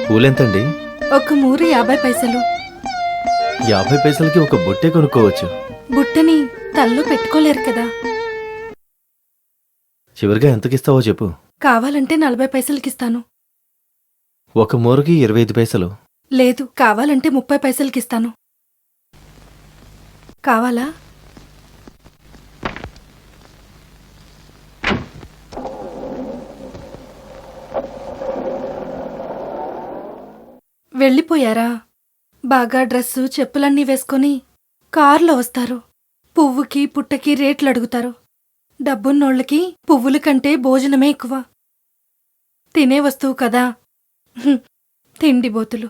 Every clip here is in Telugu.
పూలెంతండి? ఒక మూరు 50 పైసలు. 50 పైసలకి ఒక బుట్టే కొనుక్కోవచ్చు. బుట్టని తల్లో పెట్టుకోలేరు కదా. చివరిగా ఎంతకిస్తావో చెప్పు. కావాలంటే 40 పైసలకిస్తాను. ఒక మూరకి 25 పైసలు. లేదు, కావాలంటే 30 పైసలకిస్తాను. కావాలా? వెళ్ళిపోయారా? బాగా డ్రెస్సు చెప్పులన్నీ వేసుకొని కారులో వస్తారు. పువ్వుకి పుట్టకి రేట్లు అడుగుతారు. డబ్బున్నోళ్ళకి పువ్వుల కంటే భోజనమే ఎక్కువ. తినే వస్తువు కదా. తిండిబోతులు.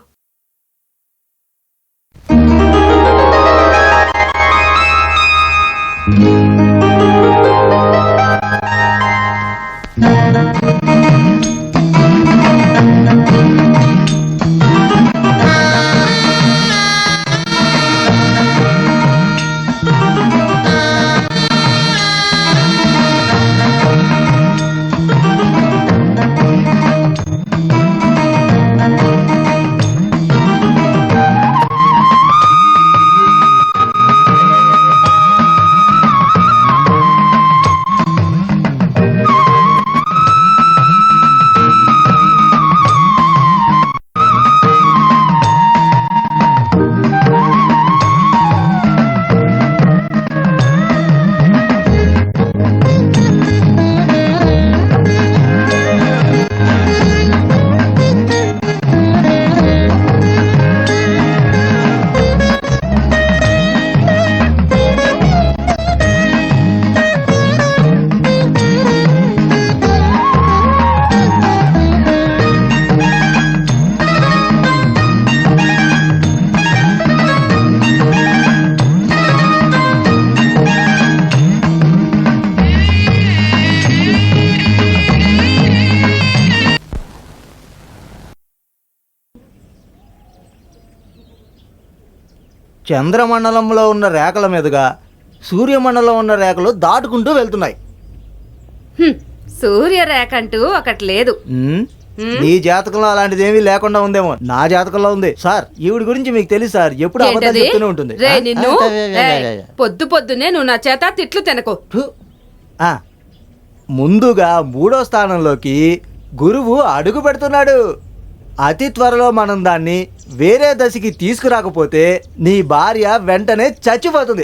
చంద్రమండలంలో ఉన్న రేఖల మీదుగా సూర్యమండలం ఉన్న రేఖలు దాటుకుంటూ వెళ్తున్నాయి. సూర్యరేఖ అంటూ ఒకటి లేదు. నీ జాతకంలో అలాంటిది ఏమీ లేకుండా ఉందేమో. నా జాతకంలో ఉంది సార్. ఈవిడ గురించి మీకు తెలుసు సార్, ఎప్పుడు అబద్ధాలు చెప్తూనే ఉంటుంది. పొద్దు పొద్దునే నువ్వు నా చేత తిట్లు తినకు. ముందుగా 3వ స్థానంలోకి గురువు అడుగు పెడుతున్నాడు. అతి త్వరలో మనం దాన్ని వేరే దశకి తీసుకురాకపోతే నీ భార్య వెంటనే చచ్చిపోతుంది.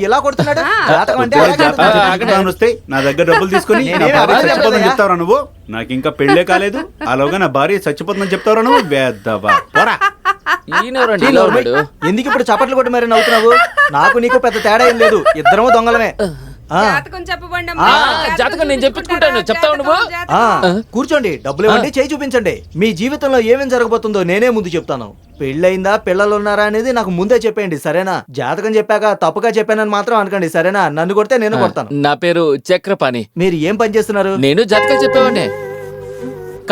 ఇలా కొడుతున్నాడు. నా దగ్గర డబ్బులు తీసుకుని చెప్తావరా నువ్వు? నాకు ఇంకా పెళ్లే కాలేదు, అలాగా నా భార్య చచ్చిపోతుందని చెప్తావరా నువ్వు? ఎందుకు ఇప్పుడు చప్పట్లు కొట్టి మరి నవ్వుతున్నావు? నాకు నీకు పెద్ద తేడా ఏం లేదు, ఇద్దరము దొంగలమే. జాతకం నేను చెప్పించుకుంటాను, చెప్తావు నువ్వు? కూర్చోండి, డబ్బులు ఇవ్వండి, చేయి చూపించండి. మీ జీవితంలో ఏమేం జరగబోతుందో నేనే ముందు చెప్తాను. పెళ్ళయిందా, పిల్లలు ఉన్నారా అనేది నాకు ముందే చెప్పేయండి, సరేనా? జాతకం చెప్పాక తప్పుగా చెప్పానని మాత్రం అనకండి, సరేనా? నన్ను కొడితే నేను కొడతాను. నా పేరు చక్రపాణి. మీరు ఏం పని చేస్తున్నారు? నేను జాతకం చెప్పేవాడిని.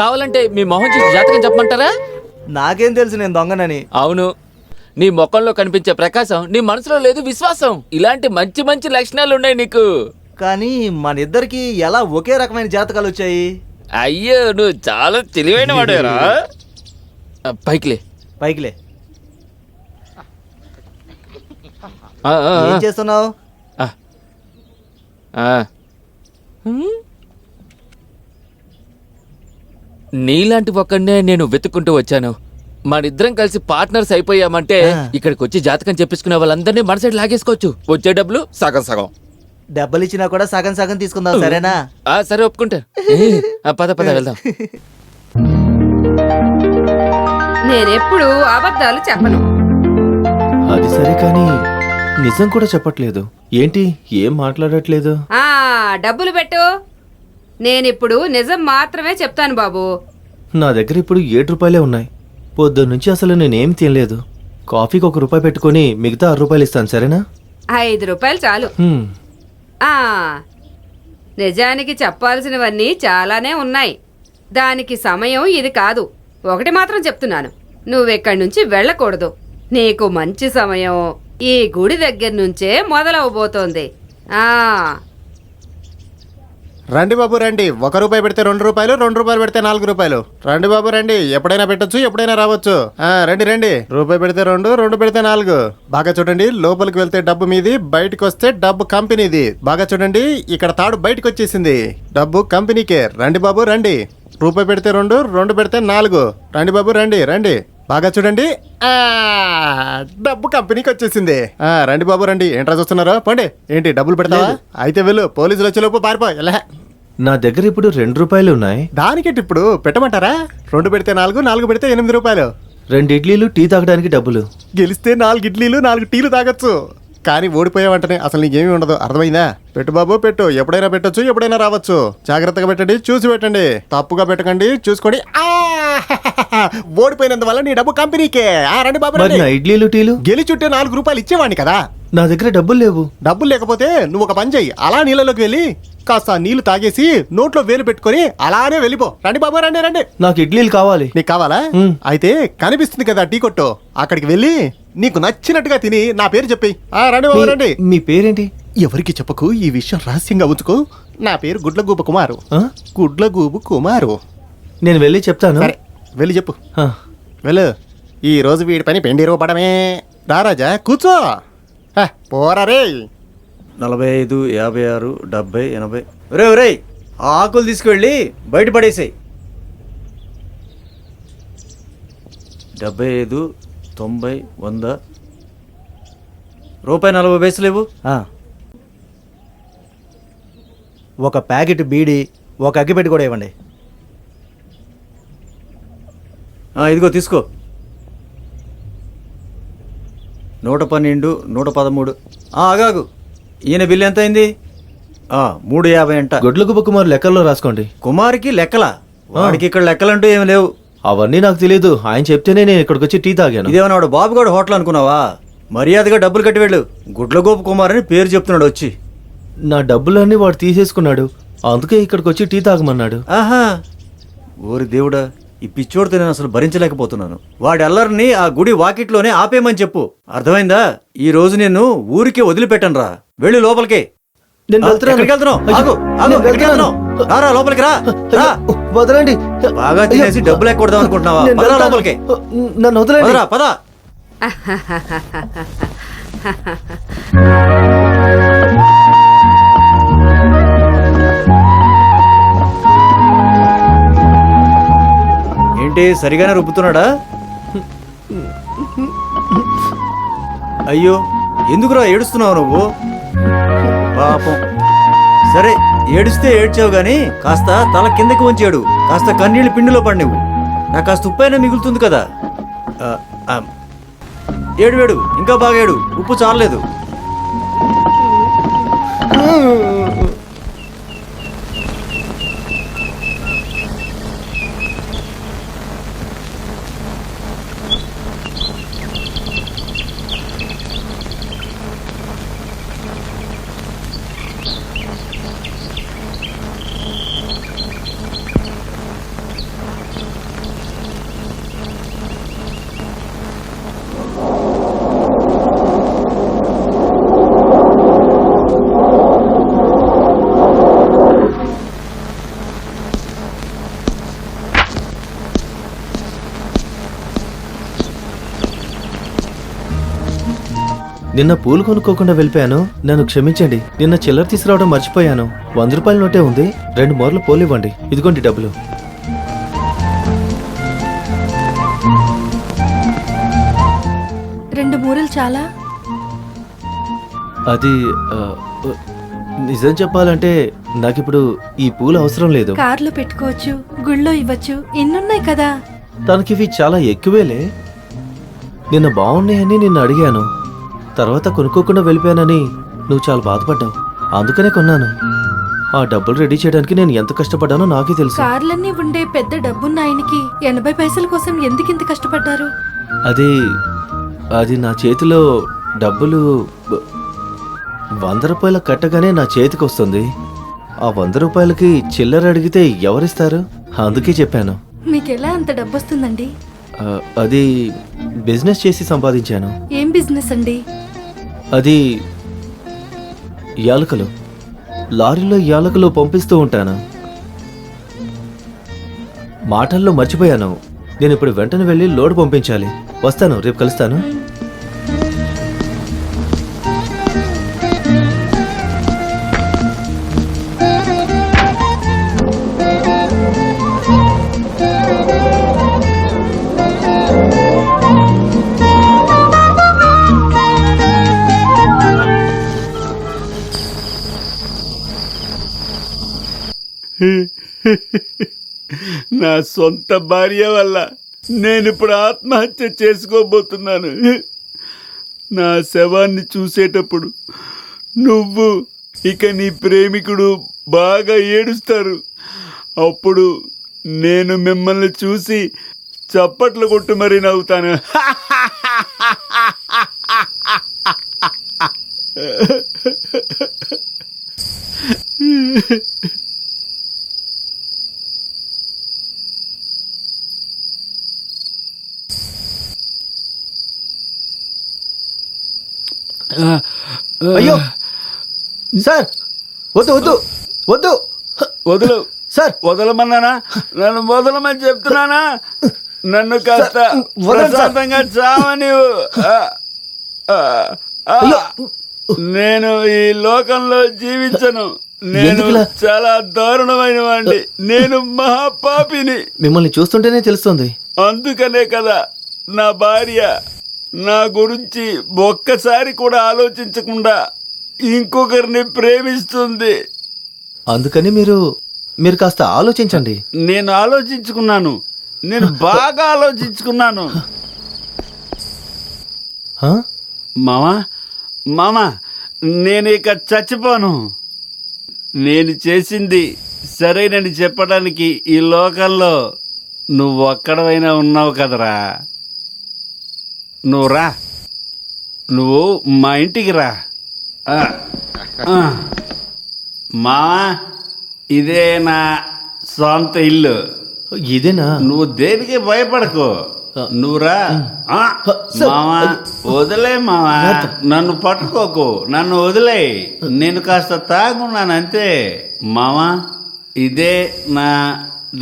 కావాలంటే మీ మొహం చూసి జాతకం చెప్పమంటారా? నాకేం తెలుసు నేను దొంగనని? అవును, నీ ముఖంలో కనిపించే ప్రకాశం నీ మనసులో లేదు విశ్వాసం. ఇలాంటి మంచి మంచి లక్షణాలు ఉన్నాయి నీకు. కానీ మన ఇద్దరికి ఎలా ఒకే రకమైన జాతకాలు వచ్చాయి? అయ్యో, నువ్వు చాలా తెలివైన వాడేరా. పైకిలే పైకిలే. ఏం చేస్తున్నావు? నీలాంటి ఒక్కడనే నేను వెతుక్కుంటూ వచ్చాను. మనిద్దరం కలిసి పార్ట్నర్స్ అయిపోయామంటే ఇక్కడికి వచ్చి జాతకం చెప్పించుకునే వాళ్ళందరినీ మన సైడ్ లాగేసుకోవచ్చు. వచ్చే డబ్బులు సగం సగం. డబ్బులు ఇచ్చినా కూడా సగం సగం తీసుకుందాం, సరేనా? సరే, ఒప్పుకుంటా. పద పద వెళ్దాం. నేనెప్పుడు అబద్ధాలు చెప్పను. అది సరే, కానీ నిజం కూడా చెప్పట్లేదు ఏంటి? ఏం మాట్లాడట్లేదు? డబ్బులు పెట్టు. నేనిప్పుడు నిజం మాత్రమే చెప్తాను బాబు. నా దగ్గర ఇప్పుడు 7 రూపాయలే ఉన్నాయి. పొద్దున్నుంచి అసలు నేనేం తినలేదు. కాఫీకి 1 రూపాయి పెట్టుకుని మిగతా 6 రూపాయలు ఇస్తాను, సరేనా? 5 రూపాయలు చాలు. నిజానికి చెప్పాల్సినవన్నీ చాలానే ఉన్నాయి. దానికి సమయం ఇది కాదు. ఒకటి మాత్రం చెప్తున్నాను, నువ్వెక్కడి నుంచి వెళ్ళకూడదు. నీకు మంచి సమయం ఈ గుడి దగ్గర నుంచే మొదలవబోతోంది. ఆ రండి బాబు రండి. 1 రూపాయి పెడితే 2 రూపాయలు, 2 రూపాయలు పెడితే 4 రూపాయలు. రండి బాబు రండి, ఎప్పుడైనా పెట్టొచ్చు, ఎప్పుడైనా రావచ్చు. రండి రండి. రూపాయి పెడితే 2, 2 పెడితే 4. బాగా చూడండి, లోపలికి వెళ్తే డబ్బు మీది, బయటకు వస్తే డబ్బు కంపెనీది. బాగా చూడండి, ఇక్కడ తాడు బయటకు వచ్చేసింది, డబ్బు కంపెనీకే. రండి బాబు రండి. రూపాయి పెడితే 2, 2 పెడితే 4. రండి బాబు రండి రండి. బాగా చూడండి, డబ్బు కంపెనీకి వచ్చేసింది. రండి బాబు రండి. ఏంట్రా చూస్తున్నారో, పోండి. ఏంటి డబ్బులు పెడతావా? అయితే వెళ్ళు, పోలీసులు వచ్చేలోపు పారిపో. ఎలా? నా దగ్గర ఇప్పుడు 2 రూపాయలు ఉన్నాయి. దానికేంటి ఇప్పుడు పెట్టమంటారా? 2 పెడితే 4, 4 పెడితే 8 రూపాయలు. 2 ఇడ్లీలు, టీ తాగడానికి డబ్బులు. గెలిస్తే 4 ఇడ్లీలు, 4 టీలు తాగొచ్చు. కానీ ఓడిపోయావంటనే అసలు నీకేమీ ఉండదు. అర్థమైందా? పెట్టు బాబు పెట్టు. ఎప్పుడైనా పెట్టొచ్చు, ఎప్పుడైనా రావచ్చు. జాగ్రత్తగా పెట్టండి, చూసి పెట్టండి. తప్పుగా పెట్టకండి, చూసుకోండి. ఓడిపోయినందువల్ల నీ డబ్బు కంపెనీకే. రండి బాబు మరి రండి. నా ఇడ్లీలు, టీలు? గెలిచుంటే 4 రూపాయలు ఇచ్చేవాడిని కదా. నా దగ్గర డబ్బులు లేవు. డబ్బులు లేకపోతే నువ్వు ఒక పని చెయ్యి. అలా నీళ్ళలోకి వెళ్ళి కాస్త నీళ్లు తాగేసి నోట్లో వేలు పెట్టుకొని అలానే వెళ్ళిపో. రండి బాబు రండి రండి. నాకు ఇడ్లీలు కావాలి. నీకు కావాలా? అయితే కనిపిస్తుంది కదా టీ కొట్టు, అక్కడికి వెళ్ళి నీకు నచ్చినట్టుగా తిని నా పేరు చెప్పి. రండి బాబు రండి. మీ పేరేంటి? ఎవరికి చెప్పకు, ఈ విషయం రహస్యంగా ఉంచుకో. నా పేరు గుడ్లగూబ కుమారు. ఆ? గుడ్లగూబు కుమారు. నేను వెళ్ళి చెప్తాను. సరే వెళ్ళి చెప్పు. ఆ. వెళ్ళు. ఈ రోజు వీడి పని పెండిరవపడమే. రారాజా కూర్చో. పోరా రే. 45, 56, 70, 80. ఒరే ఒరే, ఆ ఆకులు తీసుకువెళ్ళి బయట పడేసాయి. 75, 90, 100. ₹40 లేవు. ఒక ప్యాకెట్ బీడి, ఒక అగ్గిపెట్టి కూడా ఇవ్వండి. ఇదిగో తీసుకో. 112, 113. ఆగాగు, ఈయన బిల్లు ఎంత అయింది? 350 అంట. గొడ్లగుబ్బ కుమార్ లెక్కల్లో రాసుకోండి. కుమార్కి లెక్కలా? వాడికి ఇక్కడ లెక్కలంటూ ఏమి లేవు. అవన్నీ నాకు తెలియదు. ఆయన చెప్తేనే నేను ఇక్కడికి వచ్చి టీ తాగాను. ఇదేమన్నా వాడు బాబుగాడు హోటల్ అనుకున్నావా? మర్యాదగా డబ్బులు కట్టి వెళ్ళు. గుడ్లగోపు కుమార్ అని పేరు చెప్తున్నాడు వచ్చి. నా డబ్బులన్నీ వాడు తీసేసుకున్నాడు, అందుకే ఇక్కడికి వచ్చి టీ తాగమన్నాడు. ఆహా, ఓరి దేవుడా, ఈ పిచ్చోడితో నేను అసలు భరించలేకపోతున్నాను. వాడి అల్లరిని ఆ గుడి వాకిట్లోనే ఆపేయమని చెప్పు. అర్థమైందా? ఈ రోజు నేను ఊరికే వదిలిపెట్టను రా. వెళ్ళి లోపలికి. నేను వెళ్తున్నాను. ఎక్కడికి వెళ్తున్నావు? అయ్యో, ఆగు, ఆగు, నేను ఎక్కడికి వెళ్తున్నాను. వెళ్తున్నావు? రారా లోపలికి రా. రా. వదలండి. బాగా తినేసి డబ్బులు ఎక్కడదాం అనుకుంటున్నావా? నేను పదరా వెళ్తాను. లోపలికి. నన్ను వదలండి. పదరా పద. ఏంటి సరిగానే రుబ్బుతున్నాడా? అయ్యో, ఎందుకురా ఏడుస్తున్నావు నువ్వు? పాపం. సరే, ఏడిస్తే ఏడ్చావు గాని కాస్త తల కిందకి వంచేడు. కాస్త కన్నీళ్ళు పిండిలో పడినవు. నాకు కాస్త ఉప్పైనా మిగులుతుంది కదా. ఏడు వేడు, ఇంకా బాగా ఏడు. ఉప్పు చాలలేదు. నిన్న పూలు కొనుక్కోకుండా వెళ్ళిపోయాను, నన్ను క్షమించండి. నిన్న చిల్లర తీసుకురావడం మర్చిపోయాను. 100 రూపాయల నోటే ఉంది. 2 మూరలు పూలు ఇవ్వండి. ఇదిగోండి డబ్బులు. రెండు మూరలు చాలా? అది నిజం చెప్పాలంటే నాకిప్పుడు ఈ పూలు అవసరం లేదు. కార్లో పెట్టుకోవచ్చు, గుళ్ళో ఇవ్వచ్చు, ఇన్నున్నాయి కదా. తనకివి చాలా ఎక్కువేలే. నిన్న బాగున్నాయని నిన్ను అడిగాను, తర్వాత కొనుక్కోకుండా వెళ్ళిపోయానని నువ్వు చాలా బాధపడ్డావు. అందుకనే కొన్నాను. ఆ డబ్బులు రెడీ చేయడానికి నేను ఎంత కష్టపడ్డానో నాకే తెలుసు. కార్లన్నీ ఉండే పెద్ద డబ్బున్న ఆయనకి 80 పైసల కోసం ఎందుకింత కష్టపడ్డారు? అది నా చేతిలో డబ్బులు 100 రూపాయల కట్టగానే నా చేతికి వస్తుంది. ఆ 100 రూపాయలకి చిల్లర అడిగితే ఎవరిస్తారు? అందుకే చెప్పాను. మీకెలా అంత డబ్బు వస్తుందండి? అది బిజినెస్ చేసి సంపాదించాను. ఏం బిజినెస్ అండి? అది యాలకులు. లారీలో యాలకులు పంపిస్తూ ఉంటాను. మాటల్లో మర్చిపోయాను. నేను ఇప్పుడు వెంటనే వెళ్ళి లోడ్ పంపించాలి. వస్తాను, రేపు కలుస్తాను. నా సొంత భార్య వల్ల నేను ఇప్పుడు ఆత్మహత్య చేసుకోబోతున్నాను. నా శవాన్ని చూసేటప్పుడు నువ్వు ఇక నీ ప్రేమికుడు బాగా ఏడుస్తారు. అప్పుడు నేను మిమ్మల్ని చూసి చప్పట్లు కొట్టు మరీ నవ్వుతాను. అయ్యో సార్, వద్దు వద్దు వద్దు వదులు సార్. వదలమన్నానా? నన్ను వదలమని చెప్తున్నానా? నన్ను కాస్త వదలండి సార్. ప్రశాంతంగా చావని. నేను ఈ లోకంలో జీవించను. నేను ఎందుకులా? చాలా దారుణమైన వాడిని. నేను మహాపాపిని. మిమ్మల్ని చూస్తుంటేనే తెలుస్తుంది. అందుకనే కదా నా భార్య నా గురించి ఒక్కసారి కూడా ఆలోచించకుండా ఇంకొకరిని ప్రేమిస్తుంది. అందుకని మీరు కాస్త ఆలోచించండి. నేను ఆలోచించుకున్నాను. నేను బాగా ఆలోచించుకున్నాను. హా? మామా మామా, నేను ఇక చచ్చిపోను. నేను చేసింది సరేనని చెప్పడానికి ఈ లోకంలో నువ్వు ఒక్కడవైనా ఉన్నావు కదరా. నువ్వు రా, నువ్వు మా ఇంటికి రా. మామా, ఇదే నా సొంత ఇల్లు. ఇదేనా? నువ్వు దేనికి భయపడకు. నువ్వురా. మామా వదిలే మామా, నన్ను పట్టుకోకు, నన్ను వదిలే. నేను కాస్త తాగున్నాను అంతే. మామా ఇదే నా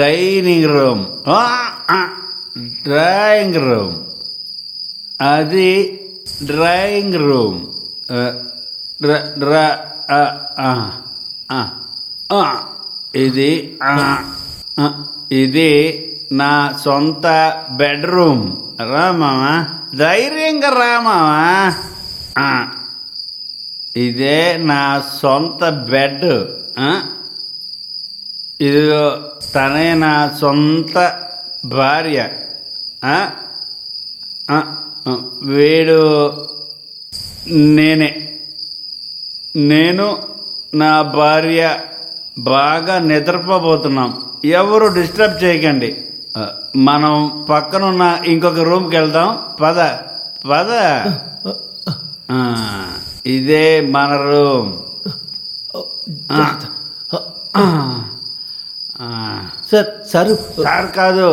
డైనింగ్ రూమ్, డ్రాయింగ్ రూమ్. అది డ్రాయింగ్ రూమ్. ఇది ఇది నా సొంత బెడ్రూమ్. రా మామా, ధైర్యంగా రా మామా. ఇదే నా సొంత బెడ్. ఇది తనే నా సొంత భార్య. వీడు నేనే. నేను నా భార్య బాగా నిద్రపోబోతున్నాం. ఎవరు డిస్టర్బ్ చేయకండి. మనం పక్కనున్న ఇంకొక రూమ్కి వెళ్దాం. పద పద. ఇదే మన రూమ్. సార్ సారు సార్ కాదు,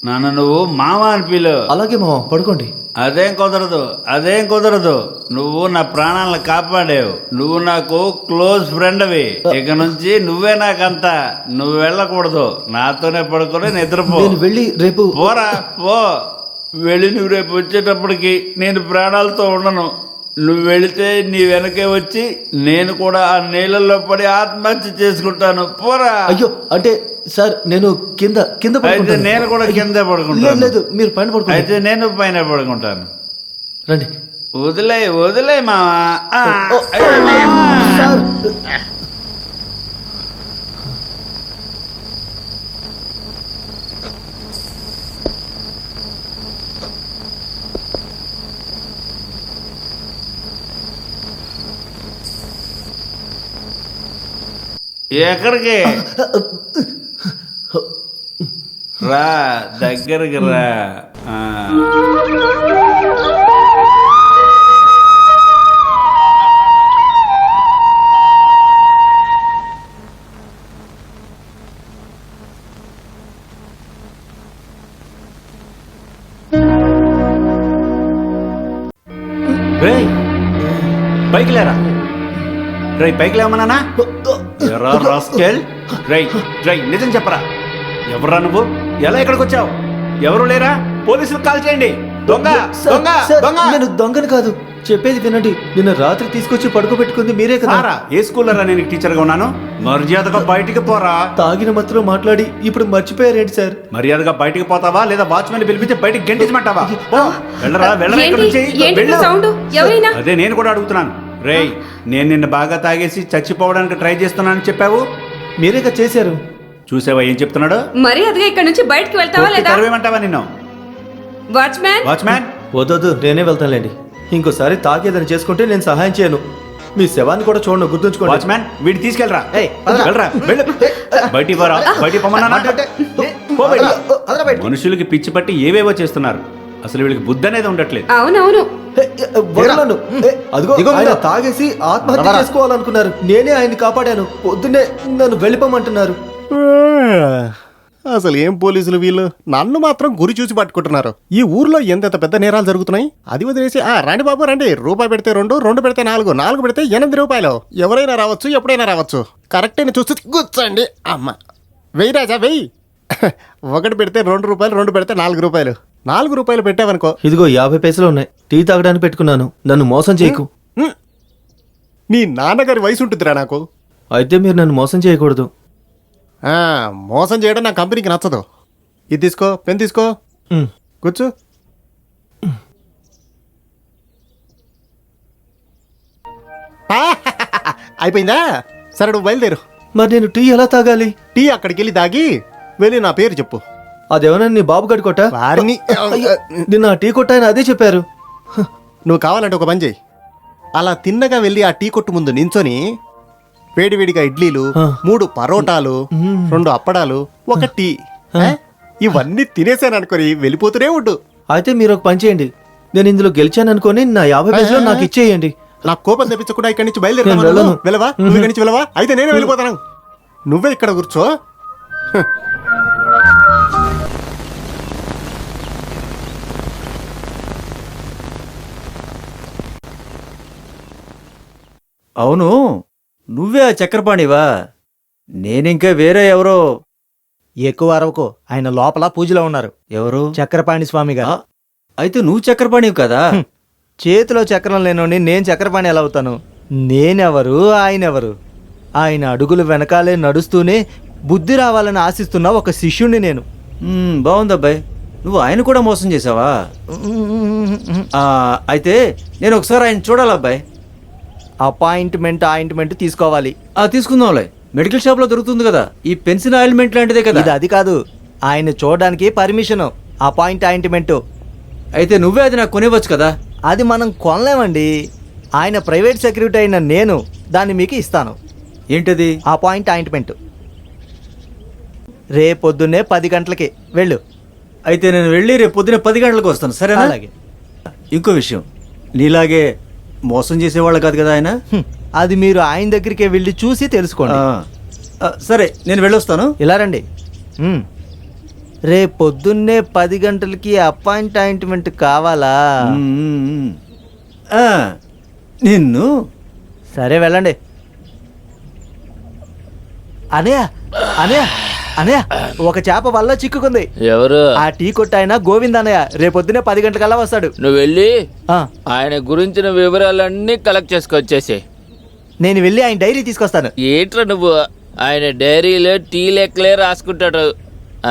నన్ను నువ్వు మామ అని పిలు. అలాగే మామ, పడుకోండి. అదేం కుదరదు, అదేం కుదరదు. నువ్వు నా ప్రాణాలను కాపాడావు. నువ్వు నాకు క్లోజ్ ఫ్రెండ్వి. ఇక నుంచి నువ్వే నాకంతా. నువ్వు వెళ్ళకూడదు. నాతోనే పడుకొని నిద్రపో. నేను వెళ్ళి రేపు పోరా పో. వెళ్ళి నువ్వు రేపు వచ్చేటప్పటికి నేను ప్రాణాలతో ఉండను. నువ్వు వెళితే నీ వెనకే వచ్చి నేను కూడా ఆ నీళ్ళల్లో పడి ఆత్మహత్య చేసుకుంటాను. పోరా. అయ్యో, అంటే సార్ నేను కింద కింద అయితే పడుకుంటాను. నేను కూడా కిందే లేదు పడుకుంటాను. లేదు, మీరు పైన పడుకోండి. అయితే నేను పైన పడుకుంటాను. రండి. వదిలే వదిలే మావా. సార్ ఎక్కడికి రా, దగ్గరికి రా. రేయ్ పైకి లేరా రేయ్ పైకి లేవమన్నానా ఎరా రాస్కెల్ రేయ్ రేయ్ నిజం చెప్పరా ఎవరా నువ్వు ఎలా ఇక్కడికి వచ్చావు ఎవరు లేరా పోలీసులకు కాల్ చేయండి దొంగ దొంగ సార్, దొంగ నేను దొంగని కాదు, చెప్పేది వినండి. నిన్న రాత్రి తీసుకొచ్చి పడుకోబెట్టుకుంది మీరే కదా. సారా ఏ స్కూల్లో నేను టీచర్గా ఉన్నాను మర్యాదగా బయటికి పోరా తాగిన మత్తులో మాట్లాడి ఇప్పుడు మర్చిపోయారేంటి సార్? మర్యాదగా బయటికి పోతావా లేదా వాచ్మెన్ పిలిపించి బయటికి గెంటించమంటావా పో. వెళ్ళరా వెళ్ళరా ఇక్కడ నుంచి ఏంటి వెళ్ళు. సౌండ్ ఎవరైనా అదే నేను కూడా అడుగుతున్నాను రేయ్ నేను నిన్న బాగా తాగేసి చచ్చిపోవడానికి ట్రై చేస్తున్నానని చెప్పావు మీరేగా చేశారు. చూసావా ఏం చెప్తున్నాడు మర్యాదగా ఇక్కడ నుంచి బయటకు వెళ్తావా లేదా తరవేమంటావా నిన్ను వాచ్మ్యాన్ వాచ్మ్యాన్ వద్దొద్దు, నేనే వెళ్తానులేండి. ఇంకోసారి తాగేదని చేసుకుంటే నేను సహాయం చేయను. మీ శవాన్ని కూడా చూడండి, గుర్తుంచుకోండి. వాచ్మ్యాన్ వీడిని తీసుకెళ్ళరా ఏయ్, పదరా. వెళ్ళరా వెళ్ళు బయటికి పోరా బయటికి పొమ్మన్నా పో బయటికి. అదరా బయటికి. మనుషులకి పిచ్చి పట్టి ఏవేవో చేస్తున్నారు అసలు వీళ్ళకి బుద్ధి అనేది ఉండట్లేదు అవునవును ఏ, ఏ, వదలను. ఏ, అదిగో దిగు ఆయన ముందు. తాగేసి ఆత్మహత్య రవరా. చేసుకోవాలనుకున్నారు. నేనే ఆయన్ని కాపాడాను. పొద్దున్నే నన్ను వెళ్ళిపోమంటున్నారు. అసలు ఏం పోలీసులు వీళ్ళు నన్ను మాత్రం గురి చూసి పట్టుకుంటున్నారు. ఈ ఊర్లో ఎంత పెద్ద నేరాలు జరుగుతున్నాయి. అది వదిలేసి రండి బాబు రండి, రూపాయి పెడితే 2, 2 పెడితే 4, 4 పెడితే 8 రూపాయలు. ఎవరైనా రావచ్చు, ఎప్పుడైనా రావచ్చు. కరెక్ట్ అయిన చూసి కూర్చోండి. అమ్మ వెయ్యి రాజా వెయ్యి. 1 పెడితే 2 రూపాయలు, 2 పెడితే 4 రూపాయలు. 4 రూపాయలు పెట్టావనుకో. ఇదిగో 50 పైసలు ఉన్నాయి. టీ తాగడానికి పెట్టుకున్నాను. నన్ను మోసం చేయకు. నీ నాన్నగారి వయసు ఉంటుందిరా నాకు. అయితే మీరు నన్ను మోసం చేయకూడదు. మోసం చేయడం నా కంపెనీకి నచ్చదు. ఇది తీసుకో, పెన్ తీసుకో, ఉమ్. కూర్చో. అయిపోయిందా? సరే నువ్వు బయలుదేరు. మరి నేను టీ ఎలా తాగాలి? టీ అక్కడికి వెళ్ళి దాగి వెళ్ళి నా పేరు చెప్పు. అదేమన్నా నీ బాబు గడి కొట్ట? వారిని నిన్న ఆ టీ కొట్ట ఆయన అదే చెప్పారు. నువ్వు కావాలంటే ఒక పని చెయ్యి. అలా తిన్నగా వెళ్ళి ఆ టీ కొట్టు ముందు నించొని వేడివేడిగా ఇడ్లీలు, 3 పరోటాలు, 2 అప్పడాలు, 1 టీ, ఇవన్నీ తినేసాను అనుకొని వెళ్ళిపోతూనే ఉండు. అయితే మీరు ఒక పని చేయండి. నేను ఇందులో గెలిచాను అనుకోని నా 50 పైసలు నాకు ఇచ్చేయండి. నాకు కోపం తెప్పించకుండా ఇక్కడి నుంచి నేను బయలుదేరుతావా? వెళ్ళను. వెళ్ళవా? నువ్వు ఇక్కడి నుంచి వెళ్ళవా? అయితే నేనే వెళ్ళిపోతాను. నువ్వే ఇక్కడ కూర్చో. అవును, నువ్వే ఆ చక్రపాణివా? నేనింకా వేరే ఎవరో. ఎక్కువ అరవకో, ఆయన లోపల పూజలో ఉన్నారు. ఎవరు? చక్రపాణి స్వామి గారు. అయితే నువ్వు చక్రపాణివి కదా? చేతిలో చక్రం లేనోని నేను చక్రపాణి ఎలా అవుతాను? నేనెవరు, ఆయనెవరు? ఆయన అడుగులు వెనకాలే నడుస్తూనే బుద్ధి రావాలని ఆశిస్తున్న ఒక శిష్యుణ్ణి నేను. బాగుందబ్బాయి, నువ్వు ఆయన కూడా మోసం చేసావా? అయితే నేను ఒకసారి ఆయన చూడాలబ్బాయి. ఆయింట్మెంట్ తీసుకోవాలి. తీసుకుందాంలే, మెడికల్ షాప్ లో దొరుకుతుంది కదా. ఈ పెన్సిల్ ఆయింట్మెంట్ లాంటిదే కదా. ఇది అది కాదు, ఆయన చూడడానికి పర్మిషన్. ఆయింట్మెంట్ అయితే నువ్వే అది నాకు కొనివ్వచ్చు కదా. అది మనం కొనలేమండి. ఆయన ప్రైవేట్ సెక్యూరిటీ అయిన నేను దాన్ని మీకు ఇస్తాను. ఏంటది? ఆయింట్మెంట్ రేపొద్దున్నే 10 గంటలకి వెళ్ళు. అయితే నేను వెళ్ళి రేపు పొద్దున్నే 10 గంటలకు వస్తాను, సరేనా? అలాగే. ఇంకో విషయం, నీలాగే మోసం చేసేవాళ్ళు కాదు కదా ఆయన. అది మీరు ఆయన దగ్గరికే వెళ్ళి చూసి తెలుసుకోండి. సరే, నేను వెళ్ళొస్తాను. ఇలా రండి. రేపు పొద్దున్నే 10 గంటలకి అపాయింట్మెంట్ కావాలా? నిన్ను. సరే వెళ్ళండి. అనయ్య అనయ్య అనయ్య, ఒక చేప వల్ల చిక్కుకుంది. ఎవరు? ఆ టీ కొట్టు ఆయన గోవింద్ అన్నయ్య. రేపొద్దునే 10 గంటలకల్లా వస్తాడు. నువ్వు వెళ్ళి ఆ, ఆయన గురించిన వివరాలన్నీ కలెక్ట్ చేసుకొచ్చేసి. నేను వెళ్ళి ఆయన డైరీ తీసుకొస్తాను. ఏంట్రా నువ్వు? ఆయన డైరీలో టీ లెక్కలే రాసుకుంటాడు.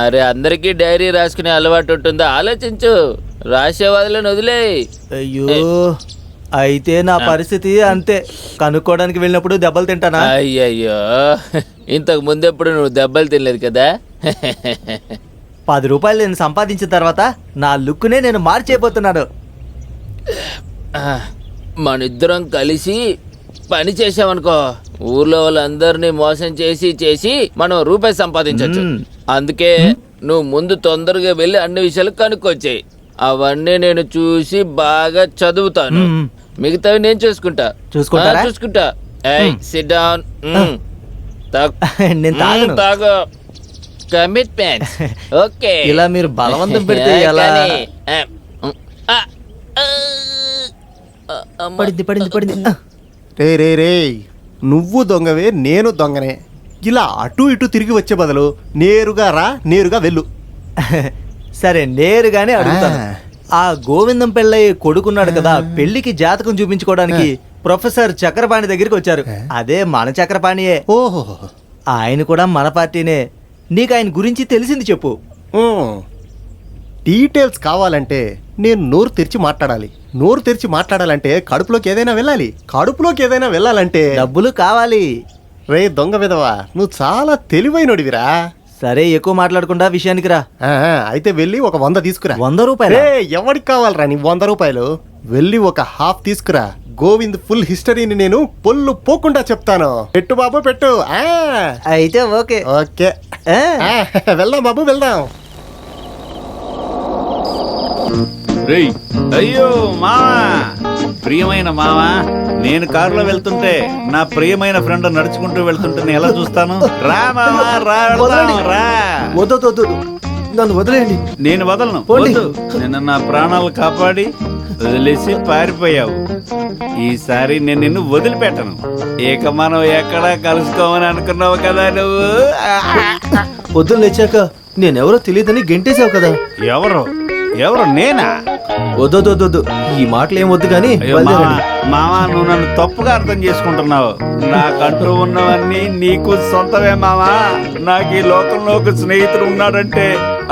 అరే అందరికీ డైరీ రాసుకునే అలవాటు ఉంటుందా? ఆలోచించు. రాసేవాళ్ళని వదిలే. అయ్యో, అయితే నా పరిస్థితి అంతే. కనుక్కోవడానికి వెళ్ళినప్పుడు దెబ్బలు తింటానా? అయ్యయ్యో, ఇంతకు ముందెప్పుడు నువ్వు దెబ్బలు తినలేదు కదా. 10 రూపాయలు నేను సంపాదించిన తర్వాత నా లుక్నే నేను మార్చేయబోతున్నాను. మనిద్దరం కలిసి పని చేసామనుకో, ఊర్లో వాళ్ళందరినీ మోసం చేసి చేసి మనం రూపాయి సంపాదించవచ్చు. అందుకే నువ్వు ముందు తొందరగా వెళ్ళి అన్ని విషయాలు కనుక్కొచ్చాయి. అవన్నీ నేను చూసి బాగా చదువుతాను. మిగతావి నేను చూసుకుంటా. చూసుకుంటా. SIT down. నేను తాగను. తాగు. కమిట్మెంట్. ఓకే. ఇలా మీరు బలవంతం పెడితే ఎలా? పడింది పడింది పడింది రే రే రే నువ్వు దొంగవే నేను దొంగనే. ఇలా అటు ఇటు తిరిగి వచ్చే బదులు నేరుగా రా, నేరుగా వెళ్ళు. సరే నేరుగానే అడుగుతాను. ఆ గోవిందం పెళ్ళయ్య కొడుకున్నాడు కదా, పెళ్లికి జాతకం చూపించుకోవడానికి ప్రొఫెసర్ చక్రపాణి దగ్గరికి వచ్చారు. అదే మన చక్రపాణియే. ఓహో. ఆయన కూడా మన పార్టీనే. నీకు ఆయన గురించి తెలిసింది చెప్పు. డీటెయిల్స్ కావాలంటే నేను నోరు తెరిచి మాట్లాడాలి. నోరు తెరిచి మాట్లాడాలంటే కడుపులోకి ఏదైనా వెళ్ళాలి. కడుపులోకి ఏదైనా వెళ్ళాలంటే డబ్బులు కావాలి. రే దొంగ విధవా, నువ్వు చాలా తెలివైనడివిరా. సరే ఎక్కువ మాట్లాడకుండా విషయానికి రా. అయితే వెళ్ళి ఒక 100 తీసుకురా. 100 రూపాయలు? రే ఎవరికి కావాలరా నీ 100 రూపాయలు? వెళ్ళి ఒక హాఫ్ తీసుకురా. గోవింద్ ఫుల్ హిస్టరీని నేను పొల్లు పోకుండా చెప్తాను. పెట్టు బాబు పెట్టు. అయితే ఓకే. ఓకే వెళ్దాం బాబు వెళ్దాం. రేయ్ అయ్యో మావా, ప్రియమైన మావా, నేను కారులో వెళ్తుంటే నా ప్రియమైన ఫ్రెండ్ నడుచుకుంటూ వెళ్తుంటే నేను ఎలా చూస్తాను? రా మావా రా, వెళ్దాం, రా. వద్దు, నన్ను వదిలేయండి. నేను వదలను. పోండి. వద్దు. నిన్న నా ప్రాణాలు కాపాడి వదిలేసి పారిపోయావు. ఈసారి నేను నిన్ను వదిలిపెట్టను. ఇక మనం ఎక్కడా కలుసుకోమని అనుకున్నావు కదా నువ్వు. పొద్దున్న లేచాక నేనెవరో తెలియదని గెంటేసావు కదా. ఎవరు ఎవరు నేనా? వద్దు, ఈ మాటలు ఏం వద్దు కానీ అయ్యో మావా, మావా నువ్వు నన్ను తప్పుగా అర్థం చేసుకుంటున్నావు. నాకంటూ ఉన్నవన్నీ నీకు సొంతమే మావా. నాకు ఈ లోకంలో ఒక స్నేహితుడు ఉన్నాడంటే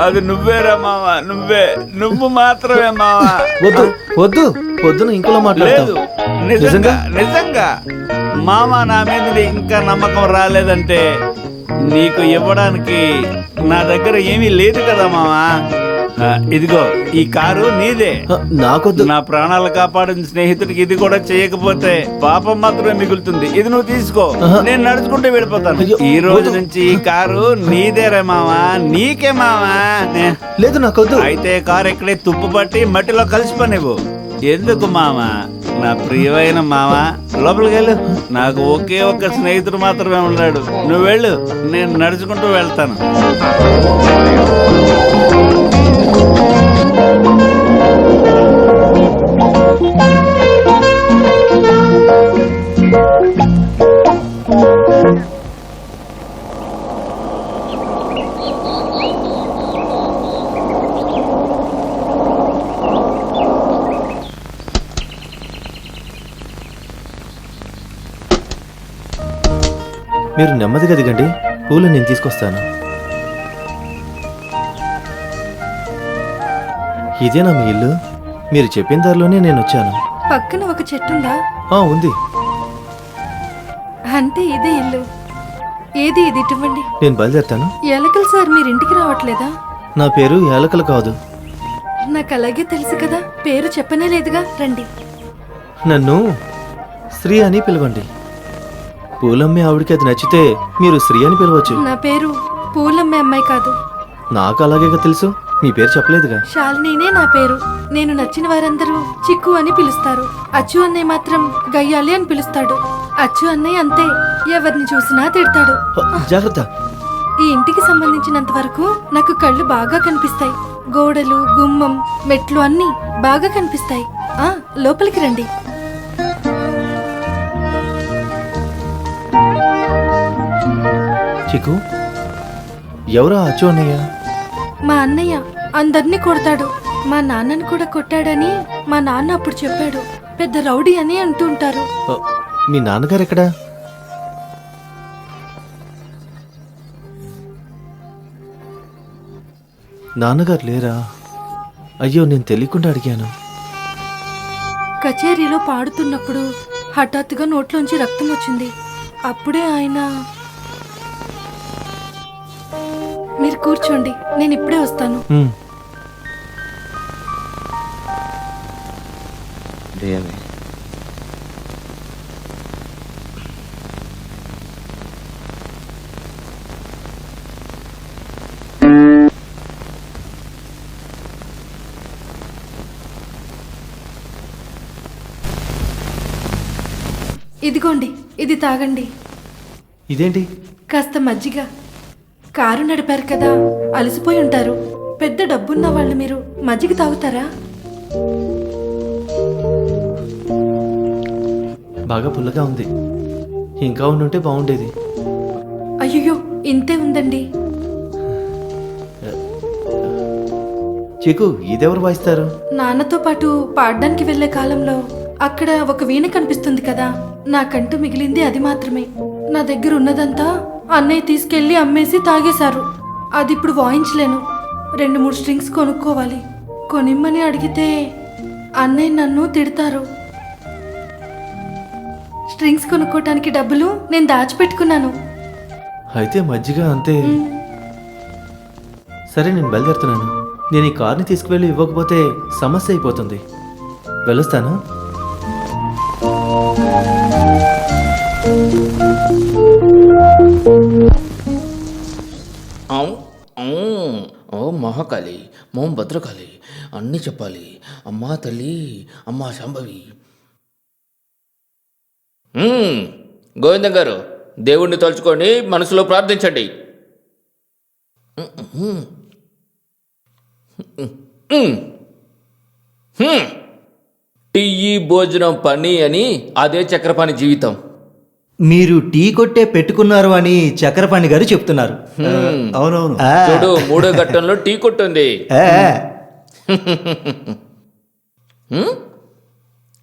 అది నువ్వేరా మావా. నువ్వు మాత్రమే మావా. వద్దు పొద్దున ఇంకోలా లేదు, మాట్లాడతావు. నిజంగా మామ నా మీద ఇంకా నమ్మకం రాలేదంటే నీకు ఇవ్వడానికి నా దగ్గర ఏమీ లేదు కదా మావా. ఇదిగో ఈ కారు నీదే. నాకొద్దు. నా ప్రాణాలు కాపాడిన స్నేహితుడికి ఇది కూడా చేయకపోతే పాపం మాత్రమే మిగులుతుంది. ఇది నువ్వు తీసుకో, నేను నడుచుకుంటూ వెళ్ళిపోతాను. అయ్యో, ఈ రోజు వద్దు. నుంచి ఈ కారు నీదేరే మావా, నీకే మావా. లేదు నాకొద్దు. అయితే కారు ఎక్కడే తుప్పు పట్టి మట్టిలో కలిసిపోనివ్వు. ఎందుకు మావా, నా ప్రియమైన మావా, లోపలికి వెళ్ళు. నాకు ఒకే ఒక్క స్నేహితుడు మాత్రమే ఉన్నాడు. నువ్వు వెళ్ళు, నేను నడుచుకుంటూ వెళ్తాను. మీరు నెమ్మదిగా దిగండి, పూలు నేను తీసుకొస్తాను. ఇదేనా మీ ఇల్లు? మీరు చెప్పిన దారిలోనే నేను వచ్చాను. పక్కన ఒక చెట్టుందా? ఉంది. అంటే ఇదే ఇల్లు. ఏది ఇది ఇటువంటి? నేను బయలుదేరుతాను. ఎలకలు సార్ మీరు ఇంటికి రావట్లేదా? నా పేరు యాలకలు కాదు. నాకు అలాగే తెలుసు కదా, పేరు చెప్పనే లేదుగా. రండి. నన్ను శ్రీ అని పిలవండి. పూలమ్మే ఆవిడికి అది నచ్చితే మీరు శ్రీ అని పిలవచ్చు. నా పేరు పూలమ్మే అమ్మాయి కాదు. నాకు అలాగే తెలుసు, మీ పేరు చెప్పలేదుగా. శాలినీనే నా పేరు. నేను నచ్చిన వారందరూ చిక్కు అని పిలుస్తారు. అచ్చు అన్నయ్య మాత్రం గయ్యాలి అని పిలుస్తాడు. అచ్చు అన్నయ్య అంతే, ఎవరిని చూసినా తిడతాడు. జాగ్రత్త. ఈ ఇంటికి సంబంధించినంత వరకు నాకు కళ్ళు బాగా కనిపిస్తాయి. గోడలు, గుమ్మం, మెట్లు అన్నీ బాగా కనిపిస్తాయి. లోపలికి రండి. చిక్కు, ఎవరా అచ్చు అన్నయ్య? మా అన్నయ్య అందరినీ కొడతాడు. మా నాన్నని కూడా కొట్టాడని మా నాన్న అప్పుడు చెప్పాడు. పెద్ద రౌడీ అని అంటూ ఉంటారు. మీ నాన్నగారు ఎక్కడా? నాన్నగారు లేరా? అయ్యో, నేను తెలియకుండా అడిగాను. కచేరీలో పాడుతున్నప్పుడు హఠాత్తుగా నోట్లోంచి రక్తం వచ్చింది. అప్పుడే ఆయన... మీరు కూర్చోండి, నేను ఇప్పుడే వస్తాను. ఇదిగోండి, ఇది తాగండి. ఇదేంటి? కాస్త మజ్జిగ. కారు నడిపారు కదా, అలసిపోయి ఉంటారు. పెద్ద డబ్బున్న వాళ్ళు మీరు మజ్జిగ తాగుతారా? బాగా పుల్లగా ఉంది. ఇంకా ఉండుంటే బాగుండేది. అయ్యో ఇంతే ఉందండి. చిక్కు ఇదెవరు వాయిస్తారు? నాన్నతో పాటు పాడడానికి వెళ్లే కాలంలో అక్కడ ఒక వీణ కనిపిస్తుంది కదా, నాకంటూ మిగిలింది అది మాత్రమే. నా దగ్గర ఉన్నదంతా అన్నయ్య తీసుకెళ్లి అమ్మేసి తాగేశారు. అది ఇప్పుడు వాయించలేను. 2-3 స్ట్రింగ్స్ కొనుక్కోవాలి. కొనిమ్మని అడిగితే అన్నయ్య నన్ను తిడతారు. స్ట్రింగ్స్ కొనుక్కోటానికి డబ్బులు నేను దాచిపెట్టుకున్నాను. అయితే మజ్జిగ అంతే. సరే నేను బయలుదేరుతున్నాను. నేను ఈ కార్ని తీసుకువెళ్ళి ఇవ్వకపోతే సమస్య అయిపోతుంది. వెళ్ళొస్తాను. ఓ మహాకాళి, మోం భద్రకాళి, అన్నీ చెప్పాలి. అమ్మా తల్లి, అమ్మా శాంభవి. గోవిందం గారు, దేవుణ్ణి తలుచుకొని మనసులో ప్రార్థించండి. టీ భోజనం పని అని అదే చక్రపాణి జీవితం. మీరు టీ కొట్టే పెట్టుకున్నారు అని చక్రపాణి గారు చెప్తున్నారు. అవునవును. చూడు, 3వ ఘట్టంలో టీ కొట్టుంది.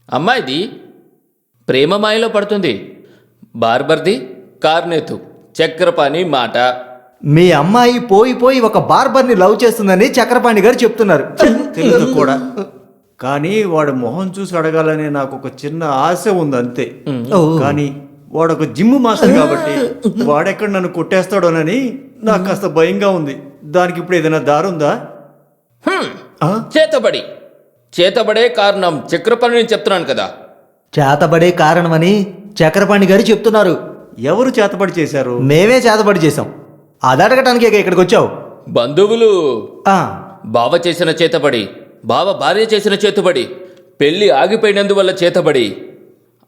అమ్మాయిది ప్రేమ మాయలో పడుతుంది. బార్బర్ది కార్నెతు. చక్రపాణి మాట. మీ అమ్మాయి పోయి ఒక బార్బర్ని లవ్ చేస్తుందని చక్రపాణి గారు చెప్తున్నారు. తెలియదు కూడా, కానీ వాడు మొహం చూసి అడగాలని నాకు ఒక చిన్న ఆశ ఉంది అంతే. కానీ వాడొక జిమ్ మాస్టర్ కాబట్టి వాడెక్కడ నన్ను కొట్టేస్తాడోనని నాకు కాస్త భయంగా ఉంది. దానికి ఇప్పుడు ఏదైనా దారుందా? చేతబడే కారణం చక్రపాణి నేను చెప్తున్నాను కదా. చేతబడే కారణమని చక్రపాణి గారు చెప్తున్నారు. ఎవరు చేతబడి చేశారు? మేమే చేతబడి చేశాం. అది అడగటానికి ఇక్కడికి వచ్చావు. బంధువులు. ఆ, బావ చేసిన చేతబడి, బావ భార్య చేసిన చేతబడి, పెళ్లి ఆగిపోయినందువల్ల చేతబడి,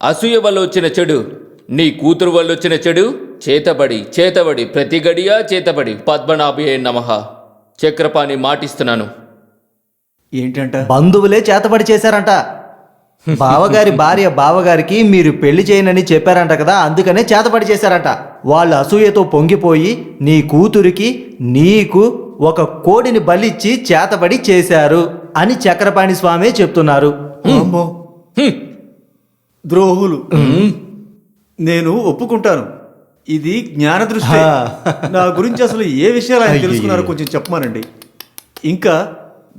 అసూయ వల్ల వచ్చిన చెడు, నీ కూతురు వల్ల వచ్చిన చెడు, చేతబడి ప్రతి గడియా చేతబడి. పద్మనాభే నమః. చక్రపాణి మాటిస్తున్నాను. ఏంటంట? బంధువులే చేతబడి చేశారంట. బావగారి భార్య బావగారికి మీరు పెళ్లి చేయనని చెప్పారంట కదా, అందుకనే చేతబడి చేశారంట. వాళ్ళ అసూయతో పొంగిపోయి నీ కూతురికి నీకు ఒక కోడిని బలిచ్చి చేతబడి చేశారు అని చక్రపాణి స్వామి చెప్తున్నారు. అమ్మో, ద్రోహులు. నేను ఒప్పుకుంటాను, ఇది జ్ఞాన దృష్టి. నా గురించి అసలు ఏ విషయాలు ఆయన తెలుసుకున్నారో కొంచెం చెప్పమానండి. ఇంకా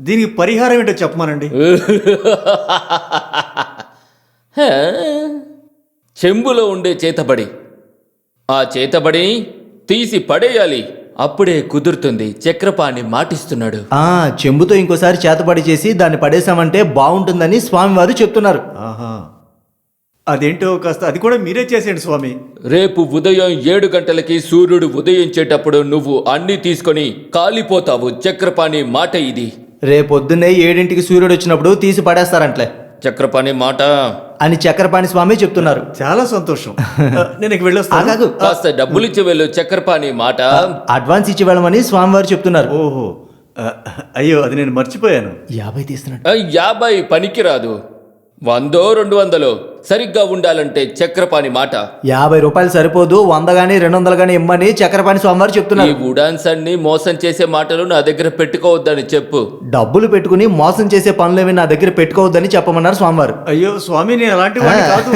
దీనికి పరిహారం ఏంటో చెప్పమానండి. చెంబులో ఉండే చేతబడి, ఆ చేతబడిని తీసి పడేయాలి. అప్పుడే కుదురుతుంది. చక్రపాణి మాటిస్తున్నాడు. చెంబుతో ఇంకోసారి చేతబడి చేసి దాన్ని పడేశామంటే బాగుంటుందని స్వామివారు చెప్తున్నారు. ఆహా, అదేంటో కాస్త అది కూడా మీరే చేసేయండి స్వామి. రేపు ఉదయం 7 గంటలకి సూర్యుడు ఉదయించేటప్పుడు నువ్వు అన్ని తీసుకొని కాలిపోతావు. చక్రపాణి మాట ఇది. రేపొద్దున్నే 7ంటికి సూర్యుడు వచ్చినప్పుడు తీసి పడేస్తారంట్లే చక్రపాణి మాట అని చక్రపాణి స్వామి చెప్తున్నారు. చాలా సంతోషం. నేను ఇక వెళ్ళొస్తాను. ఆగాగు. కాస్త డబ్బులిచ్చి వెళ్ళు. చక్రపాణి మాట. అడ్వాన్స్ ఇచ్చి వెళ్ళమని స్వామివారు చెప్తున్నారు. ఓహో, అయ్యో అది నేను మర్చిపోయాను. 50 తీస్తున్నాడు. 50 పనికిరాదు. 100 200 సరిగ్గా ఉండాలంటే చక్రపాణి మాట. 50 రూపాయలు సరిపోదు, 100 గానీ 200 గానీ ఇమ్మని చక్రపాణి స్వామివారు ఈ చెప్తున్నారు. ఉడాన్స్ అన్ని మోసం చేసే మాటలు నా దగ్గర పెట్టుకోవద్దని చెప్పు. డబ్బులు పెట్టుకుని మోసం చేసే పనులేమి నా దగ్గర పెట్టుకోవద్దని చెప్పమన్నారు స్వామివారు. అయ్యో స్వామి, నేను అలాంటి వాడిని కాదు.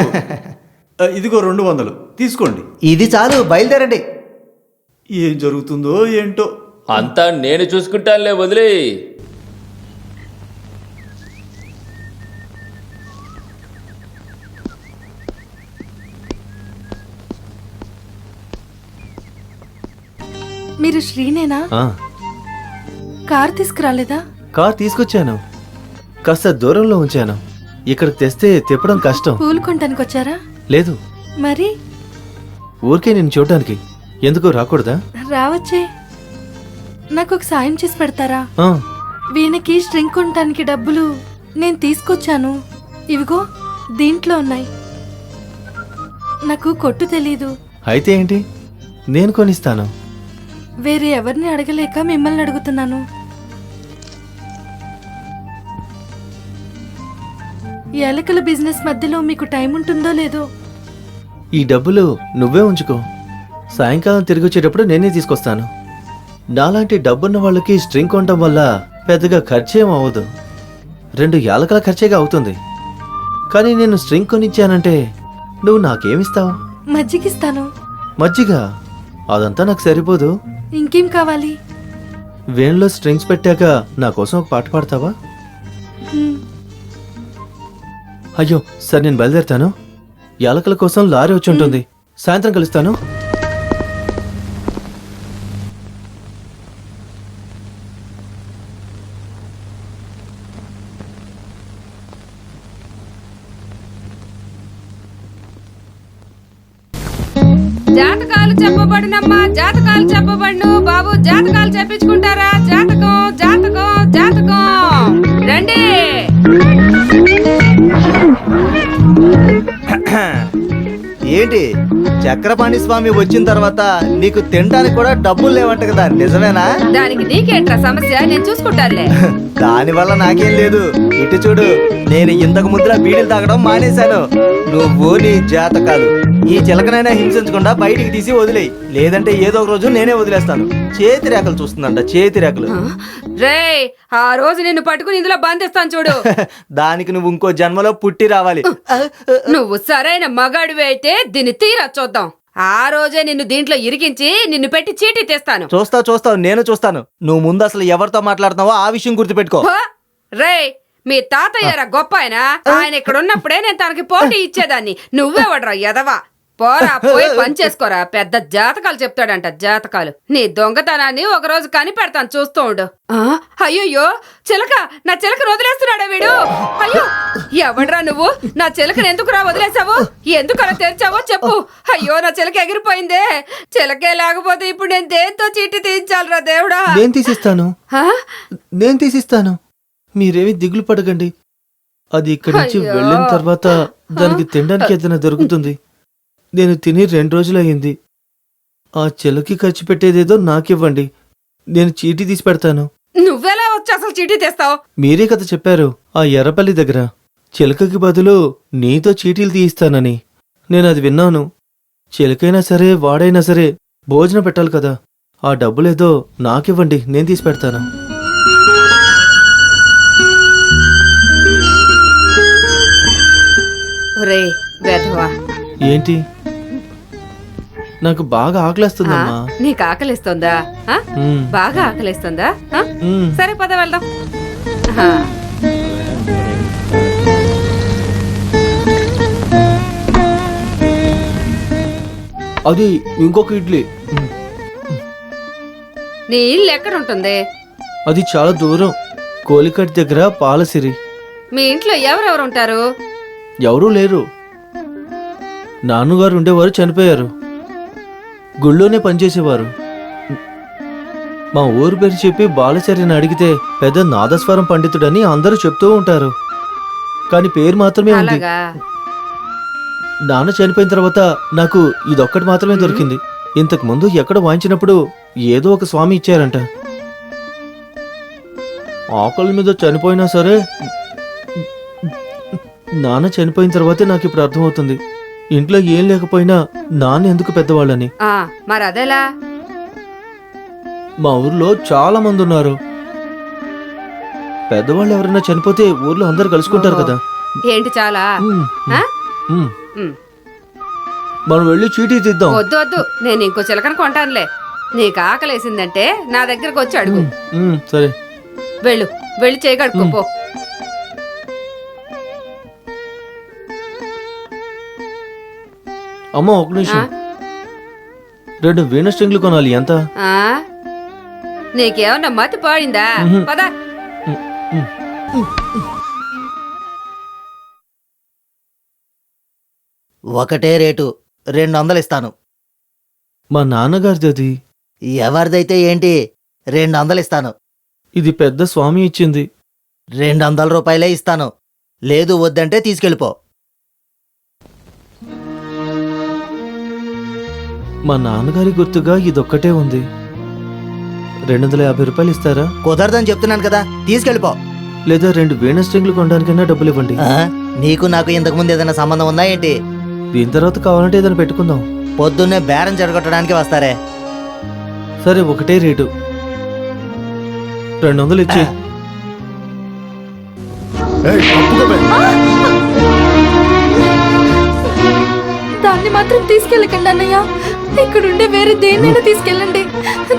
ఇదిగో 200 తీసుకోండి. ఇది చాలు, బయలుదేరండి. ఏం జరుగుతుందో ఏంటో. అంతా నేను చూసుకుంటానులే, వదిలే. మీరు శ్రీనేనా? కార్ తీసుకురాలేదా? కార్ తీసుకొచ్చాను, కాస్త దూరంలో ఉంచాను. ఇక్కడ తెస్తే తిప్పడం కష్టం. పూలు కొనడానికి వచ్చారా? లేదు, మరి ఊరికే నేను చూడడానికి. ఎందుకు రాకూడదా? రావచ్చే. నాకు ఒక సాయం చేసి పెడతారా? వీణకి స్ట్రింగ్ కొనడానికి డబ్బులు నేను తీసుకొచ్చాను. ఇవిగో దీంట్లో ఉన్నాయి. నాకు కొట్టు తెలీదు. అయితే ఏంటి, నేను కొనిస్తాను. వేరే ఎవరిని అడగలేక మిమ్మల్ని అడుగుతున్నాను. ఎలకల బిజినెస్ మధ్యలో మీకు టైం ఉంటుందో లేదో. ఈ డబ్బులు నువ్వే ఉంచుకో. సాయంకాలం తిరిగి వచ్చేటప్పుడు నేనే తీసుకొస్తాను. నాలాంటి డబ్బున్న వాళ్ళకి స్ట్రింగ్ కొనడం వల్ల పెద్దగా ఖర్చేం అవ్వదు. 2 యాలకల ఖర్చేగా అవుతుంది. కానీ నేను స్ట్రింగ్ కొనిచ్చానంటే నువ్వు నాకేమిస్తావు? మజ్జిగిస్తాను. మజ్జిగ? అదంతా నాకు సరిపోదు. ఇంకేం కావాలి? వేణులో స్ట్రింగ్స్ పెట్టాక నా కోసం ఒక పాట పాడతావా? హ్మ్. అయ్యో సరే, నేను బయలుదేరుతాను. యాలకల కోసం లారీ వచ్చి ఉంటుంది. సాయంత్రం కలుస్తాను. జాతకాలు చెప్పబడినమ్మా, జాతకాలు చెప్పబడును. బాబు జాతకాలు చెప్పించుకుంటారా? జాతకం జాతకం జాతకం రండి. ఏంటి చక్రపాణి స్వామి వచ్చిన తర్వాత నీకు తినడానికి కూడా డబ్బులు లేవంట కదా, నిజమేనా? దానికి నీకేంట్రా సమస్య? నేను చూసుకుంటానులే. దాని వల్ల నాకేం లేదు. ఇటు చూడు, నేను ఇంతకు ముందులా బీడీలు తాగడం మానేశాను. నువ్వు నీ జాతకాలు ఈ చిలకనైనా హింసించకుండా బయటికి తీసి వదిలేయి, లేదంటే ఏదో ఒక రోజు నేనే వదిలేస్తాను. చేతి రేఖలు చూస్తుందంట, చేతి రేఖలు. రేయ్, ఆ రోజు నిన్ను పట్టుకుని ఇందులో బంధిస్తాను చూడు. దానికి నువ్వు ఇంకో జన్మలో పుట్టి రావాలి. నువ్వు సరైన మగాడివి అయితే దీన్ని తీరా చూద్దాం. ఆ రోజే నిన్ను దీంట్లో ఇరికించి నిన్ను పెట్టి చీటీ తెస్తాను. చూస్తావు, నేను చూస్తాను. నువ్వు ముందు అసలు ఎవరితో మాట్లాడుతున్నావో ఆ విషయం గుర్తుపెట్టుకో. రేయ్, మీ తాతయ్యరా గొప్ప ఆయన ఇక్కడ ఉన్నప్పుడే నేను తనకి పోటీ ఇచ్చేదాన్ని. నువ్వెవడ్రా ఎదవా? పోరా, పోయి పని చేసుకోరా. పెద్ద జాతకాలు చెప్తాడంట, జాతకాలు. నీ దొంగతనాన్ని ఒక రోజు కనిపెడతాను, చూస్తూ ఉండు. అయ్యో చిలక, నా చిలకను వదిలేస్తున్నాడా వీడు? అయ్యో, ఎవడ్రా నువ్వు? నా చిలకను ఎందుకురా వదిలేసావు? ఎందుకు అలా తెరిచావో చెప్పు. అయ్యో, నా చిలక ఎగిరిపోయిందే. చిలకే లేకపోతే ఇప్పుడు నేను దేంతో చీటీ తీయించాలిరా దేవుడా? నేను తీసిస్తాను, నేను తీసిస్తాను. మీరేమి దిగులు పడకండి. అది ఇక్కడి నుంచి అయ్యో. వెళ్ళిన తర్వాత దానికి తినడానికి ఏదైనా దొరుకుతుంది. నేను తిని 2 రోజులయ్యింది. ఆ చెలకి ఖర్చు పెట్టేదేదో నాకివ్వండి, నేను చీటీ తీసి పెడతాను. నువ్వెలా వచ్చి అసలు చీటీ తెస్తావు? మీరే కదా చెప్పారు ఆ ఎర్రపల్లి దగ్గర చిలకకి బదులు నీతో చీటీలు తీయిస్తానని. నేను అది విన్నాను. చిలకైనా సరే వాడైనా సరే భోజనం పెట్టాలి కదా. ఆ డబ్బులేదో నాకివ్వండి, నేను తీసి పెడతాను. ఒరే వెధవా, ఏంటి? నాకు బాగా ఆకలేస్తుందమ్మా. నీకు ఆకలిస్తుందా? మ్మ్. బాగా ఆకలిస్తుందా? మ్మ్. సరే, పద వెళ్దాం. అది ఇంకొక ఇడ్లీ. నీ ఇల్లు ఎక్కడ ఉంటుంది? అది చాలా దూరం, కోలికట్ దగ్గర పాలసిరి. మీ ఇంట్లో ఎవరెవరు ఉంటారు? ఎవరూ లేరు. నాన్నగారు ఉండేవారు, చనిపోయారు. గుళ్ళోనే పనిచేసేవారు. మా ఊరు పేరు చెప్పి బాలచర్యని అడిగితే పెద్ద నాదస్వరం పండితుడని అందరూ చెప్తూ ఉంటారు. కానీ పేరు మాత్రమే ఉంది. అలాగా? నాన్న చనిపోయిన తర్వాత నాకు ఇదొక్కటి మాత్రమే దొరికింది. ఇంతకు ముందు ఎక్కడ వాయించినప్పుడు ఏదో ఒక స్వామి ఇచ్చారంట. ఆకలి మీద చనిపోయినా సరే, నాన్న చనిపోయిన తర్వాతే నాకు ఇప్పుడు అర్థమవుతుంది ఇంట్లో ఏం లేకపోయినా నాన్న ఎందుకు పెద్దవాళ్ళని. మరి అదేలా? మా ఊర్లో చాలా మంది ఉన్నారు. పెద్దవాళ్ళు ఎవరైనా చనిపోతే ఊర్లో అందరు కలుసుకుంటారు కదా. ఏంటి చాలా? ఉమ్, ఆ? ఉమ్. ఉమ్. మనం వెళ్ళి చీటీ తీద్దాం. వద్దు వద్దు, నేను ఇంకో చిలకను కొంటానులే. నీకు ఆకలేసిందంటే నా దగ్గరకు వచ్చి అడుగు. సరే, వెళ్ళు, వెళ్ళి చేయగడుకోపో. అమ్మ ఒక నిమిషం. 2 వీణ స్ట్రింగ్లు కొనాలి. ఎంత? నీకేమన్నా మతి పాడిందా? పద. ఒకటే రేటు, 200 ఇస్తాను. మా నాన్నగారిది అది. ఎవరిదైతే ఏంటి, 200 ఇస్తాను. ఇది పెద్ద స్వామి ఇచ్చింది. 200 రూపాయలే ఇస్తాను. లేదు వద్దంటే తీసుకెళ్ళిపో. మా నాన్నగారి గుర్తుగా ఇదొక్కటే ఉంది. 250 రూపాయలు ఇస్తారా? కుదరదని చెప్తున్నాను కదా, తీసుకెళ్ళిపో. లేదా 2 వీణ స్ట్రింగ్లు కొనడానికైనా డబ్బులు ఇవ్వండి. నీకు నాకు ఇంతకు ముందు ఏదైనా సంబంధం ఉందా ఏంటి? దీని తర్వాత కావాలంటే ఏదైనా పెట్టుకుందాం. పొద్దున్నే బేరం జరగొట్టడానికి వస్తారే. సరే ఒకటే రేటు 200 ఇచ్చి. ఏయ్, తప్పుకోవే. దాన్ని మాత్రం తీసుకెళ్ళకండి అన్నయ్య. ఇక్కడుండే వేరే దేన్నైనా తీసుకెళ్ళండి,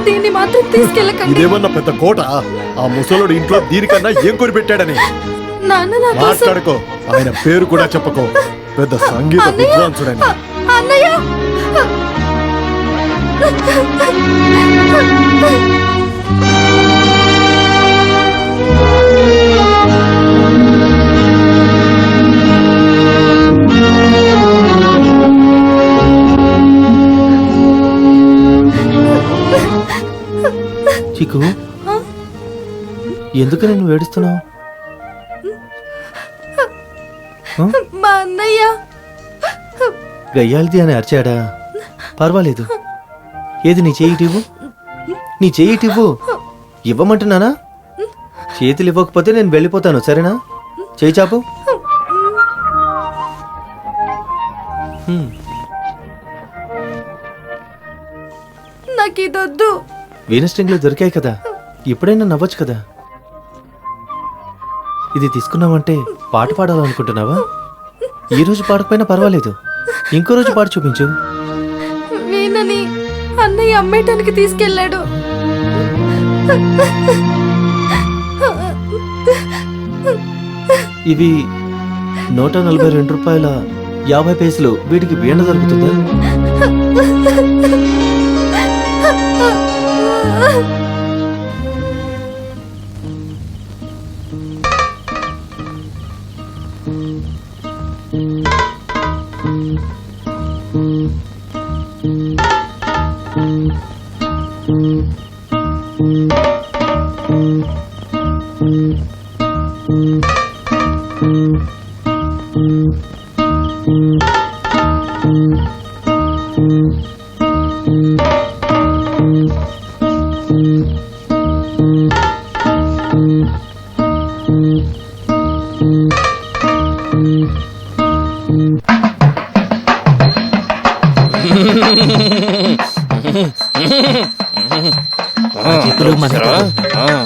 దీన్ని మాత్రం తీసుకెళ్ళకండి. ఇదేమన్నా పెద్ద కోట? ఆ ముసలుడు ఇంట్లో దీనికన్నా ఏం కొని పెట్టాడని నాన్న నా కోసం మాట్లాడుకో. ఆయన పేరు కూడా చెప్పకో. పెద్ద సంగీత అన్నయ్య, విద్వాంసుడని. అన్నయ్య. చిక్కు, ఎందుకు నేను ఏడుస్తున్నావు? మా అన్నయ్య గయ్యాలిది అని అరిచాడా? పర్వాలేదు. ఏది నీ చేయిటివ్వు, నీ చేయిటివ్వు. ఇవ్వమంటున్నానా? చేతులు ఇవ్వకపోతే నేను వెళ్ళిపోతాను, సరేనా? చేయి చాపు. నాకు ఇదొద్దు. వీనస్ట్రింగ్లు దొరికాయి కదా, ఇప్పుడైనా నవ్వచ్చు కదా. ఇది తీసుకున్నావంటే పాట పాడాలనుకుంటున్నావా? ఈ రోజు పాడకపోయినా పర్వాలేదు, ఇంకో రోజు పాట చూపించు. వీణని అన్నయ్య అమ్మేయటానికి తీసుకెళ్ళాడు. ఇవి 142 రూపాయల 50 పైసలు. వీటికి వీణ దొరుకుతుందా?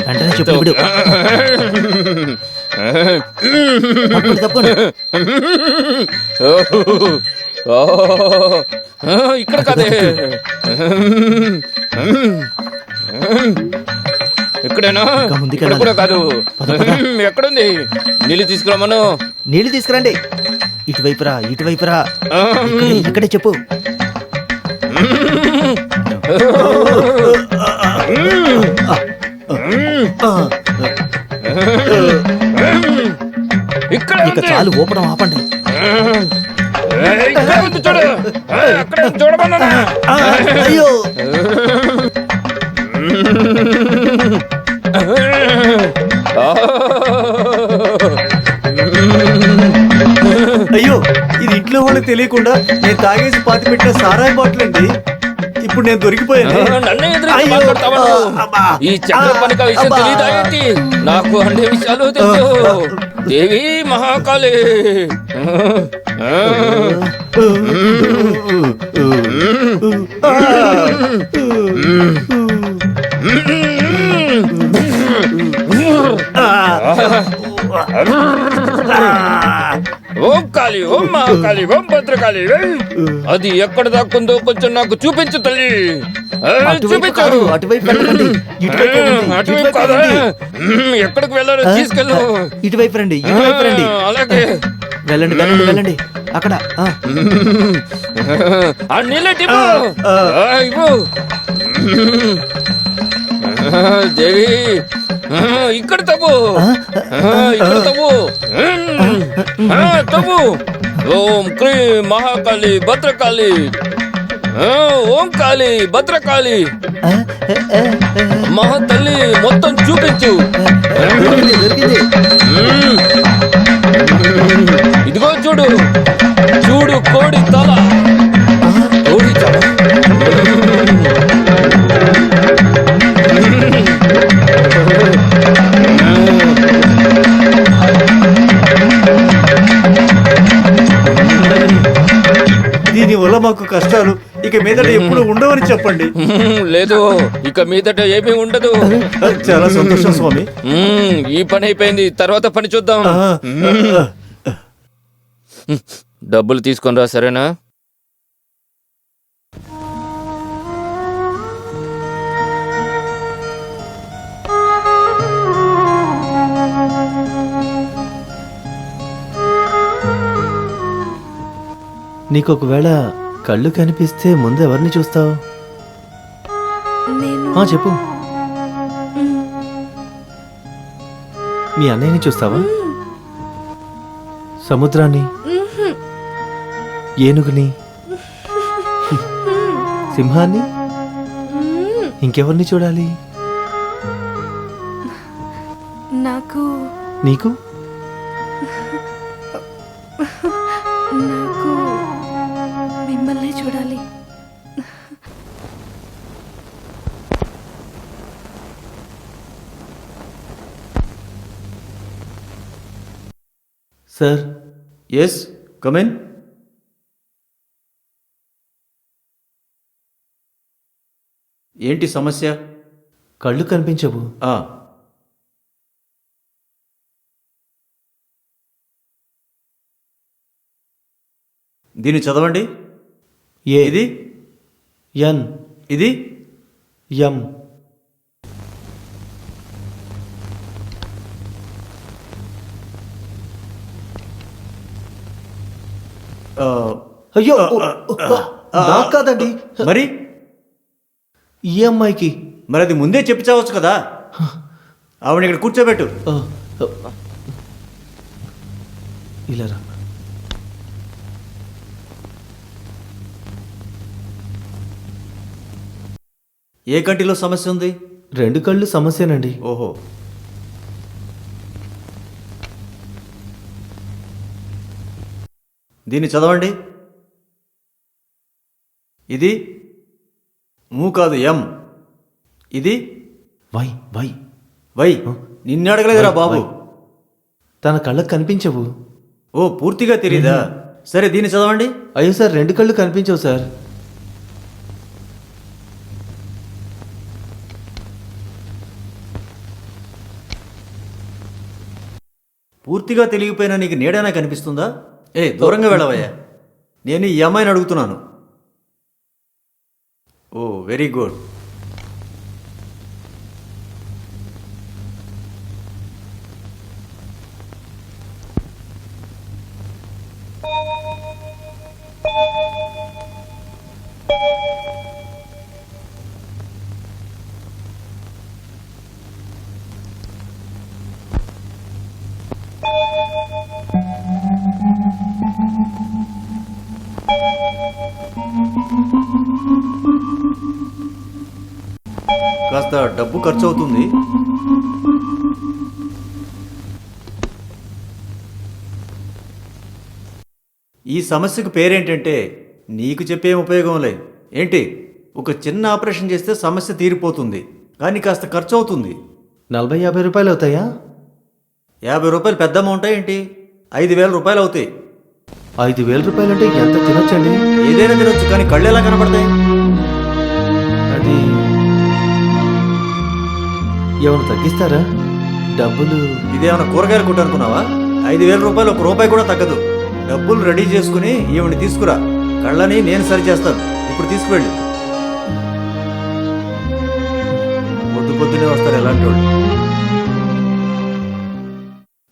వెంటనే చెప్పు ఇప్పుడు. తప్పకుండా. ఇక్కడ కదే, ఇక్కడేనా? ఇక్కడ కూడా కాదు. ఎక్కడుంది? నీళ్ళు తీసుకురామను. నీళ్లు తీసుకురండి. ఇటువైపురా, ఇటువైపురా. ఇక్కడే చెప్పు. ఇక్కడ ఇక చాలు, ఊపడం ఆపండి. చూడు, చూడమన్నా. అయ్యో, అయ్యో, ఇది ఇంట్లో వాళ్ళకి తెలియకుండా నేను తాగేసి పాతి పెట్టిన సారాయి బాటిల్ అండి. ఇప్పుడు నేను దొరికిపోయాను. నన్నే ఎదురు మాట్లాడతావా నువ్వు? ఈ చక్రపాణిక విషయం తెలియదా ఏంటి? నాకు అన్ని విషయాలు తెలుసు. దేవి మహాకాళి. ఓం కాళి, ఓం మహాకాళి, ఓం భద్రకాళి. అది ఎక్కడ దాక్కుందో కొంచెం నాకు చూపించు తల్లి. చూపించు. అటువైపు వెళ్ళకండి. అటువైపు కాదా? ఎక్కడికి వెళ్ళాలో తీసుకెళ్ళు. ఇటువైపు రండి, ఇటువైపు రండి. అలాగే వెళ్ళండి, వెళ్ళండి, వెళ్ళండి. అక్కడ ఆ నీళ్ళటి ఇవ్వు. దేవి, ఇక్కడ తవ్వు, ఇక్కడ తవ్వు, తవ్వు. ఓం క్రీం మహాకాళి భద్రకాళి. ఓం కాళి భద్రకాళి. మహా తల్లి మొత్తం చూపించు. ఇదిగో చూడు, చూడు కోడి తల, కోడి తల. కష్టాలు ఇక మీదట ఎప్పుడు ఉండవని చెప్పండి. లేదు, ఇక మీదట ఏమీ ఉండదు. చాలా సంతోషం స్వామి. ఈ పని అయిపోయింది, తర్వాత పని చూద్దాం. డబ్బులు తీసుకొని రా, సరేనా? నీకు ఒకవేళ కళ్ళు కనిపిస్తే ముందు ఎవరిని చూస్తావు? నేను చెప్పు. మీ అన్నయ్యని చూస్తావా? సముద్రాన్ని, ఏనుగుని, సింహాన్ని, ఇంకెవరిని చూడాలి? నాకు నీకు నాకు మిమ్మల్ని చూడాలి. Sir, yes, come in. ఏంటి సమస్య? కళ్ళు కనిపించవు. దీన్ని చదవండి. ఏ, ఇది, ఎన్, ఇది, ఎం. అయ్యో, నాకు కాదండి. మరి ఈ అమ్మాయికి. మరి అది ముందే చెప్పి చావచ్చు కదా. ఆవిడ ఇక్కడ కూర్చోబెట్టు. ఇలా రా. ఏ కంటిలో సమస్య ఉంది? 2 కళ్ళు సమస్యనండి. ఓహో, దీన్ని చదవండి. ఇది మూ కాదు, ఎం. ఇది వై, వై. వై. నిన్ను అడగలేదురా బాబు. తన కళ్ళకు కనిపించవు. ఓ, పూర్తిగా తెలీదా? సరే, దీన్ని చదవండి. అయ్యో సార్, 2 కళ్ళు కనిపించవు సార్. పూర్తిగా తెలియపోయినా నీకు నీడైనా కనిపిస్తుందా? దూరంగా వెళ్ళవయ్యా. నేను ఈ అమ్మాయిని అడుగుతున్నాను. ఓ, వెరీ గుడ్. కాస్త డబ్బు ఖర్చు అవుతుంది. ఈ సమస్యకు పేరేంటంటే నీకు చెప్పేం ఉపయోగం లేదు. ఏంటి, ఒక చిన్న ఆపరేషన్ చేస్తే సమస్య తీరిపోతుంది, కానీ కాస్త ఖర్చు అవుతుంది. 40-50 రూపాయలు అవుతాయా? 50 రూపాయలు పెద్ద అమౌంట్ ఏంటి? 5,000 రూపాయలు అవుతాయి. 5,000 రూపాయలు అంటే ఎంత తినొచ్చండి? ఏదైనా తినొచ్చు, కానీ కళ్ళు ఎలా కనపడతాయి? అది ఏమైనా తగ్గిస్తారా? డబ్బులు ఇదేమైనా కూరగాయలు కొట్టు అనుకున్నావా? 5,000 రూపాయలు 1 రూపాయి కూడా తగ్గదు. డబ్బులు రెడీ చేసుకుని ఈవిని తీసుకురా. కళ్ళని నేను సరి చేస్తాను. ఇప్పుడు తీసుకువెళ్ళు. పొద్దునే వస్తారు ఎలాంటి వాళ్ళు.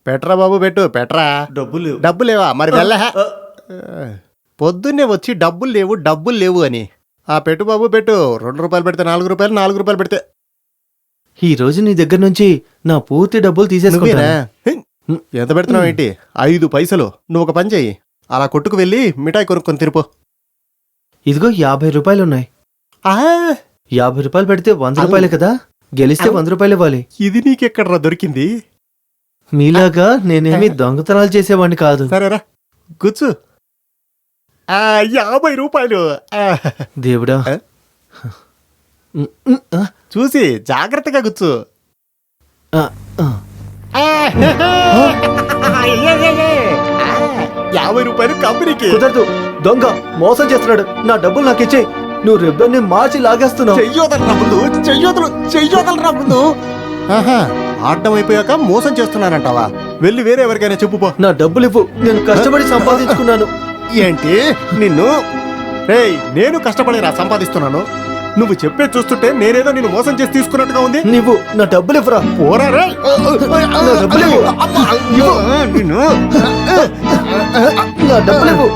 పెట్రా బాబు, పెట్టు, పెట్రా. డబ్బులు డబ్బు లేవా? మరి వెళ్ళ. పొద్దున్నే వచ్చి డబ్బులు లేవు అని. పెట్టు బాబు, పెట్టు. 2 రూపాయలు పెడితే 4 రూపాయలు, 4 రూపాయలు పెడితే. ఈ రోజు నీ దగ్గర నుంచి నా పూర్తి డబ్బులు తీసేసుకున్నా. ఎంత పెడుతున్నావు ఏంటి? 5 పైసలు. నువ్వు ఒక పని చెయ్యి, అలా కొట్టుకు వెళ్ళి మిఠాయి కొనుక్కొని తిరుపో. ఇదిగో 50 రూపాయలు ఉన్నాయి. 50 రూపాయలు పెడితే 100 రూపాయలే కదా. గెలిస్తే 100 రూపాయలు ఇవ్వాలి. ఇది నీకెక్కడరా దొరికింది? మీలాగా నేనేమి దొంగతనాలు చేసేవాడిని కాదు. సరేరా, కూర్చు. 50 రూపాయలు. దేవుడా, చూసి జాగ్రత్తగా కూర్చు. 50 రూపాయలు కంపెనీకి. కుదరదు. దొంగ మోసం చేస్తున్నాడు. నా డబ్బులు నాకు ఇచ్చేయి. నువ్వు రిబ్బన్ని మార్చి లాగేస్తున్నావు. చెయ్యొదలరా ముందు. ఆహా, ఆడడం అయిపోయాక మోసం చేస్తున్నానంటావా? వెళ్ళి వేరే ఎవరికైనా చెప్పుపో. నా డబ్బులు ఇవ్వు. నేను కష్టపడి సంపాదించుకున్నాను. ఏంటి నిన్ను? రేయ్, నేను కష్టపడిరా సంపాదిస్తున్నాను. నువ్వు చెప్పే చూస్తుంటే నేనేదో నిన్ను మోసం చేసి తీసుకున్నట్టుగా ఉంది. నువ్వు నా డబ్బులు ఇవ్వరా. పోరా రేయ్. నా డబ్బులు ఇవ్వు. ఇవ్వు. నిన్ను నా డబ్బులు ఇవ్వు.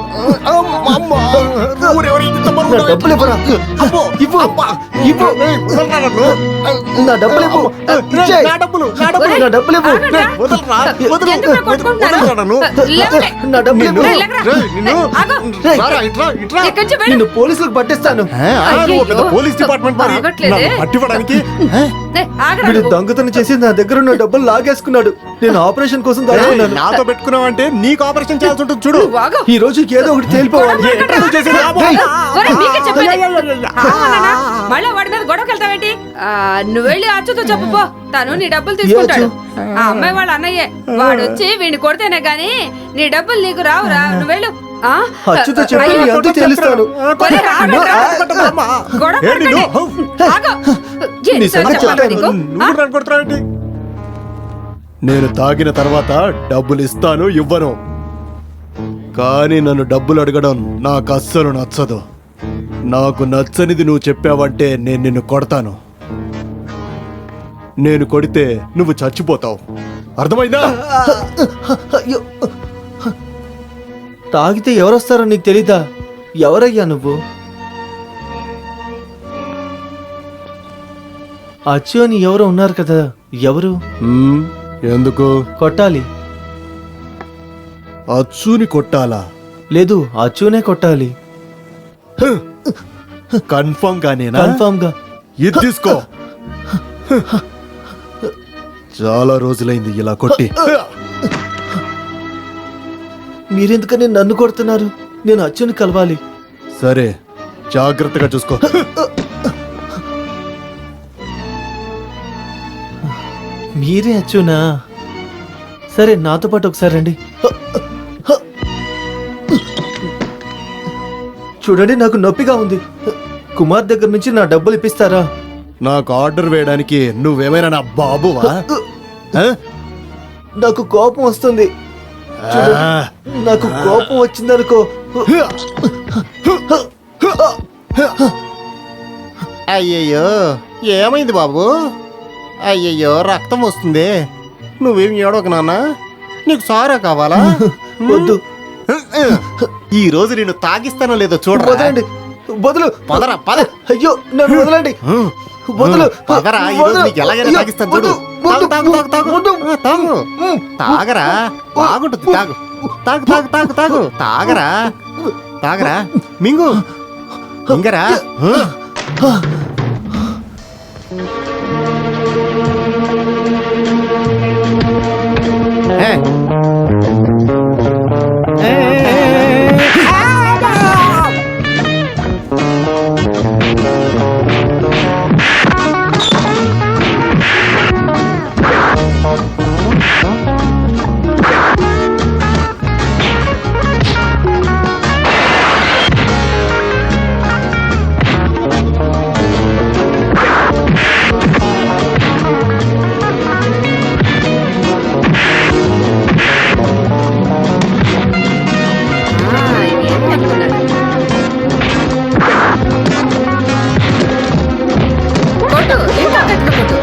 ఊరెవరు ఇంత నా బరువుగా డబ్బులు ఇవ్వరా. అబ్బో, ఇవ్వు. అబ్బా. ఇవ్వు. రేయ్, వదలరా నన్ను. నా డబ్బులు ఇవ్వు. ఇచ్చేయ్. నా డబ్బులు, నా డబ్బులు. నా డబ్బులు ఇవ్వు. రేయ్, వదలరా, వదలు. ఎందుకు కొట్టుకుంటున్నారు? వదలరా నన్ను. లేవండి. నా డబ్బులు ఇవ్వు. నిన్ను, లేకరా. రేయ్, నిన్ను. ఆగు. రారా, ఇట్రా, ఇట్రా. ఎక్కడి నుంచి వెళ్ళు. నిన్ను పోలీసులకు పట్టిస్తాను. నువ్వు పెద్ద పోలీస్ డిపార్ట్మెంట్ మరి ఆగట్లేదే. నన్ను పట్టివ్వడానికి ఆగరా వీడు నువ్వు. దొంగతనం చేసి నా దగ్గర ఉన్న డబ్బులు లాగేసుకున్నాడు. నేను ఆపరేషన్ కోసం దాచుకున్నాను. నాతో పెట్టుకున్నావంటే నీకు ఆపరేషన్ చేయాల్సి ఉంటుంది చూడు. నువ్వు ఆగు. ఈ రోజు ఏదో ఒకటి తేలిపోవాలి. ఏంట్రా నువ్వు చేసేది? ఒరేయ్, మీకే చెప్పేది. ఆగమన్నానా? మళ్ళా వాడి మీద గొడవకి వెళ్తావేంటి? నువ్వు వెళ్ళి అచ్చుతో చెప్పు పో. తను నీ డబ్బులు తీసుకుంటాడు. ఆ అమ్మాయి వాళ్ళ అన్నయ్యే. వాడు వచ్చి వీడిని కొడితేనే గాని నీ డబ్బులు నీకు రావురా. నువ్వు వెళ్ళు. అచ్చుతో చెప్పి నీ అంతు తెలుస్తాను. ఒరేయ్, ఆగండ్రా. గొడవ ఏంటి పడకండి. నువ్వు? ఆగు. నీ ఎన్నిసార్లు సంగతి చెప్పాలి చెప్తాను. నీకు? నువ్వు నన్ను కొడుతున్నావేంటి? నేను తాగిన తర్వాత డబ్బులు ఇస్తాను, ఇవ్వను. కానీ నన్ను డబ్బులు అడగడం నాకు అస్సలు నచ్చదు. నాకు నచ్చనిది నువ్వు చెప్పావంటే నేను నిన్ను కొడతాను. నేను కొడితే నువ్వు చచ్చిపోతావు. అర్థమైందా? అయ్యో. తాగితే ఎవరొస్తారో నీకు తెలీదా? ఎవరయ్యా నువ్వు? అచ్చు అని ఎవరో ఉన్నారు కదా. ఎవరు? ఎందుకు కొట్టాలి. అచ్చుని కొట్టాలా? లేదు, అచ్చునే కొట్టాలి. కన్ఫర్మ్ గానేనా? కన్ఫర్మ్ గా. ఇది తీసుకో. చాలా రోజులైంది ఇలా కొట్టి. మీరెందుకని నన్ను కొడుతున్నారు? నేను అచ్చుని కలవాలి. సరే, జాగ్రత్తగా చూసుకో. మీరే అచ్చునా? సరే, నాతో పాటు ఒకసారి రండి. చూడండి, నాకు నొప్పిగా ఉంది. కుమార్ దగ్గర నుంచి నా డబ్బులు ఇప్పిస్తారా? నాకు ఆర్డర్ వేయడానికి నువ్వేమైనా నా బాబువా? ఆ? నాకు కోపం వస్తుంది. చూడండి, నాకు కోపం వచ్చిందనుకో. అయ్యయ్యో, ఏమైంది బాబు? అయ్యయ్యో, రక్తం వస్తుంది. నువ్వేం ఏడవకు నాన్న. నీకు సారా కావాలా? వద్దు. ఈ రోజు నేను తాగిస్తానో లేదో చూడరా. వదలండి. వదులు. పదరా, పద. అయ్యో, నన్ను వదలండి. వదులు. పదరా, ఈ రోజు నీకు ఎలాగైనా అయ్యో, తాగిస్తాను చూడు. వద్దు, తాగు, తాగు, తాగు, వద్దు. తాగు. తాగరా, బాగుంటుంది. తాగు, తాగు, తాగు, తాగు, తాగు. తాగరా, తాగరా. మింగు, మింగరా. ఏమో అనుకున్నాను. కొట్టు, ఇంకా గట్టిగా కొట్టు.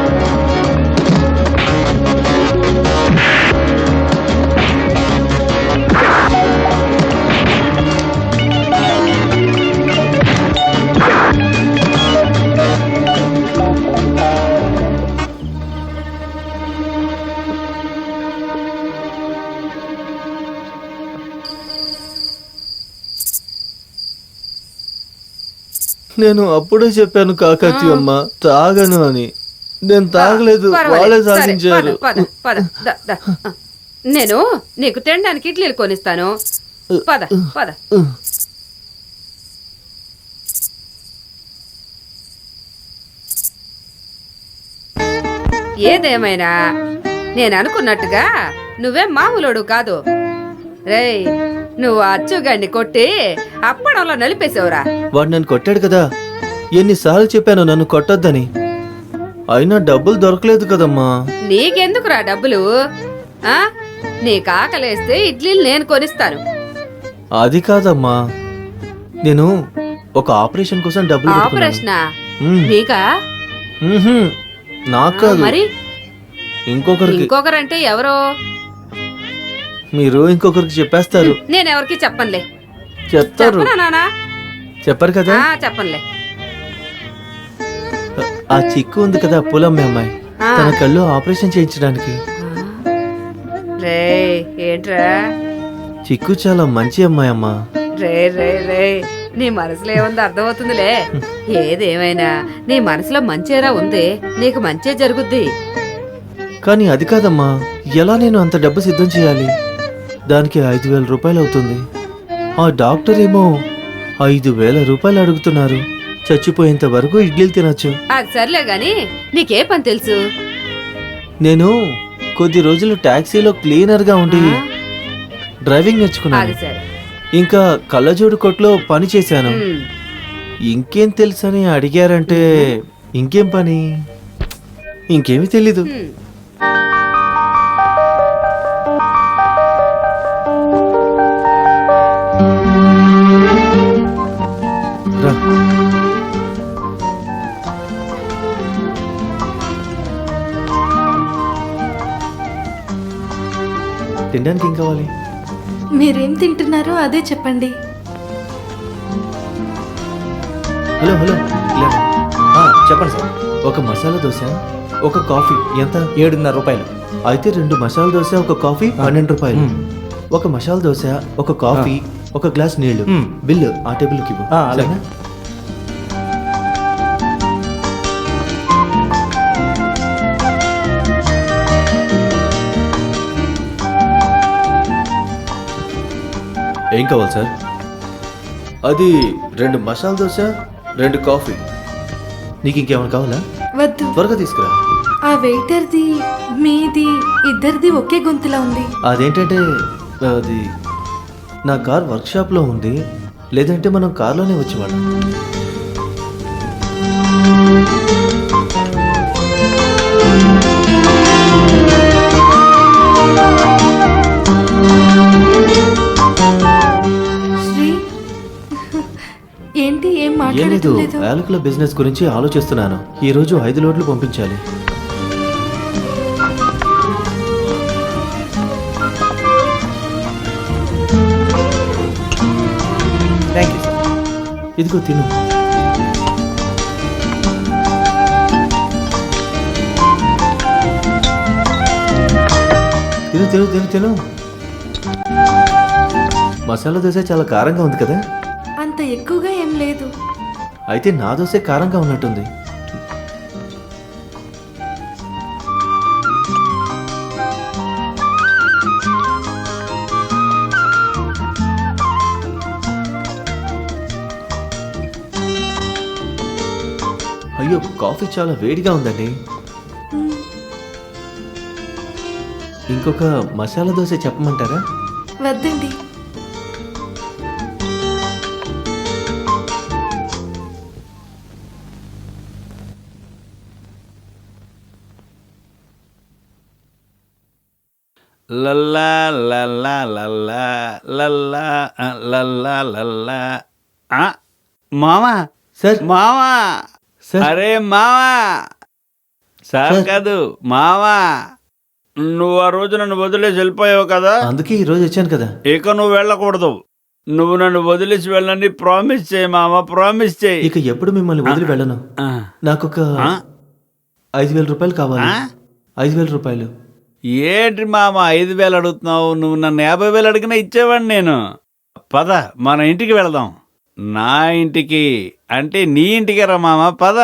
నేను అప్పుడే చెప్పాను కాకతి అమ్మ, తాగను అని. నేను తాగలేదు, పర్వాలేదు. వాళ్ళే సరే, సాధించారు. పద, పద, పద, ద, ద. నేను నీకు తినడానికి ఇడ్లీలు కొనిస్తాను. పద, పద. ఏదేమైనా నేను అనుకున్నట్టుగా నువ్వేం మామూలోడు కాదు. రేయ్, నువ్వు అచ్చుగాడిని కొట్టి అప్పడంలో నలిపేసావురా. వాడు నన్ను కొట్టాడు కదా, ఎన్నిసార్లు చెప్పాను నన్ను కొట్టొద్దని. అయినా డబ్బులు దొరకలేదు కదమ్మా. నీకెందుకురా డబ్బులు? ఆ నీకు ఆకలేస్తే ఇడ్లీలు నేను కొనిస్తాను. అది కాదమ్మా, నేను ఒక ఆపరేషన్ కోసం డబ్బులు పెట్టుకున్నాను. ఆపరేషనా? మ్మ్. నీకా? మ్మ్హ్మ్. నాకు కాదు, మరి ఇంకొకరికి. ఇంకొకరంటే ఎవరో? మీరు ఇంకొకరికి చెప్పేస్తారు. నేనెవరికి చెప్పనులే. చెప్తారు. చెప్పనా నానా? చెప్పరు కదా. చెప్పనులే. ఆ చిక్కు ఉంది కదా, పూలమ్మే అమ్మాయి, ఆ. తన కళ్ళు ఆపరేషన్ చేయించడానికి. రే ఏంట్రా? చిక్కు చాలా మంచి అమ్మాయి అమ్మా. రే రే రే నీ మనసులో ఏముందో అర్థమవుతుందిలే. ఏదేమైనా నీ మనసులో మంచేరా ఉంది, నీకు మంచే జరుగుద్ది. కానీ అది కాదమ్మా, ఎలా నేను అంత డబ్బు సిద్ధం చేయాలి? దానికి 5,000 రూపాయలు అవుతుంది. ఆ డాక్టర్ ఏమో 5,000 రూపాయలు అడుగుతున్నారు. చచ్చిపోయేంత వరకు ఇడ్లీలు తినొచ్చు. అది సర్లే గాని నీకే పని తెలుసు? నేను కొద్ది రోజులు టాక్సీలో క్లీనర్ గా ఉండి డ్రైవింగ్ నేర్చుకున్నాను. అది సరే. ఇంకా కళ్ళజోడు కొట్లో పని చేశాను. ఉమ్. ఇంకేం తెలుసని అడిగారంటే ఇంకేం పని? ఇంకేమీ తెలీదు. ఉమ్. రా. తినడానికి ఏం కావాలి? మీరేం తింటున్నారో అదే చెప్పండి. హలో హలో, ఇలా. చెప్పండి సార్. ఒక మసాలా దోశ, ఒక కాఫీ ఎంత? 7.5 రూపాయలు. అయితే 2 మసాలా దోశ, ఒక కాఫీ 12 రూపాయలు. మ్మ్. ఒక మసాలా దోశ, ఒక కాఫీ, ఒక గ్లాస్ నీళ్లు. మ్మ్. బిల్లు ఆ టేబుల్కి ఇవ్వు. అలాగే. సరేనా? ఏం కావాలి సార్? అది 2 మసాలా దోశ, 2 కాఫీ. నీకు ఇంకేమైనా కావాలా? వద్దు. త్వరగా తీసుకురా. ఆ వెయిటర్ది మీది ఇద్దరిది ఒకే గొంతులా ఉంది. అదేంటంటే అది నా కార్ వర్క్షాప్లో ఉంది, లేదంటే మనం కార్లోనే వచ్చేవాళ్ళం. శ్రీ ఏంటి ఏం ఏం లేదు, మాట్లాడలేదు? యాలకుల బిజినెస్ గురించి ఆలోచిస్తున్నాను. ఈ రోజు 5 లోడ్లు పంపించాలి. Thank you sir. ఇదిగో తిను. తిను తిను తిను తిను. మసాలా దోశ చాలా కారంగా ఉంది కదా? అంత ఎక్కువగా ఏం లేదు. అయితే నా దోశ కారంగా ఉన్నట్టుంది. అయ్యో, కాఫీ చాలా వేడిగా ఉందండి. ఇంకొక మసాలా దోశ చెప్పమంటారా? వద్దండి. లల్లా లల్లా లల్లా లల్లా లల్లా లల్లా. మామా సార్. మామా సార్. అరే మామా. Sir sir. కాదు మామా, నువ్వు ఆ రోజు నన్ను వదిలేసి వెళ్ళిపోయావు కదా, అందుకే ఈ రోజు వచ్చాను కదా. ఇక నువ్వు వెళ్ళకూడదు. నువ్వు నన్ను వదిలేసి వెళ్ళని ప్రామిస్ చేయి మామా, ప్రామిస్ చేయి. ఇక ఎప్పుడు మిమ్మల్ని వదిలి వెళ్ళను. నాకొక 5,000 రూపాయలు కావాలి. 5,000 రూపాయలు. ఏంటి మామ 5,000 అడుగుతున్నావు? నువ్వు నన్ను 50,000 అడిగినా ఇచ్చేవాడిని నేను. పద మన ఇంటికి వెళదాం. నా ఇంటికి అంటే నీ ఇంటికి రా మామ, పద.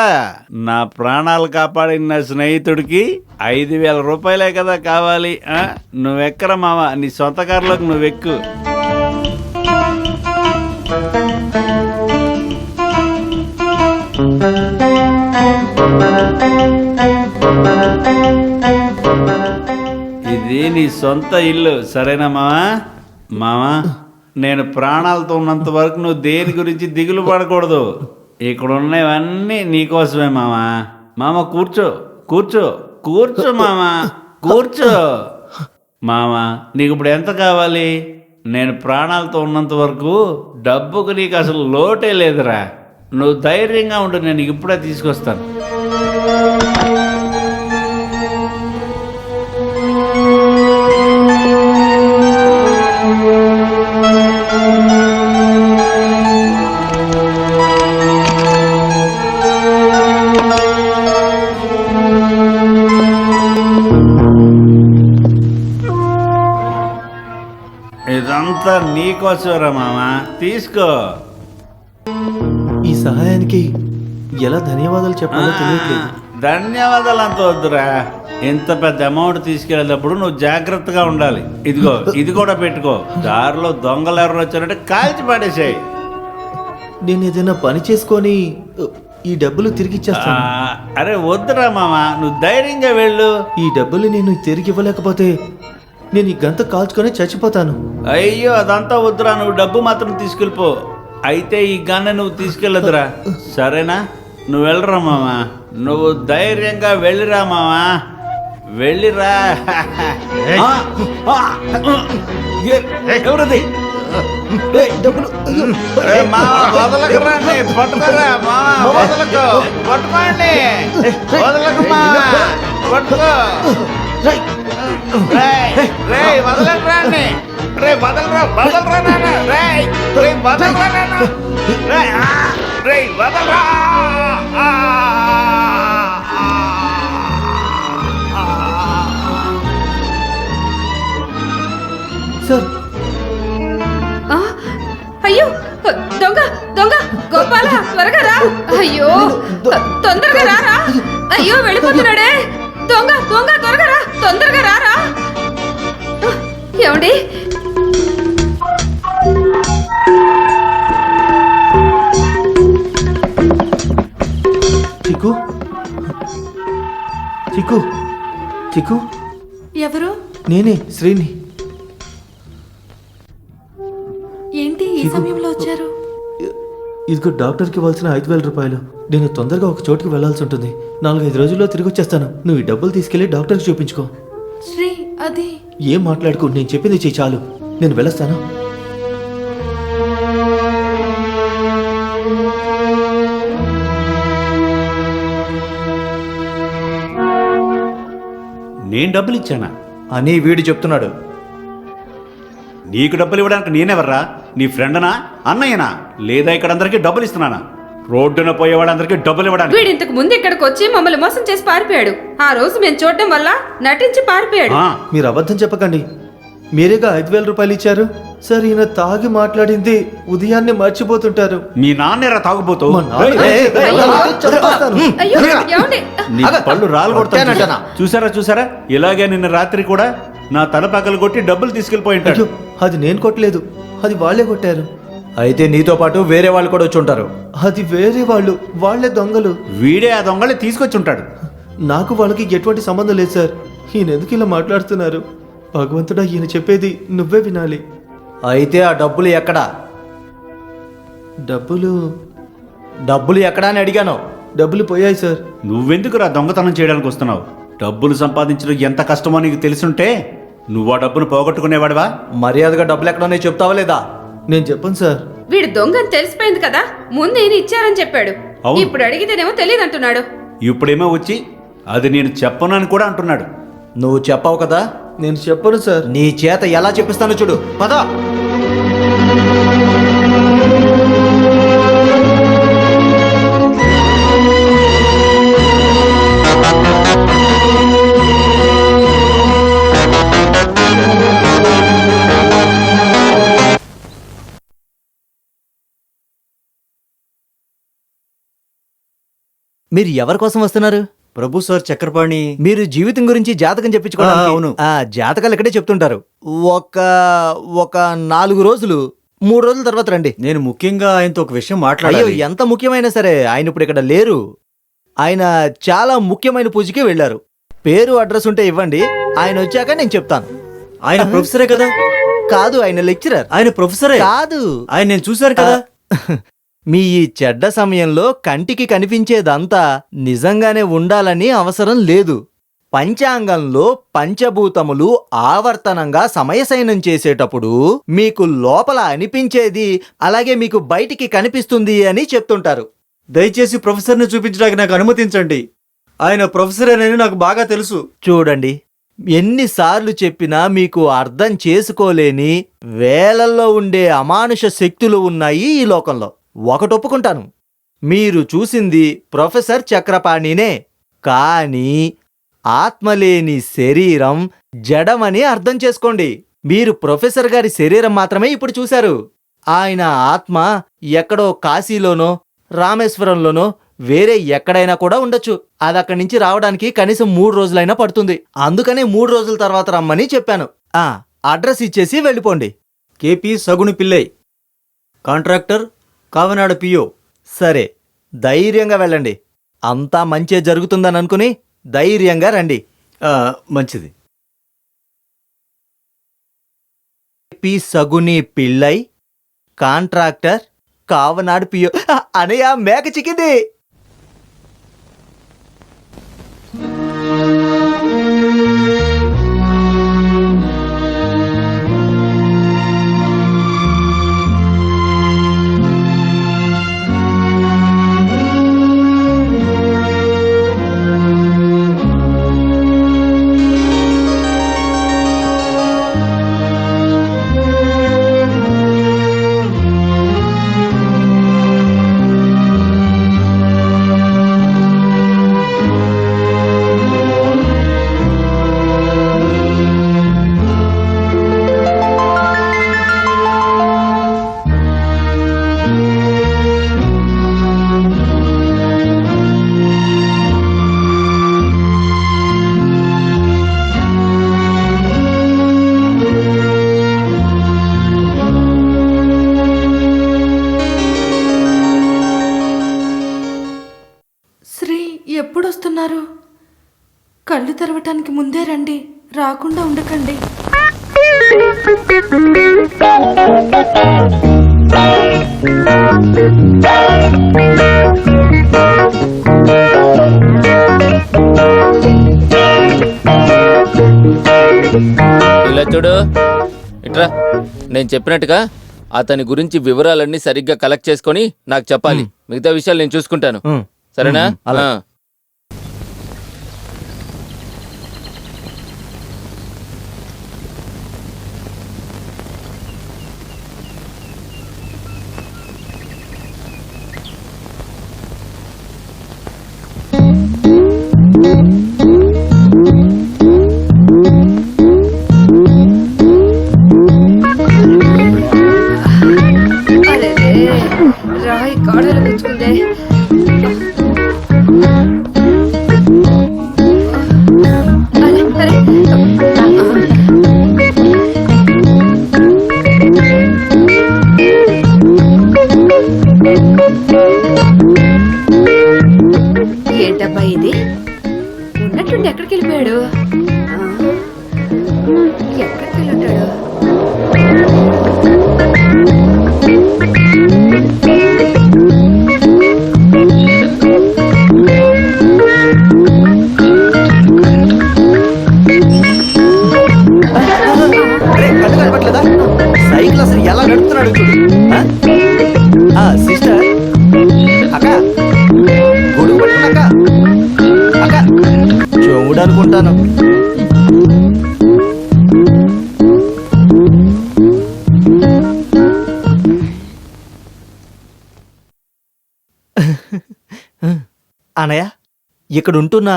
నా ప్రాణాలు కాపాడిన నా స్నేహితుడికి 5,000 రూపాయలే కదా కావాలి. నువ్వెక్కరా మామ, నీ సొంత కారులోకి నువ్వెక్కు. ఇది నీ సొంత ఇల్లు, సరేనా మామా? మామా నేను ప్రాణాలతో ఉన్నంత వరకు నువ్వు దేని గురించి దిగులు పడకూడదు. ఇక్కడ ఉన్నవన్నీ నీకోసమే మామా. మామ కూర్చో కూర్చో కూర్చో మామా, కూర్చో. మామా నీకు ఇప్పుడు ఎంత కావాలి? నేను ప్రాణాలతో ఉన్నంత వరకు డబ్బుకు నీకు అసలు లోటే లేదురా. నువ్వు ధైర్యంగా ఉండు, నేను ఇప్పుడే తీసుకొస్తాను. ఇదంతా నీకోసమేరా మామా, తీసుకో. ఈ సహాయానికి ఎలా ధన్యవాదాలు చెప్పాలో తెలియట్లేదు. ధన్యవాదాలు అంత వద్దురా. ఇంత పెద్ద అమౌంట్ తీసుకెళ్ళేటప్పుడు నువ్వు జాగ్రత్తగా ఉండాలి. ఇదిగో ఇది కూడా పెట్టుకో. దారిలో దొంగలు ఎవరు వచ్చారంటే కాల్చి పడేసాయి. నేను ఏదైనా పని చేసుకొని ఈ డబ్బులు తిరిగి ఇచ్చేస్తాను. అరే వద్దురా మామా, నువ్వు ధైర్యంగా వెళ్ళు. ఈ డబ్బులు నేను తిరిగి ఇవ్వలేకపోతే నేను ఈ గంత కాల్చుకొని చచ్చిపోతాను. అయ్యో అదంతా వద్దురా, నువ్వు డబ్బు మాత్రం తీసుకెళ్ళిపో. అయితే ఈ గన్న నువ్వు తీసుకెళ్ళదురా, సరేనా? నువ్వు వెళ్ళరా మామా, నువ్వు ధైర్యంగా వెళ్ళిరా మామా, వెళ్ళిరా. ఎవరిది డబ్బులు వదలకరా, పట్టుకోరా మామా, వదలకు, పట్టుకోండి, వదలకు మామా, పట్టుకో. వదలరా, వదలరా నాన్న, వదలరా నాన్న, వదలరా. సార్ ఆ, అయ్యో దొంగ దొంగ గోపాల, త్వరగా రా. అయ్యో తొందరగా రారా. అయ్యో వెళ్ళిపోతున్నాడే. దొంగ దొంగ త్వరగా రా, తొందరగా రారా. ఏమండి చిక్కు చిక్కు చిక్కు, ఎవరు? నేనే శ్రీని. ఏంటి ఈ సమయంలో వచ్చారు? ఇదిగో డాక్టర్కి ఇవ్వాల్సిన 5,000 రూపాయలు. నేను తొందరగా ఒక చోటుకి వెళ్లాల్సి ఉంటుంది. 4-5 రోజుల్లో తిరిగి వచ్చేస్తాను. నువ్వు ఈ డబ్బులు తీసుకెళ్లి డాక్టర్కి చూపించుకో. శ్రీ, అది ఏం మాట్లాడుకో, నేను చెప్పింది చెయ్యి చాలు. నేను వెళ్ళొస్తాను. నేను డబ్బులు ఇచ్చానా అని వీడు చెప్తున్నాడు. నీకు డబ్బులు ఇవ్వడానికి నేనెవర్రా? నీ ఫ్రెండనా, అన్నయ్యనా, లేదా ఇక్కడ అందరికీ డబ్బులు ఇస్తున్నానా? రోడ్డున పోయేవాళ్ళందరికీ డబ్బులు ఇవ్వడానికి. వీడు ఇంతకు ముందు ఇక్కడికి వచ్చి మమ్మల్ని మోసం చేసి పారిపోయాడు. ఆ రోజు మేము చూడడం వల్ల నటించి పారిపోయాడు. మీరు అబద్ధం చెప్పకండి. మీరేగా 5,000 రూపాయలు ఇచ్చారు. సార్, ఈయన తాగి మాట్లాడింది ఉదయాన్నే మర్చిపోతుంటారు. మీ నాన్నేరా తాగుబోతూ? మా నాన్న- చంపేస్తాను. అయ్యో ఏమండి? నీ పళ్ళు రాలు కొడతాను. చూసారా, ఇలాగే నిన్న రాత్రి కూడా నా తల పగలు కొట్టి డబ్బులు తీసుకెళ్లిపోయి ఉంటాడు. అయ్యో, అది నేను కొట్టలేదు, అది వాళ్ళే కొట్టారు. అయితే నీతో పాటు వేరే వాళ్ళు కూడా వచ్చి ఉంటారు. అది వేరే వాళ్ళు, వాళ్ళే దొంగలు. వీడే ఆ దొంగలే తీసుకొచ్చి ఉంటాడు. నాకు వాళ్ళకి ఎటువంటి సంబంధం లేదు సార్. ఈయన ఎందుకు ఇలా మాట్లాడుతున్నారు? భగవంతుడా, ఈయన చెప్పేది నువ్వే వినాలి. అయితే ఆ డబ్బులు ఎక్కడా? డబ్బులు ఎక్కడా అని అడిగాను. డబ్బులు పోయాయి సార్. నువ్వెందుకు రా దొంగతనం చేయడానికి వస్తున్నావు? డబ్బులు సంపాదించడం ఎంత కష్టమో నీకు తెలుసుంటే నువ్వు ఆ డబ్బును పోగొట్టుకునేవాడివా? మర్యాదగా డబ్బులు ఎక్కడో చెప్తావా లేదా? నేను చెప్పను సార్. వీడు దొంగ అని తెలిసిపోయింది కదా, ముందు ఈయన ఇచ్చారని చెప్పాడు. అవును. ఇప్పుడు అడిగితేనేమో తెలియదు అంటున్నాడు. ఇప్పుడేమో వచ్చి అది నేను చెప్పను అని కూడా అంటున్నాడు. నువ్వు చెప్పావు కదా. నేను చెప్పను సార్. నీ చేత ఎలా చెప్పిస్తానో చూడు, పద. మీరు ఎవరి కోసం వస్తున్నారు? ప్రభు సార్ చక్రపాణి. మీరు జీవితం గురించి జాతకం చెప్పించుకోవడానికి. అవును. జాతకాలు ఇక్కడే చెప్తుంటారు. ఒక 4 రోజులు 3 రోజుల తర్వాత రండి. నేను ముఖ్యంగా ఆయనతో ఒక విషయం అయ్యో, మాట్లాడాలి. ఎంత ముఖ్యమైనా సరే ఆయన ఇప్పుడు ఇక్కడ లేరు. ఆయన చాలా ముఖ్యమైన పూజకి వెళ్ళారు. పేరు అడ్రస్ ఉంటే ఇవ్వండి, ఆయన వచ్చాక నేను చెప్తాను. ఆయన ప్రొఫెసరే కదా. కాదు, ఆయన లెక్చరర్. ఆయన ప్రొఫెసరే. కాదు, ఆయన నేను చూశాను కదా. మీ ఈ చెడ్డ సమయంలో కంటికి కనిపించేదంతా నిజంగానే ఉండాలని అవసరం లేదు. పంచాంగంలో పంచభూతములు ఆవర్తనంగా సమయసైనం చేసేటప్పుడు మీకు లోపల అనిపించేది అలాగే మీకు బయటికి కనిపిస్తుంది అని చెప్తుంటారు. దయచేసి ప్రొఫెసర్ని చూపించడానికి నాకు అనుమతించండి. ఆయన ప్రొఫెసరేనని నాకు బాగా తెలుసు. చూడండి, ఎన్నిసార్లు చెప్పినా మీకు అర్థం చేసుకోలేని వేలల్లో ఉండే అమానుష శక్తులు ఉన్నాయి ఈ లోకంలో. ఒకటి ఒప్పుకుంటాను, మీరు చూసింది ప్రొఫెసర్ చక్రపాణినే. కానీ ఆత్మలేని శరీరం జడమని అర్థం చేసుకోండి. మీరు ప్రొఫెసర్ గారి శరీరం మాత్రమే ఇప్పుడు చూశారు. ఆయన ఆత్మ ఎక్కడో కాశీలోనో రామేశ్వరంలోనో వేరే ఎక్కడైనా కూడా ఉండొచ్చు. అది అక్కడి నుంచి రావడానికి కనీసం 3 రోజులైనా పడుతుంది. అందుకనే 3 రోజుల తర్వాత రమ్మని చెప్పాను. అడ్రస్ ఇచ్చేసి వెళ్ళిపోండి. కేపీ సగుని పిల్లై, కాంట్రాక్టర్, కావనాడ పియో. సరే, ధైర్యంగా వెళ్ళండి. అంతా మంచే జరుగుతుందని అనుకుని ధైర్యంగా రండి. మంచిది. పి సగుని పిల్లై, కాంట్రాక్టర్, కావనాడు పియో. అనయ్య, మేక చిక్కింది. శ్రీ ఎప్పుడొస్తున్నారు? కళ్ళు తెరవటానికి ముందే రండి, రాకుండా ఉండకండి. ఇలా చూడు, ఇట్రా. నేను చెప్పినట్టుగా అతని గురించి వివరాలన్నీ సరిగ్గా కలెక్ట్ చేసుకొని నాకు చెప్పాలి. మిగతా విషయాలు నేను చూసుకుంటాను. సరేనా? అలా. రాయి కాడలు గుచ్చుకుందే. అరే అరే, ఏంటబ్బా ఇది? ఉన్నట్టుండి ఎక్కడికి వెళ్ళిపోయాడు? ఎక్కడికి వెళ్ళుంటాడు? కళ్ళు కనపట్లేదా? సైకిల్ అసలు ఎలా నడుపుతున్నాడు చూడు. సిస్టర్, అక్క, గొడుగు పట్టుకున్నాక అక్క చూడనుకుంటాను. అనయ్య, ఇక్కడ ఉంటున్న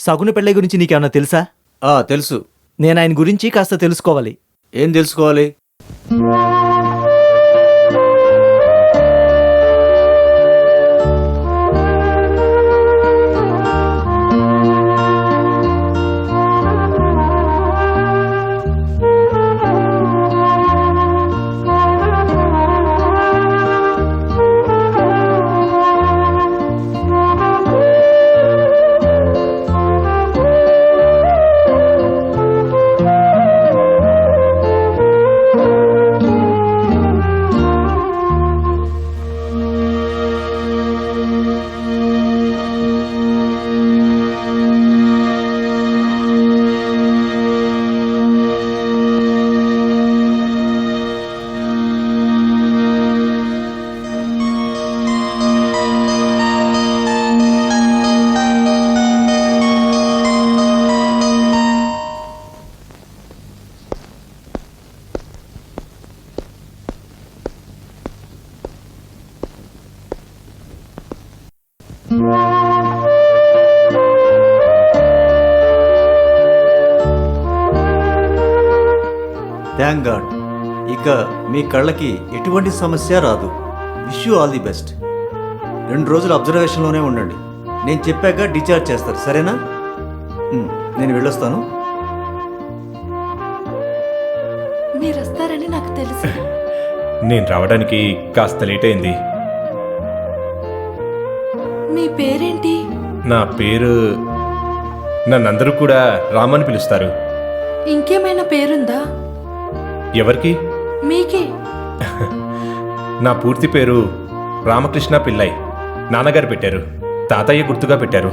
సగుని పెళ్ళై గురించి నీకేమన్నా తెలుసా? తెలుసు. నేను ఆయన గురించి కాస్త తెలుసుకోవాలి. ఏం తెలుసుకోవాలి? Thank God. ఇక మీ కళ్ళకి ఎటువంటి సమస్య రాదు. Wish you all the best. 2 రోజులు అబ్జర్వేషన్లోనే ఉండండి. నేను చెప్పాక డిశ్చార్జ్ చేస్తారు, సరేనా? నేను వెళ్ళొస్తాను. మీరు వస్తారని నాకు తెలుసు. నేను రావడానికి కాస్త లేట్ అయింది. మీ పేరేంటి? నా పేరు, నన్నందరూ కూడా రామని పిలుస్తారు. ఇంకేమైనా పేరుందా? ఎవరికి? మీకే. నా పూర్తి పేరు రామకృష్ణ పిల్లై. నాన్నగారు పెట్టారు, తాతయ్య గుర్తుగా పెట్టారు.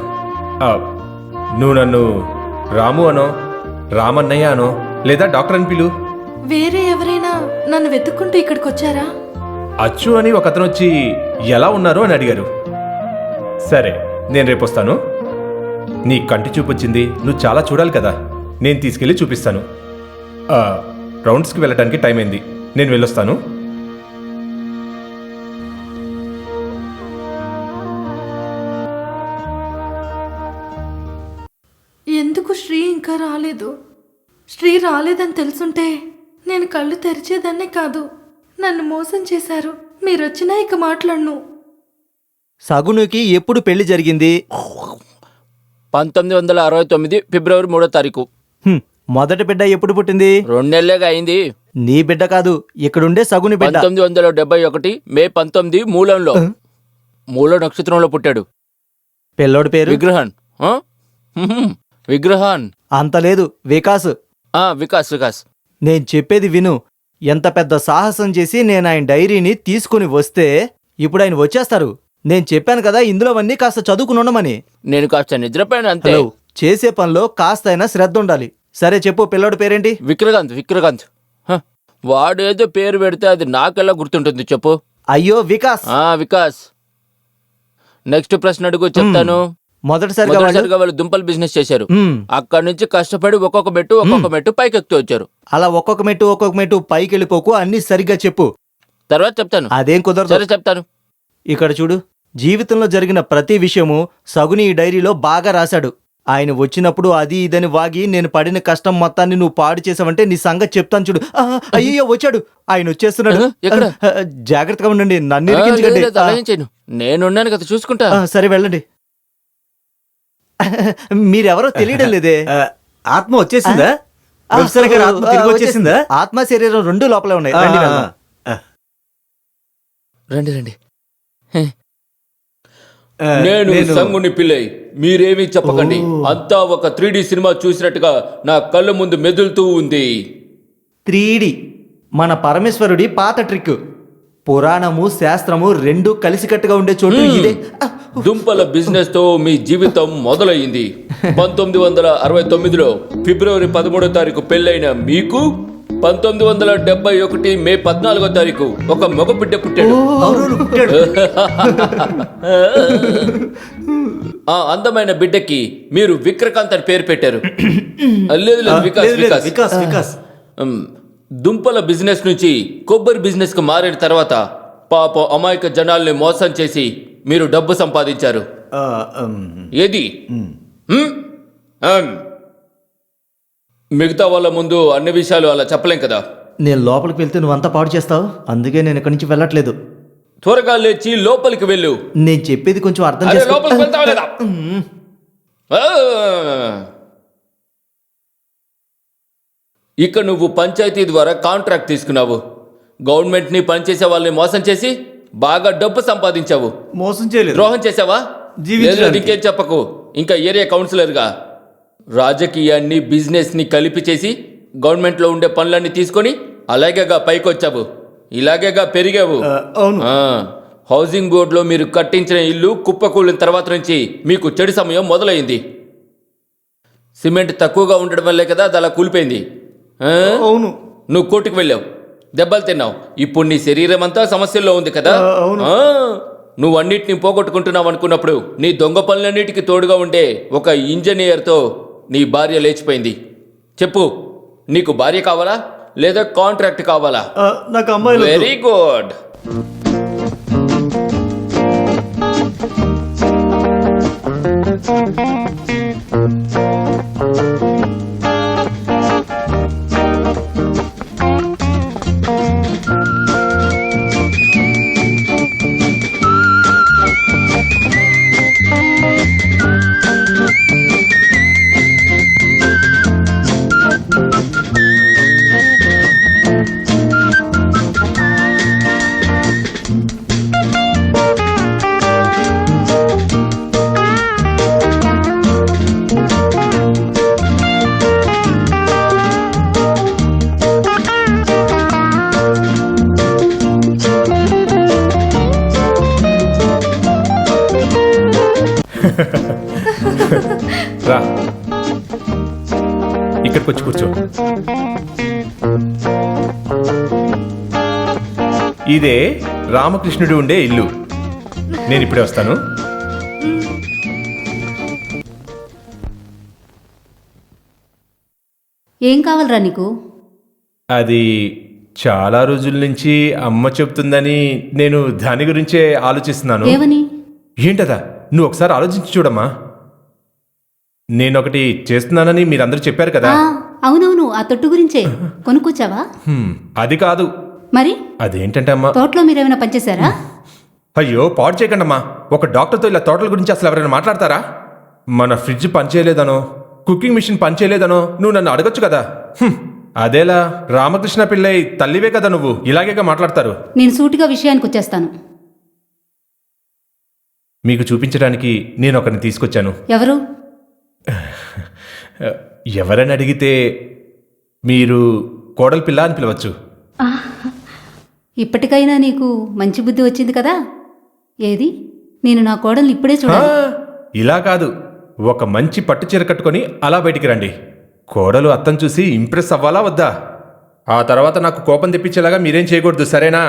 నువ్వు నన్ను రాము అనో, రామన్నయ్య అనో, లేదా డాక్టర్ అని పిలు. వేరే ఎవరైనా నన్ను వెతుక్కుంటూ ఇక్కడికి వచ్చారా? అచ్చు అని ఒకతను వచ్చి ఎలా ఉన్నారు అని అడిగారు. సరే, నేను రేపు వస్తాను. నీ కంటి చూపొచ్చింది, నువ్వు చాలా చూడాలి కదా, నేను తీసుకెళ్ళి చూపిస్తాను. రౌండ్స్కి వెళ్ళడానికి టైం అయింది, నేను వెళ్ళొస్తాను. ఎందుకు శ్రీ ఇంకా రాలేదు? శ్రీ రాలేదని తెలుసుంటే నేను కళ్ళు తెరిచేదాన్నే కాదు. నన్ను మోసం చేశారు. మీరొచ్చినా ఇక మాట్లాడను. సగునుకి ఎప్పుడు పెళ్లి జరిగింది? 1969 ఫిబ్రవరి 3వ తారీఖు. మొదటి బిడ్డ ఎప్పుడు పుట్టింది? 2 నెలలేగా అయింది. నీ బిడ్డ కాదు, ఇక్కడుండే సగుని బిడ్డ. 1971 మే 19 మూలంలో, మూల నక్షత్రంలో పుట్టాడు. పిల్లోడి పేరు? విగ్రహన్. విగ్రహన్ అంత లేదు, వికాస్. వికాస్. వికాస్. నేను చెప్పేది విను. ఎంత పెద్ద సాహసం చేసి నేను ఆయన డైరీని తీసుకుని వస్తే ఇప్పుడు ఆయన వచ్చేస్తారు. నేను చెప్పాను కదా ఇందులోవన్నీ కాస్త చదువుకుని ఉండమని. నేను కాస్త నిద్రపోయాను అంతే. హలో, చేసే పనిలో కాస్త అయినా శ్రద్ధ ఉండాలి. సరే చెప్పు, పిల్లోడి పేరేంటి? విక్రకాంత్. విక్రకాంత్. వాడేదో పేరు పెడితే అది నాకెలా గుర్తుంటుంది చెప్పు. అయ్యో వికాస్. వికాస్. నెక్స్ట్ ప్రశ్న అడుగు, చెప్తాను. మొదటిసారిగా వాళ్ళు దుంపలు బిజినెస్ చేశారు. అక్కడ నుంచి కష్టపడి ఒక్కొక్క మెట్టు పైకెక్కుతూ వచ్చారు. అలా ఒక్కొక్క మెట్టు పైకి వెళ్ళిపోకు, అన్ని సరిగ్గా చెప్పు. తర్వాత చెప్తాను. అదేం కుదరదు. సరే చెప్తాను. ఇక్కడ చూడు, జీవితంలో జరిగిన ప్రతి విషయము సగుని ఈ డైరీలో బాగా రాశాడు. ఆయన వచ్చినప్పుడు అది ఇదని వాగి నేను పడిన కష్టం మొత్తాన్ని నువ్వు పాడు చేసావంటే నీ సంగతి చెప్తాను చూడు. అయ్యో వచ్చాడు, ఆయన వచ్చేస్తున్నాడు. జాగ్రత్తగా ఉండండి, నన్ను ఇరికించకండి. నేనున్నాను కదా, చూసుకుంటా. సరే వెళ్ళండి. మీరెవరో తెలియడం లేదే. ఆత్మ వచ్చేసిందా? ప్రొఫెసర్ గారి ఆత్మ తిరిగి వచ్చేసిందా? ఆత్మ శరీరం 2 లోపలే ఉన్నాయి. రండి, వెళ్దాం. రండి రండి. నేను సంగుని పిల్లై, మీరేమీ చెప్పకండి. అంతా ఒక 3D సినిమా చూసినట్టుగా నా కళ్ళ ముందు మెదులుతూ ఉంది. 3D మన పరమేశ్వరుడి పాత ట్రిక్. పురాణము శాస్త్రము 2 కలిసికట్టుగా ఉండే చోటు ఇదే. దుంపల బిజినెస్ తో మీ జీవితం మొదలయ్యింది. 1969లో ఫిబ్రవరి 13వ తారీఖు పెళ్ళైన మీకు 1971 మే 14వ తారీఖు ఒక మగబిడ్డ పుట్టాడు. ఆ అందమైన బిడ్డకి మీరు విక్రకాంత్ అని పేరు పెట్టారు. లేదు, వికాస్. దుంపల బిజినెస్ నుంచి కొబ్బరి బిజినెస్ కు మారిన తర్వాత పాప అమాయక జనాల్ని మోసం చేసి మీరు డబ్బు సంపాదించారు. ఏది? మిగతా వాళ్ళ ముందు అన్ని విషయాలు అలా చెప్పలేం కదా. నేను లోపలికి వెళ్తే నువ్వంతా పాడు చేస్తావు, అందుకే నేను ఇక్కడి నుంచి వెళ్ళట్లేదు. త్వరగా లేచి లోపలికి వెళ్ళు. నేను చెప్పేది కొంచెం అర్థం అరే, లోపలికి వెళ్తావా లేదా? ఇక నువ్వు పంచాయతీ ద్వారా కాంట్రాక్ట్ తీసుకున్నావు. గవర్నమెంట్ ని పనిచేసే వాళ్ళని మోసం చేసి బాగా డబ్బు సంపాదించావు. మోసం చేయలేదు, ద్రోహం చేసావా? ఇంకేం చెప్పకు. ఇంకా ఏరియా కౌన్సిలర్ గా రాజకీయాన్ని బిజినెస్ ని కలిపి చేసి గవర్నమెంట్ లో ఉండే పనులన్నీ తీసుకొని అలాగేగా పైకి వచ్చావు, ఇలాగేగా పెరిగావు. హౌసింగ్ బోర్డులో మీరు కట్టించిన ఇల్లు కుప్పకూలిన తర్వాత నుంచి మీకు చెడు సమయం మొదలైంది. సిమెంట్ తక్కువగా ఉండడం వల్లే కదా అది అలా కూలిపోయింది. అవును, నువ్వు కోర్టుకు వెళ్ళావు, దెబ్బలు తిన్నావు. ఇప్పుడు నీ శరీరం అంతా సమస్యల్లో ఉంది కదా. నువ్వు అన్నిటిని పోగొట్టుకుంటున్నావు అనుకున్నప్పుడు నీ దొంగ పనులన్నిటికీ తోడుగా ఉండే ఒక ఇంజనీర్తో నీ భార్య లేచిపోయింది. చెప్పు, నీకు భార్య కావాలా లేదా కాంట్రాక్ట్ కావాలా? నాకు అమ్మాయి. Very good. ఇక్కడికి వచ్చి కూర్చో. ఇదే రామకృష్ణుడు ఉండే ఇల్లు. నేను ఇప్పుడే వస్తాను. ఏం కావాలరా నీకు? అది చాలా రోజుల నుంచి అమ్మ చెప్తుందని నేను దాని గురించే ఆలోచిస్తున్నాను. ఏమని? ఏంటదా? నువ్వు ఒకసారి ఆలోచించి చూడమ్మా. నేనొకటి చేస్తున్నానని మీరందరూ చెప్పారు కదా. అవునవును, ఆ తొట్టు గురించే. కొనుక్కొచ్చావా? అది కాదు. మరి అదేంటంటే అమ్మా, తోటలో మీరేమైనా పనిచేశారా? అయ్యో పాడు చేయకండమ్మా. ఒక డాక్టర్తో ఇలా తోటల గురించి అసలు ఎవరైనా మాట్లాడతారా? మన ఫ్రిడ్జ్ పనిచేయలేదనో, కుకింగ్ మిషన్ పనిచేయలేదనో నువ్వు నన్ను అడగొచ్చు కదా. అదేలా? రామకృష్ణ పిల్లై తల్లివే కదా నువ్వు, ఇలాగేగా మాట్లాడతారు. నేను సూటిగా విషయానికి వచ్చేస్తాను. మీకు చూపించడానికి నేను ఒకరిని తీసుకొచ్చాను. ఎవరు? ఎవరని అడిగితే మీరు కోడలి పిల్ల అని పిలవచ్చు. ఇప్పటికైనా నీకు మంచి బుద్ధి వచ్చింది కదా. ఏది, నేను నా కోడల్ని ఇప్పుడే చూడాలి. ఇలా కాదు, ఒక మంచి పట్టు చీర కట్టుకొని అలా బయటికి రండి. కోడలు అత్తను చూసి ఇంప్రెస్ అవ్వాలా వద్దా? ఆ తర్వాత నాకు కోపం తెప్పించేలాగా మీరేం చేయకూడదు, సరేనా?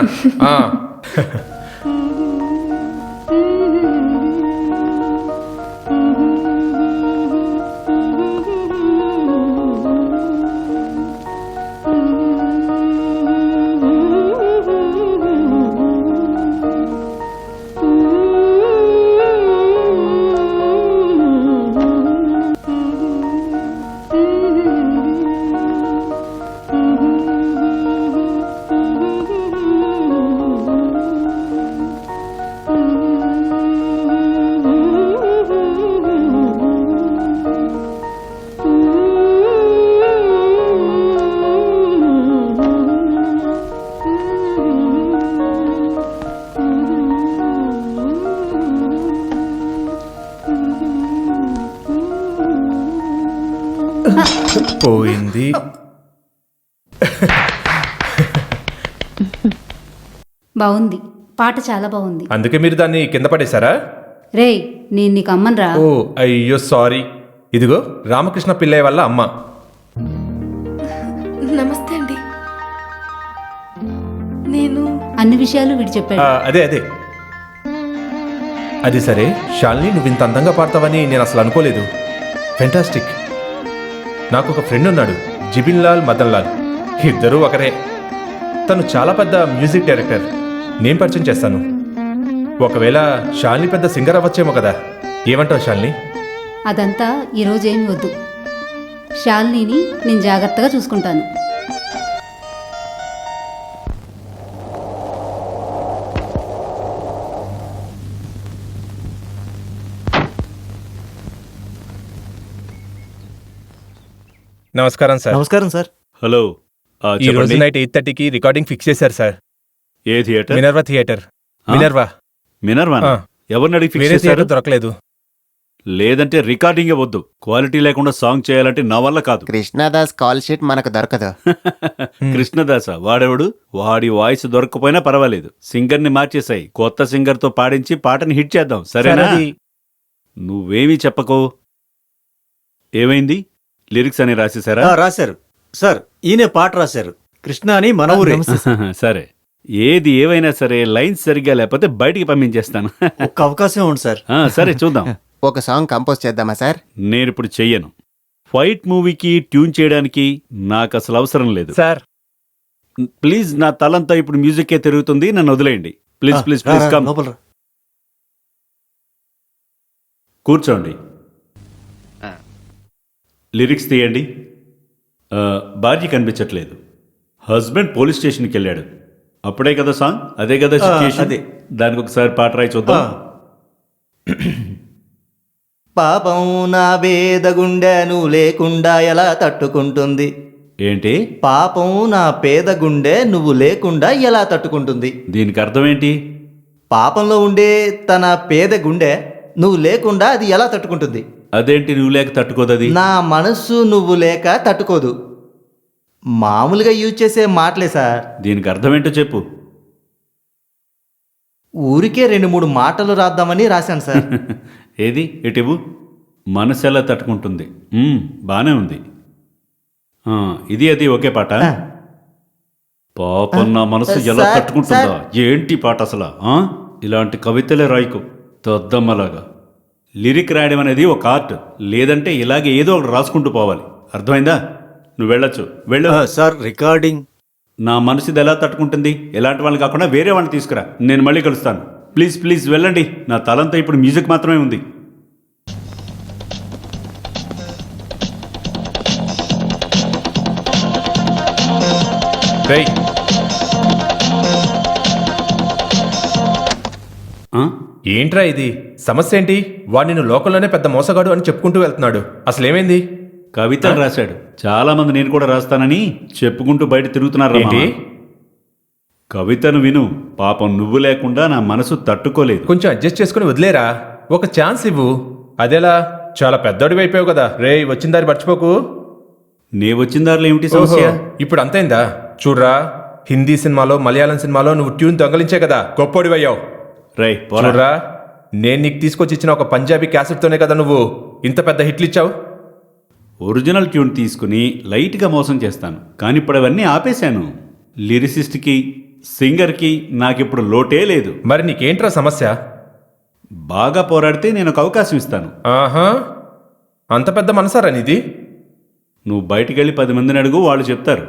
పోయింది. బాగుంది, పాట చాలా బాగుంది. అందుకే మీరు దాన్ని కింద పడేశారా? రేయ్, నేను నీకు అమ్మన్రా. ఓ అయ్యో సారీ. ఇదిగో రామకృష్ణ పిల్లయ్య వల్ల అమ్మ. నమస్తే అండి. నేను అన్ని విషయాలు వీడు చెప్పాడు. అదే అదే అది సరే శాలిని, నువ్వు ఇంత అందంగా పాడతావని నేను అసలు అనుకోలేదు. ఫెంటాస్టిక్. నాకు ఒక ఫ్రెండ్ ఉన్నాడు, జిబిన్ లాల్, మదన్ లాల్. ఇద్దరూ ఒకరే. తను చాలా పెద్ద మ్యూజిక్ డైరెక్టర్. నేను పరిచయం చేస్తాను. ఒకవేళ శాలిని పెద్ద సింగర్ అవ్వచ్చేమో కదా. ఏమంటావు శాలిని? అదంతా ఈరోజు ఏమి వద్దు. శాలినిని నేను జాగ్రత్తగా చూసుకుంటాను. నమస్కారం సార్. నమస్కారం సార్. హలో. ఈ రోజు నైట్ 8:30కి రికార్డింగ్ ఫిక్స్ చేశారు సార్. ఏ theatre? Minerva theatre. Minerva. Minerva? ఎవరిని అడిగి ఫిక్స్ వేరే చేశారు? థియేటర్ దొరకలేదు. లేదంటే రికార్డింగే వద్దు. క్వాలిటీ లేకుండా సాంగ్ చేయాలంటే నా వల్ల కాదు. కృష్ణదాస్ కాల్ షీట్ మనకు దొరకదు. కృష్ణదాస వాడెవడు? వాడి వాయిస్ దొరకపోయినా పర్వాలేదు, సింగర్ ని మార్చేసాయి. కొత్త సింగర్ తో పాడించి పాటని హిట్ చేద్దాం, సరేనా? నువ్వేమీ చెప్పకో. ఏమైంది? లిరిక్స్ అని రాసేసారా? రాశారు సార్. ఈయనే పాట రాశారు. కృష్ణ అని మన ఊరే. సరే, ఏది ఏవైనా సరే లైన్స్ సరిగ్గా లేకపోతే బయటికి పంపించేస్తాను. ఒక్క అవకాశం ఉంది సార్. సరే చూద్దాం. ఒక సాంగ్ కంపోజ్ చేద్దామా సార్? నేను ఇప్పుడు చెయ్యను. ఫైట్ మూవీకి ట్యూన్ చేయడానికి నాకు అసలు అవసరం లేదు సార్. ప్లీజ్, నా తలంతా ఇప్పుడు మ్యూజిక్కే తిరుగుతుంది, నన్ను వదిలేయండి. Please please please come. లోపల రా. కూర్చోండి. లిరిక్స్ తీయండి. భార్య కనిపించట్లేదు. హస్బెండ్ పోలీస్ స్టేషన్కి వెళ్ళాడు. అప్పుడే కదా సాంగ్, అదే కదా సిచ్యుయేషన్. అదే. దానికి ఒకసారి పాట రాయి చూద్దాం. పాపం నా పేద గుండె నువ్వు లేకుండా ఎలా తట్టుకుంటుంది? ఏంటి? పాపం నా పేద గుండె నువ్వు లేకుండా ఎలా తట్టుకుంటుంది? దీనికి అర్థం ఏంటి? పాపంలో ఉండే తన పేద గుండె నువ్వు లేకుండా అది ఎలా తట్టుకుంటుంది? అదేంటి నువ్వు లేక తట్టుకోదది? నా మనస్సు నువ్వు లేక తట్టుకోదు. మామూలుగా యూజ్ చేసే మాటలే సార్. దీనికి అర్థం ఏంటో చెప్పు. ఊరికే 2-3 మాటలు రాద్దామని రాశాను సార్. ఏది ఇటివు? మనసు ఎలా తట్టుకుంటుంది? బానే ఉంది. ఇది అది ఒకే పాట పాపం నా మనసు ఎలా సార్, తట్టుకుంటుందా ఏంటి పాట అసలు ఇలాంటి కవితలే రాయకు తద్దమ్మలాగా లిరిక్ రాయడం అనేది ఒక ఆర్ట్ లేదంటే ఇలాగే ఏదో ఒకటి రాసుకుంటూ పోవాలి అర్థమైందా నువ్వు వెళ్ళొచ్చు వెళ్ళు సార్ రికార్డింగ్ నా మనసు ఇది ఎలా తట్టుకుంటుంది ఎలాంటి వాళ్ళని కాకుండా వేరే వాళ్ళని తీసుకురా నేను మళ్ళీ కలుస్తాను ప్లీజ్ ప్లీజ్ వెళ్ళండి నా తలంతా ఇప్పుడు మ్యూజిక్ మాత్రమే ఉంది రేయ్ ఆ? ఏంట్రా ఇది సమస్య ఏంటి వాడు నిన్ను లోకంలోనే పెద్ద మోసగాడు అని చెప్పుకుంటూ వెళ్తున్నాడు అసలేమైంది కవితలు రాశాడు చాలా మంది నేను కూడా రాస్తానని చెప్పుకుంటూ బయట తిరుగుతున్నారు ఏంటి? కవితను విను పాపం నువ్వు లేకుండా నా మనసు తట్టుకోలేదు కొంచెం అడ్జస్ట్ చేసుకుని వదిలేరా ఒక ఛాన్స్ ఇవ్వు అదేలా చాలా పెద్దోడివి అయిపోయావు కదా రేయ్ వచ్చిన దారి మర్చిపోకు నే వచ్చిన దారిలో ఏమిటి ఓహో, సమస్య ఇప్పుడు అంతైందా చూడ్రా హిందీ సినిమాలో మలయాళం సినిమాలో నువ్వు ట్యూన్ దొంగలించే కదా గొప్పోడివయ్యావు రై పోరా చూడ్రా నేను నీకు తీసుకొచ్చి ఇచ్చిన ఒక పంజాబీ క్యాసెట్తోనే కదా నువ్వు ఇంత పెద్ద హిట్లు ఇచ్చావు ఒరిజినల్ ట్యూన్ తీసుకుని లైట్గా మోసం చేస్తాను కానీ ఇప్పుడు అవన్నీ ఆపేశాను లిరిసిస్ట్కి సింగర్కి నాకిప్పుడు లోటే లేదు మరి నీకేంట్రా సమస్య బాగా పోరాడితే నేను ఒక అవకాశం ఇస్తాను ఆహా అంత పెద్ద మనసారా నీది నువ్వు బయటికి వెళ్ళి 10 మందిని అడుగు వాళ్ళు చెప్తారు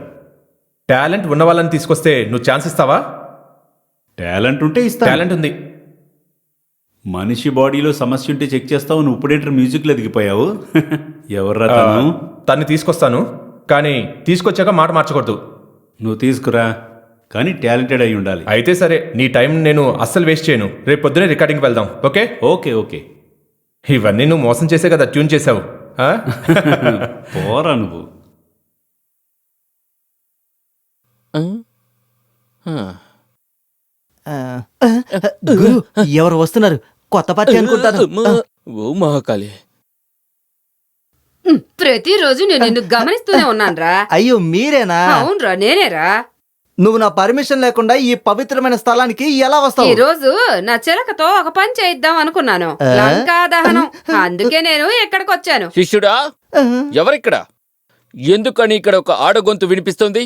టాలెంట్ ఉన్న వాళ్ళని తీసుకొస్తే నువ్వు ఛాన్స్ ఇస్తావా టాలెంట్ ఉంటే ఇస్తా టాలెంట్ ఉంది మనిషి బాడీలో సమస్య ఉంటే చెక్ చేస్తావు నువ్వు ఇప్పుడేంటర్ మ్యూజిక్లో ఎదిగిపోయావు ఎవర్రా తను తన్ని తీసుకొస్తాను కానీ తీసుకొచ్చాక మాట మార్చకూడదు నువ్వు తీసుకురా కానీ టాలెంటెడ్ అయి ఉండాలి అయితే సరే నీ టైం నేను అస్సలు వేస్ట్ చేయను రేపు పొద్దునే రికార్డింగ్కి వెళ్దాం ఓకే ఓకే ఓకే ఇవన్నీ నువ్వు మోసం చేసే కదా ట్యూన్ చేసావు ఆ? పోరా నువ్వు గురు ఎవరు వస్తున్నారు కొత్త పార్టీ అనుకుంటాను ఓ మహాకాళి ప్రతిరోజు నేను నిన్ను గమనిస్తూనే ఉన్నానురా అయ్యో మీరేనా అవునరా నేనేరా నువ్వు నా పర్మిషన్ లేకుండా ఈ పవిత్రమైన స్థలానికి ఎలా ఈ వస్తావు రోజు నా చిలకతో ఒక పని చేయిద్దాం అనుకున్నాను లంకా దహనం అందుకే నేను ఇక్కడికి వచ్చాను శిష్యుడా ఎవరిక్కడ ఎందుకని ఇక్కడ ఒక ఆడగొంతు వినిపిస్తుంది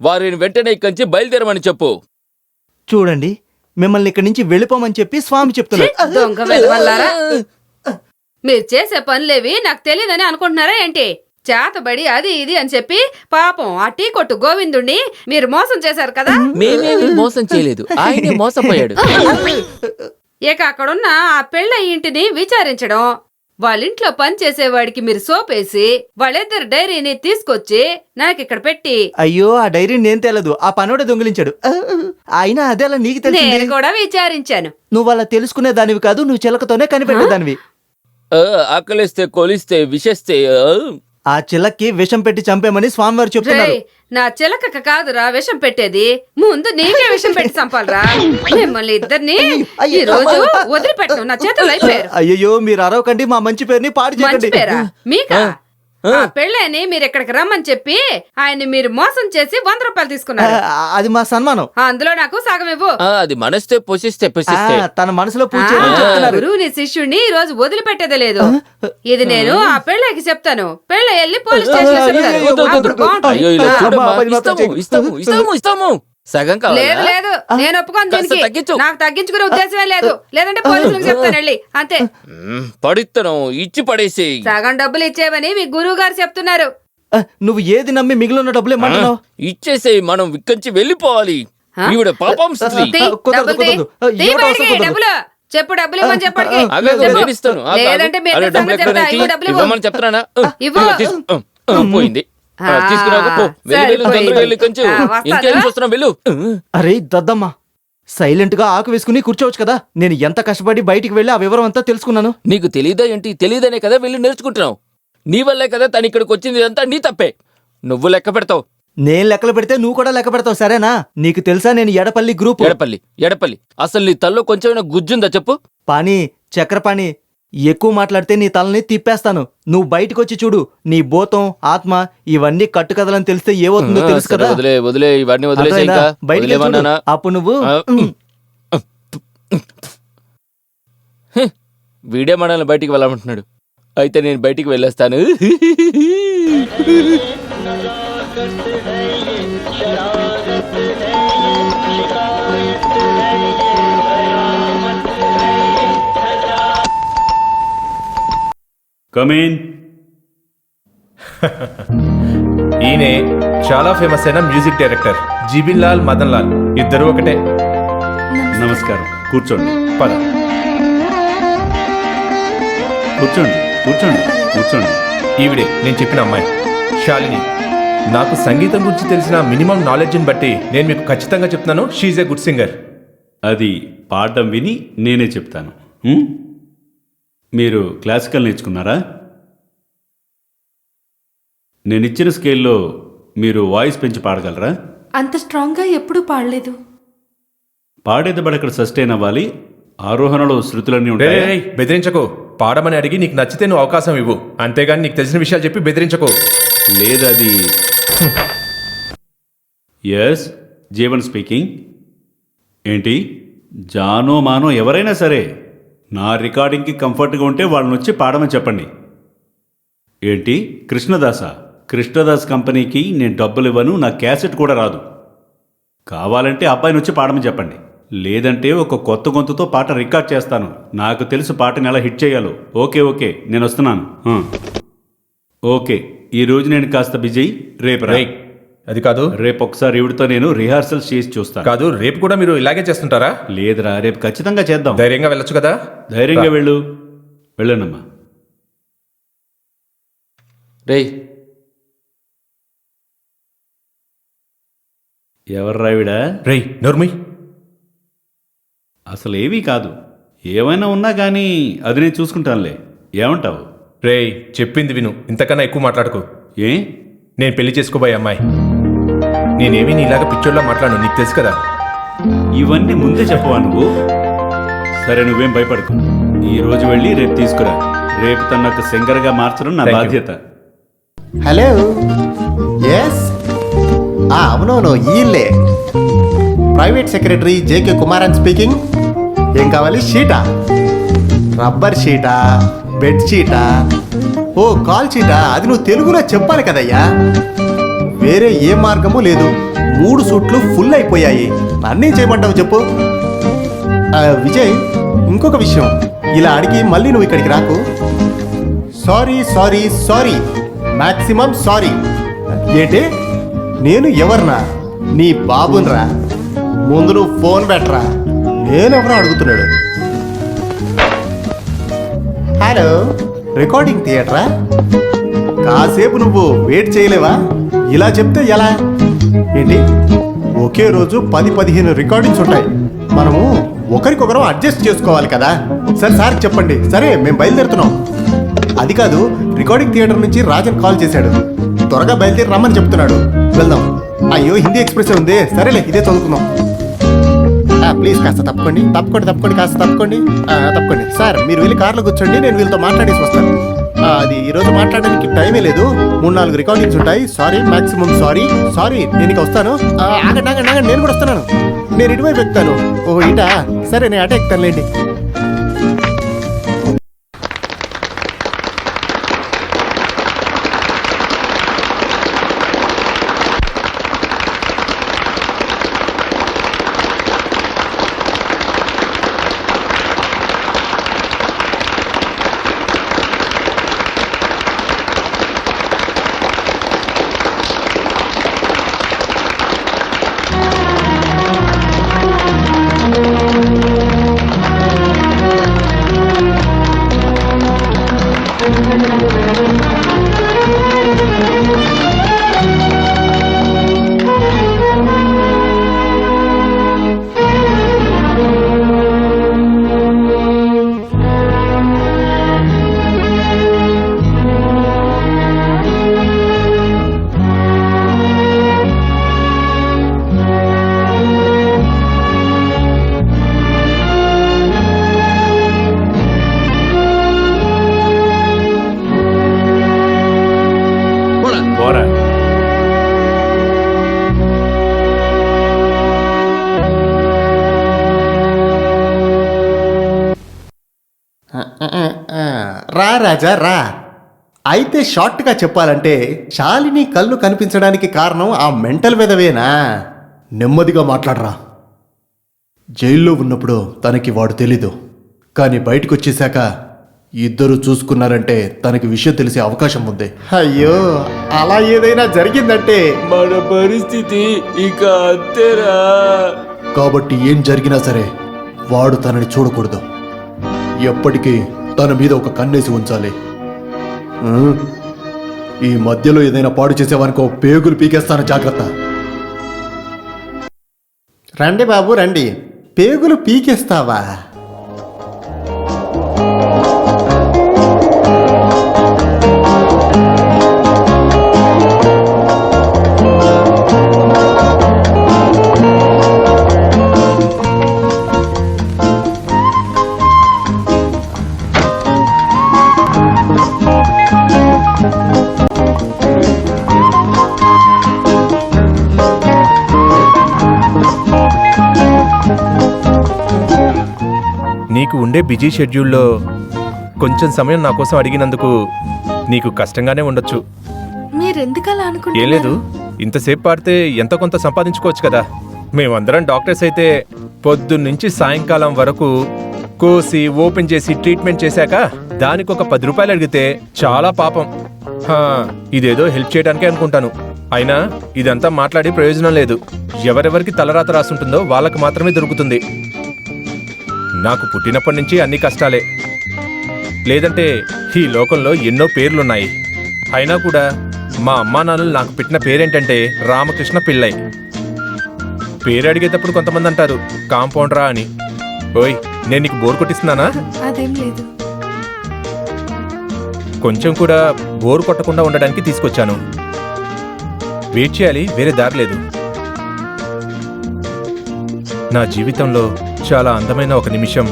వారిని వెంటనే ఇక్కడి నుంచి బయలుదేరమని చెప్పు చూడండి మిమ్మల్ని ఇక్కడి నుంచి వెళ్ళిపోమని చెప్పి స్వామి చెప్తున్నారు దొంగ వెధవల్లారా. మీరు చేసే పనులేవి నాకు తెలియదని అనుకుంటున్నారా ఏంటి చేతబడి అది ఇది అని చెప్పి పాపం ఆ టీ కొట్టు గోవిందుణ్ణి మీరు మోసం చేశారు కదా మేమేమి మోసం చేయలేదు ఆయనే మోసపోయాడు ఇక అక్కడున్న ఆ పెళ్ళ ఇంటిని విచారించడం వాళ్ళింట్లో పని చేసేవాడికి మీరు సోపేసి వాళ్ళిద్దరు డైరీని తీసుకొచ్చి నాకిక్కడ పెట్టి అయ్యో ఆ డైరీ నేను తెలదు ఆ పనోడే దొంగిలించాడు అయినా అదేలా నీకు నేను తెలిసింది కూడా విచారించాను నువ్వు అలా తెలుసుకునే దానివి కాదు నువ్వు చిలకతోనే కనిపెట్టేదానివి ఆకలిస్తే కొలిస్తే విషేస్తే ఆ చిలక్కి విషం పెట్టి చంపేమని స్వామివారు చెప్తున్నారు రేయ్, నా చిలకక కాదురా విషం పెట్టేది ముందు నీకే విషం పెట్టి చంపాలరా మిమ్మల్ని ఇద్దరిని ఈ రోజు వదిలిపెట్టను నా చేతులు అయిపోయారు అయ్యో మీరు అరవకండి మా మంచి పేరుని పాడు మంచి చేయకండి పేరా మీకా ఆ పెళ్ళని మీరు ఇక్కడికి రమ్మని చెప్పి ఆయన్ని మీరు మోసం చేసి 100 రూపాయలు తీసుకున్నారు అది మా సన్మానం అందులో నాకు సగం ఇవ్వు అది మనస్తే పొసిస్తే పొసిస్తే తన మనసులో పూజ చేయమని చెప్తున్నారు గురువుని శిష్యుడిని ఈ రోజు వదిలిపెట్టేదే లేదు ఇది నేను ఆ పెళ్ళకి చెప్తాను పెళ్ళ వెళ్ళి పోలీస్ స్టేషన్ లో చెప్తాను. వద్దు, వద్దు, అప్పుడు వద్దు. బాగుంటుంది. అయ్యో, ఇలా ఆ, చూడమ్మా. అమ్మ, పది మాత్రం ఇస్తాము సగం లేదు కావాలా లేదు నేను ఒప్పుకోను కాస్త దీనికి తగ్గించు. నాకు తగ్గించుకునే ఉద్దేశమే లేదు లేదంటే పోలీసులకు చెప్తాను వెళ్ళి అంతే పడిత్తనం ఇచ్చి పడేసి సగం డబ్బులు ఇచ్చేవని మీ గురువు గారు చెప్తున్నారు నువ్వు ఏది నమ్మి మిగిలిన డబ్బులు ఏమంటున్నావు ఇచ్చేసే మనం ఇక్కడి వెళ్ళిపోవాలి ఈవిడ పాపం స్త్రీ తీ, కుదరదు, డబ్బులు తీ. కుదరదు. తీ ఎవరు బయటికి, అవసరం కుదరదు. డబ్బులు చెప్పు డబ్బులు ఇవ్వమని చెప్పడికి ఆగాగు, చెప్పు. నేను ఇస్తాను. ఆగు, ఆగు. లేదంటే మీరు అరే, డబ్బులు సంగతి చెప్తా. ఎక్కడ ఇవ్వు డబ్బులు ఇవ్వు. ఇవ్వమని చెప్తున్నానా ఇవ్వు. పోయింది తీసుకురాకు పో వెళ్ళు తొందరగా వెళ్ళి కొంచెం ఇంకేం చూస్తున్నావు వెళ్ళు అరే దద్దమ్మ సైలెంట్ గా ఆకు వేసుకుని కూర్చోవచ్చు కదా నేను ఎంత కష్టపడి బయటికి వెళ్ళి ఆ వివరం అంతా తెలుసుకున్నాను నీకు తెలియదా ఏంటి తెలియదనే కదా వెళ్ళి నేర్చుకుంటున్నావు నీ వల్లే కదా తను ఇక్కడికి వచ్చింది ఇదంతా నీ తప్పే నువ్వు లెక్క పెడతావు నేను లెక్కలు పెడితే నువ్వు కూడా లెక్క పెడతావు సరేనా నీకు తెలుసా నేను ఎడపల్లి గ్రూప్ ఎడపల్లి అసలు నీ తల్లో కొంచెమైనా గుజ్జుందా చెప్పు పానీ చక్కెర పానీ ఎక్కువ మాట్లాడితే నీ తలని తిప్పేస్తాను నువ్వు బయటకు వచ్చి చూడు నీ భూతం ఆత్మ ఇవన్నీ కట్టుకథలని తెలిస్తే ఏమవుతుందో తెలుసు సరే, కదా వదిలే ఇవన్నీ వదిలేసే అర్థమైందా? ఇంకా బయటికి వెళ్ళి చూడు. వదిలేమన్నానా? అప్పుడు నువ్వు వీడే మనల్ని బయటికి వెళ్ళమంటున్నాడు అయితే నేను బయటికి వెళ్ళేస్తాను కమీన్. ఈయనే చాలా ఫేమస్ అయిన మ్యూజిక్ డైరెక్టర్ జీబిన్ లాల్ మదన్ లాల్, ఇద్దరు ఒకటే. నమస్కారం. కూర్చోండి. పద. కూర్చోండి కూర్చోండి కూర్చోండి. ఈవిడే నేను చెప్పిన అమ్మాయి శాలిని. నాకు సంగీతం గురించి తెలిసిన మినిమం నాలెడ్జ్ని బట్టి నేను మీకు ఖచ్చితంగా చెప్తున్నాను, షీఈ్ ఏ గుడ్ సింగర్. అది పాడడం విని నేనే చెప్తాను. ఉమ్? మీరు క్లాసికల్ నేర్చుకున్నారా? నేను ఇచ్చిన స్కేల్లో మీరు వాయిస్ పెంచి పాడగలరా? అంత స్ట్రాంగ్గా ఎప్పుడూ పాడలేదు. పాడేది అక్కడ సస్టైన్ అవ్వాలి. ఆరోహణలో శృతులన్నీ ఉంటాయి. రేయ్, బెదిరించకు. పాడమని అడిగి నీకు నచ్చితే నువ్వు అవకాశం ఇవ్వు, అంతేగాని నీకు తెలిసిన విషయాలు చెప్పి బెదిరించకు. లేదది. Yes, Jeevan speaking. ఏంటి జానో మానో ఎవరైనా సరే నా రికార్డింగ్కి కంఫర్ట్గా ఉంటే వాళ్ళని వచ్చి పాడమని చెప్పండి. ఏంటి కృష్ణదాసా? కృష్ణదాస్ కంపెనీకి నేను డబ్బులు ఇవ్వను, నా క్యాసెట్ కూడా రాదు. కావాలంటే అబ్బాయిని వచ్చి పాడమని చెప్పండి. లేదంటే ఒక కొత్త గొంతుతో పాట రికార్డ్ చేస్తాను. నాకు తెలుసు పాటని ఎలా హిట్ చేయాలో. ఓకే ఓకే, నేను వస్తున్నాను. ఓకే, ఈరోజు నేను కాస్త బిజీ. రేపు రా. అది కాదు, రేపు ఒకసారి ఇవిడితో నేను రిహార్సల్ చేసి చూస్తాను. కాదు, రేపు కూడా మీరు ఇలాగే చేస్తుంటారా? లేదురా, రేపు ఖచ్చితంగా చేద్దాం. ధైర్యంగా వెళ్ళొచ్చు కదా? ధైర్యంగా వెళ్ళు. వెళ్ళనమ్మా. రేయ్, ఎవర్రావిడా? రేయ్ నోర్మి. అసలు ఏమీ కాదు. ఏమైనా ఉన్నా కానీ అది నేను చూసుకుంటానులే. ఏమంటావు? రేయ్, చెప్పింది విను, ఇంతకన్నా ఎక్కువ మాట్లాడుకో. ఏ? నేను పెళ్లి చేసుకోబోయే అమ్మాయి. నేనేమీ నీలాగా పిచ్చోళ్ళ మాట్లాడు, నీకు తెలుసు కదా. ఇవన్నీ ముందే చెప్పవా నువ్వు? సరే, నువ్వేం భయపడకు. ఈ రోజు వెళ్ళి రేపు తీసుకురా. రేపు తనకు సింగర్గా మార్చడం నా Thank you. బాధ్యత. హలో. ఎస్, అవునవును, ఈళ్ళే private secretary JK Kumaran speaking. ఏం కావాలి? షీటా? రబ్బర్ షీటా? బెడ్ షీటా? ఓ కాల్ షీటా? అది నువ్వు తెలుగులో చెప్పాలి కదయ్యా. వేరే ఏ మార్గము లేదు. 3 సూట్లు ఫుల్ అయిపోయాయి. నన్నేం చేయమంటావు చెప్పు. విజయ్, ఇంకొక విషయం, ఇలా అడిగి మళ్ళీ నువ్వు ఇక్కడికి రాకు. Sorry sorry sorry, maximum sorry. ఏంటి? నేను ఎవర్నా? నీ బాబునరా. ముందు నువ్వు ఫోన్ పెట్టరా. నేనెవరో అడుగుతున్నాడు. హలో, రికార్డింగ్ థియేటరా? కాసేపు నువ్వు వెయిట్ చేయలేవా? ఇలా చెప్తే ఎలా? ఏంటి, ఒకే రోజు 10-15 రికార్డింగ్స్ ఉంటాయి. మనము ఒకరికొకరం అడ్జస్ట్ చేసుకోవాలి కదా. సరే సార్కి చెప్పండి. సరే, మేము బయలుదేరుతున్నాం. అది కాదు, రికార్డింగ్ థియేటర్ నుంచి రాజన్ కాల్ చేశాడు. త్వరగా బయలుదేరి రమ్మని చెప్తున్నాడు. వెళ్దాం. అయ్యో, హిందీ ఎక్స్ప్రెస్ ఉంది. సరేలే, ఇదే చదువుకుందాం. ప్లీజ్ కాస్త తప్పుకోండి తప్పుకోండి తప్పుకోండి, కాస్త తప్పుకోండి తప్పుకోండి. సార్, మీరు వెళ్ళి కార్లో కూర్చోండి, నేను వీళ్ళతో మాట్లాడేసి వస్తాను. అది ఈరోజు మాట్లాడడానికి టైమే లేదు. 3-4 రికార్డింగ్స్ ఉంటాయి. Sorry, maximum sorry. సారీ, నేను ఇక వస్తాను. ఆగండి ఆగండి ఆగండి, నేను కూడా వస్తున్నాను. నేను ఇటువైపు ఎక్కుతాను. ఓహో, ఇటా? సరే, నేను అటే ఎక్కుతాను లేండి. పోరా. రా రాజా రా. అయితే షార్ట్గా చెప్పాలంటే శాలిని కళ్ళు కనిపించడానికి కారణం ఆ మెంటల్ వెదవేనా? నెమ్మదిగా మాట్లాడరా. జైల్లో ఉన్నప్పుడు తనకి వాడు తెలీదు, కానీ బయటకు వచ్చేశాక ఇద్దరు చూసుకున్నారంటే తనకి విషయం తెలిసే అవకాశం ఉంది. అయ్యో, అలా ఏదైనా జరిగిందంటే మన పరిస్థితి ఇక అంతేరా. కాబట్టి ఏం జరిగినా సరే వాడు తనని చూడకూడదు. ఎప్పటికీ తన మీద ఒక కన్నేసి ఉంచాలి. ఈ మధ్యలో ఏదైనా పాడు చేసేవానికో పేగులు పీకేస్తాను, జాగ్రత్త. రండి బాబు రండి. పేగులు పీకేస్తావా? నీకు ఉండే బిజీ షెడ్యూల్లో కొంచెం సమయం నా కోసం అడిగినందుకు నీకు కష్టంగానే ఉండొచ్చు. మీరెందుకలా ఏం అనుకుంటున్నారు? లేదు, ఇంతసేపు పాడితే ఎంత కొంత సంపాదించుకోవచ్చు కదా. మేమందరం డాక్టర్స్ అయితే పొద్దున్నుంచి సాయంకాలం వరకు కోసి ఓపెన్ చేసి ట్రీట్మెంట్ చేశాక దానికి ఒక 10 రూపాయలు అడిగితే చాలా పాపం. ఇదేదో హెల్ప్ చేయడానికే అనుకుంటాను. అయినా ఇదంతా మాట్లాడి ప్రయోజనం లేదు. ఎవరెవరికి తలరాత రాసుంటుందో వాళ్ళకు మాత్రమే దొరుకుతుంది. నాకు పుట్టినప్పటి నుంచి అన్ని కష్టాలే. లేదంటే ఈ లోకంలో ఎన్నో పేర్లున్నాయి. అయినా కూడా మా అమ్మా నాన్నలు నాకు పెట్టిన పేరేంటంటే రామకృష్ణ పిల్లై. పేరు అడిగేటప్పుడు కొంతమంది అంటారు కాంపౌండరా అని. ఓయ్, నేను నీకు బోర్ కొట్టిస్తున్నానా? అదేం లేదు. కొంచెం కూడా బోర్ కొట్టకుండా ఉండడానికి తీసుకొచ్చాను. వెయిట్ చేయాలి, వేరే దారి లేదు. నా జీవితంలో చాలా అందమైన ఒక నిమిషం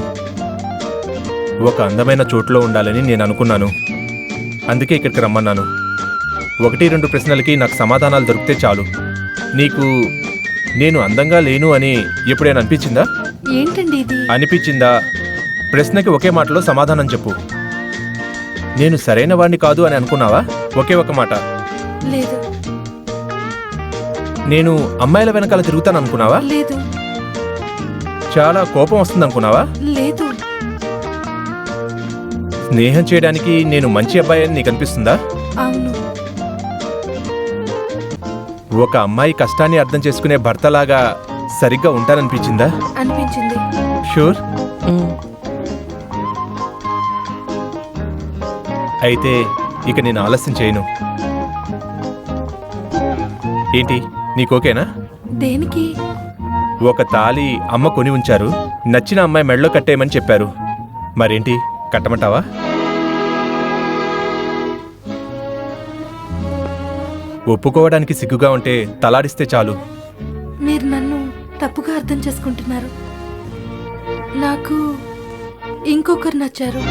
ఒక అందమైన చోట్లో ఉండాలని నేను అనుకున్నాను. అందుకే ఇక్కడికి రమ్మన్నాను. 1-2 ప్రశ్నలకి నాకు సమాధానాలు దొరికితే చాలు. నీకు నేను అందంగా లేను అని ఎప్పుడైనా అనిపించిందా? ఏంటండి ఇది? అనిపించిందా? ప్రశ్నకి ఒకే మాటలో సమాధానం చెప్పు. నేను సరైన వాడిని కాదు అని అనుకున్నావా? ఒకే ఒక మాట. లేదు. నేను అమ్మాయిల వెనకాల తిరుగుతాను అనుకున్నావా? లేదు. చాలా కోపం వస్తుంది అనుకున్నావా? లేదు. స్నేహం చేయడానికి నేను మంచి అబ్బాయి అని నీకు అనిపిస్తుందా? అవును. ఒక అమ్మాయి కష్టాన్ని అర్థం చేసుకునే భర్తలాగా సరిగ్గా ఉంటాననిపించిందా? అనిపించింది. షూర్? అయితే ఇక నేను ఆలస్యం చేయను. ఏంటి, నీకోకేనా? దేనికి? ఒక తాళి అమ్మ కొని ఉంచారు. నచ్చిన అమ్మాయి మెడలో కట్టేయమని చెప్పారు. మరేంటి, కట్టమంటావా? ఒప్పుకోవడానికి సిగ్గుగా ఉంటే తలాడిస్తే చాలు. మీరు నన్ను తప్పుగా అర్థం చేసుకుంటున్నారు. నాకు ఇంకొకరు నచ్చారు.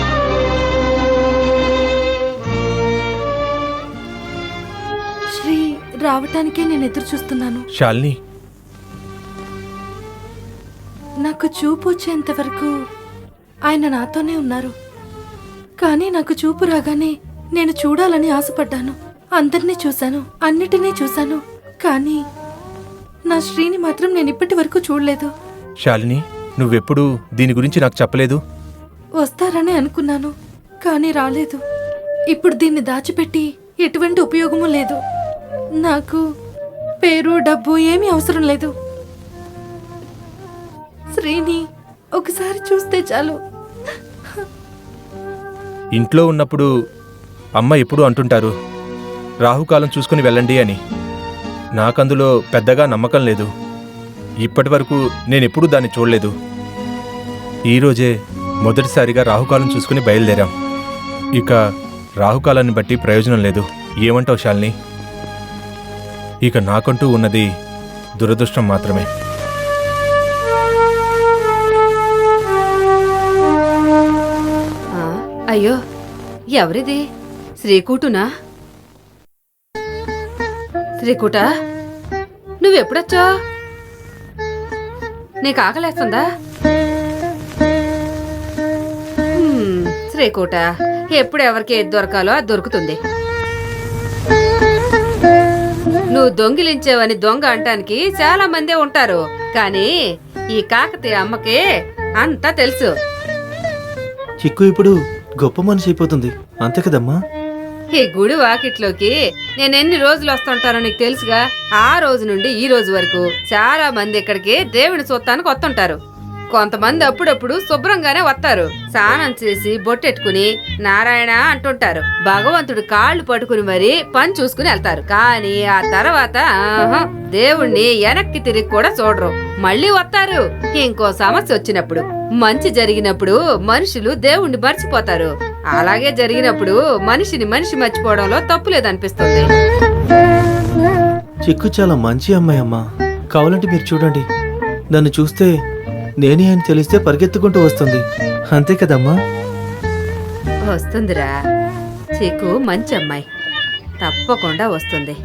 శ్రీ రావటానికే నేను ఎదురు చూస్తున్నాను. శాలిని, నాకు చూపు వచ్చేంత వరకు ఆయన నాతోనే ఉన్నారు. కానీ నాకు చూపు రాగానే నేను చూడాలని ఆశపడ్డాను. అందరినీ చూశాను, అన్నిటినీ చూశాను. కానీ నా శ్రీని మాత్రం నేను ఇప్పటి వరకు చూడలేదు. శాలిని, నువ్వెప్పుడు దీని గురించి నాకు చెప్పలేదు. వస్తారని అనుకున్నాను, కానీ రాలేదు. ఇప్పుడు దీన్ని దాచిపెట్టి ఎటువంటి ఉపయోగము లేదు. నాకు పేరు డబ్బు ఏమీ అవసరం లేదు. శ్రీని ఒకసారి చూస్తే చాలు. ఇంట్లో ఉన్నప్పుడు అమ్మ ఎప్పుడూ అంటుంటారు రాహుకాలం చూసుకుని వెళ్ళండి అని. నాకందులో పెద్దగా నమ్మకం లేదు. ఇప్పటి వరకు నేనెప్పుడూ దాన్ని చూడలేదు. ఈరోజే మొదటిసారిగా రాహుకాలం చూసుకుని బయలుదేరాం. ఇక రాహుకాలాన్ని బట్టి ప్రయోజనం లేదు. ఏమంటావు శాలిని? ఇక నాకంటూ ఉన్నది దురదృష్టం మాత్రమే. అయ్యో, ఎవరిది? శ్రీకూటునా? శ్రీకూట, నువ్వెప్పుడొచ్చా? నీకు ఆకలేస్తుందా? శ్రీకూట, ఎప్పుడు ఎవరికి ఏది దొరకాలో అది దొరుకుతుంది. నువ్వు దొంగిలించేవని దొంగ అంటానికి చాలా మందే ఉంటారు, కానీ ఈ కాకతీయ అమ్మకి అంతా తెలుసు. చిక్కు ఇప్పుడు గొప్ప మనిషి అయిపోతుంది, అంతే కదమ్మా? ఈ గుడి వాకిట్లోకి నేనెన్ని రోజులు వస్తుంటానో నీకు తెలుసుగా. ఆ రోజు నుండి ఈ రోజు వరకు చాలా మంది ఇక్కడికి దేవుని చూస్తానికి వస్తుంటారు. కొంతమంది అప్పుడప్పుడు శుభ్రంగానే వస్తారు, స్నానం చేసి బొట్టెట్టుకుని నారాయణ అంటుంటారు. భగవంతుడు కాళ్ళు పట్టుకుని మరీ పని చూసుకుని వెళ్తారు. కానీ ఆ తర్వాత దేవుణ్ణి వెనక్కి తిరిగి కూడా చూడరు, మళ్ళీ వస్తారు. ఇంకో సమస్య వచ్చినప్పుడు, మంచి జరిగినప్పుడు మనుషులు దేవుణ్ణి మర్చిపోతారు. అలాగే జరిగినప్పుడు మనిషిని మనిషి మర్చిపోవడంలో తప్పు లేదనిపిస్తుంది. చిక్కు చాలా మంచి అమ్మాయి అమ్మా. కావాలంటే మీరు చూడండి, నన్ను చూస్తే నేనే అని తెలిస్తే పరిగెత్తుకుంటూ వస్తుంది, అంతే కదమ్మా? వస్తుందిరా, చిక్కు మంచి అమ్మాయి, తప్పకుండా వస్తుంది.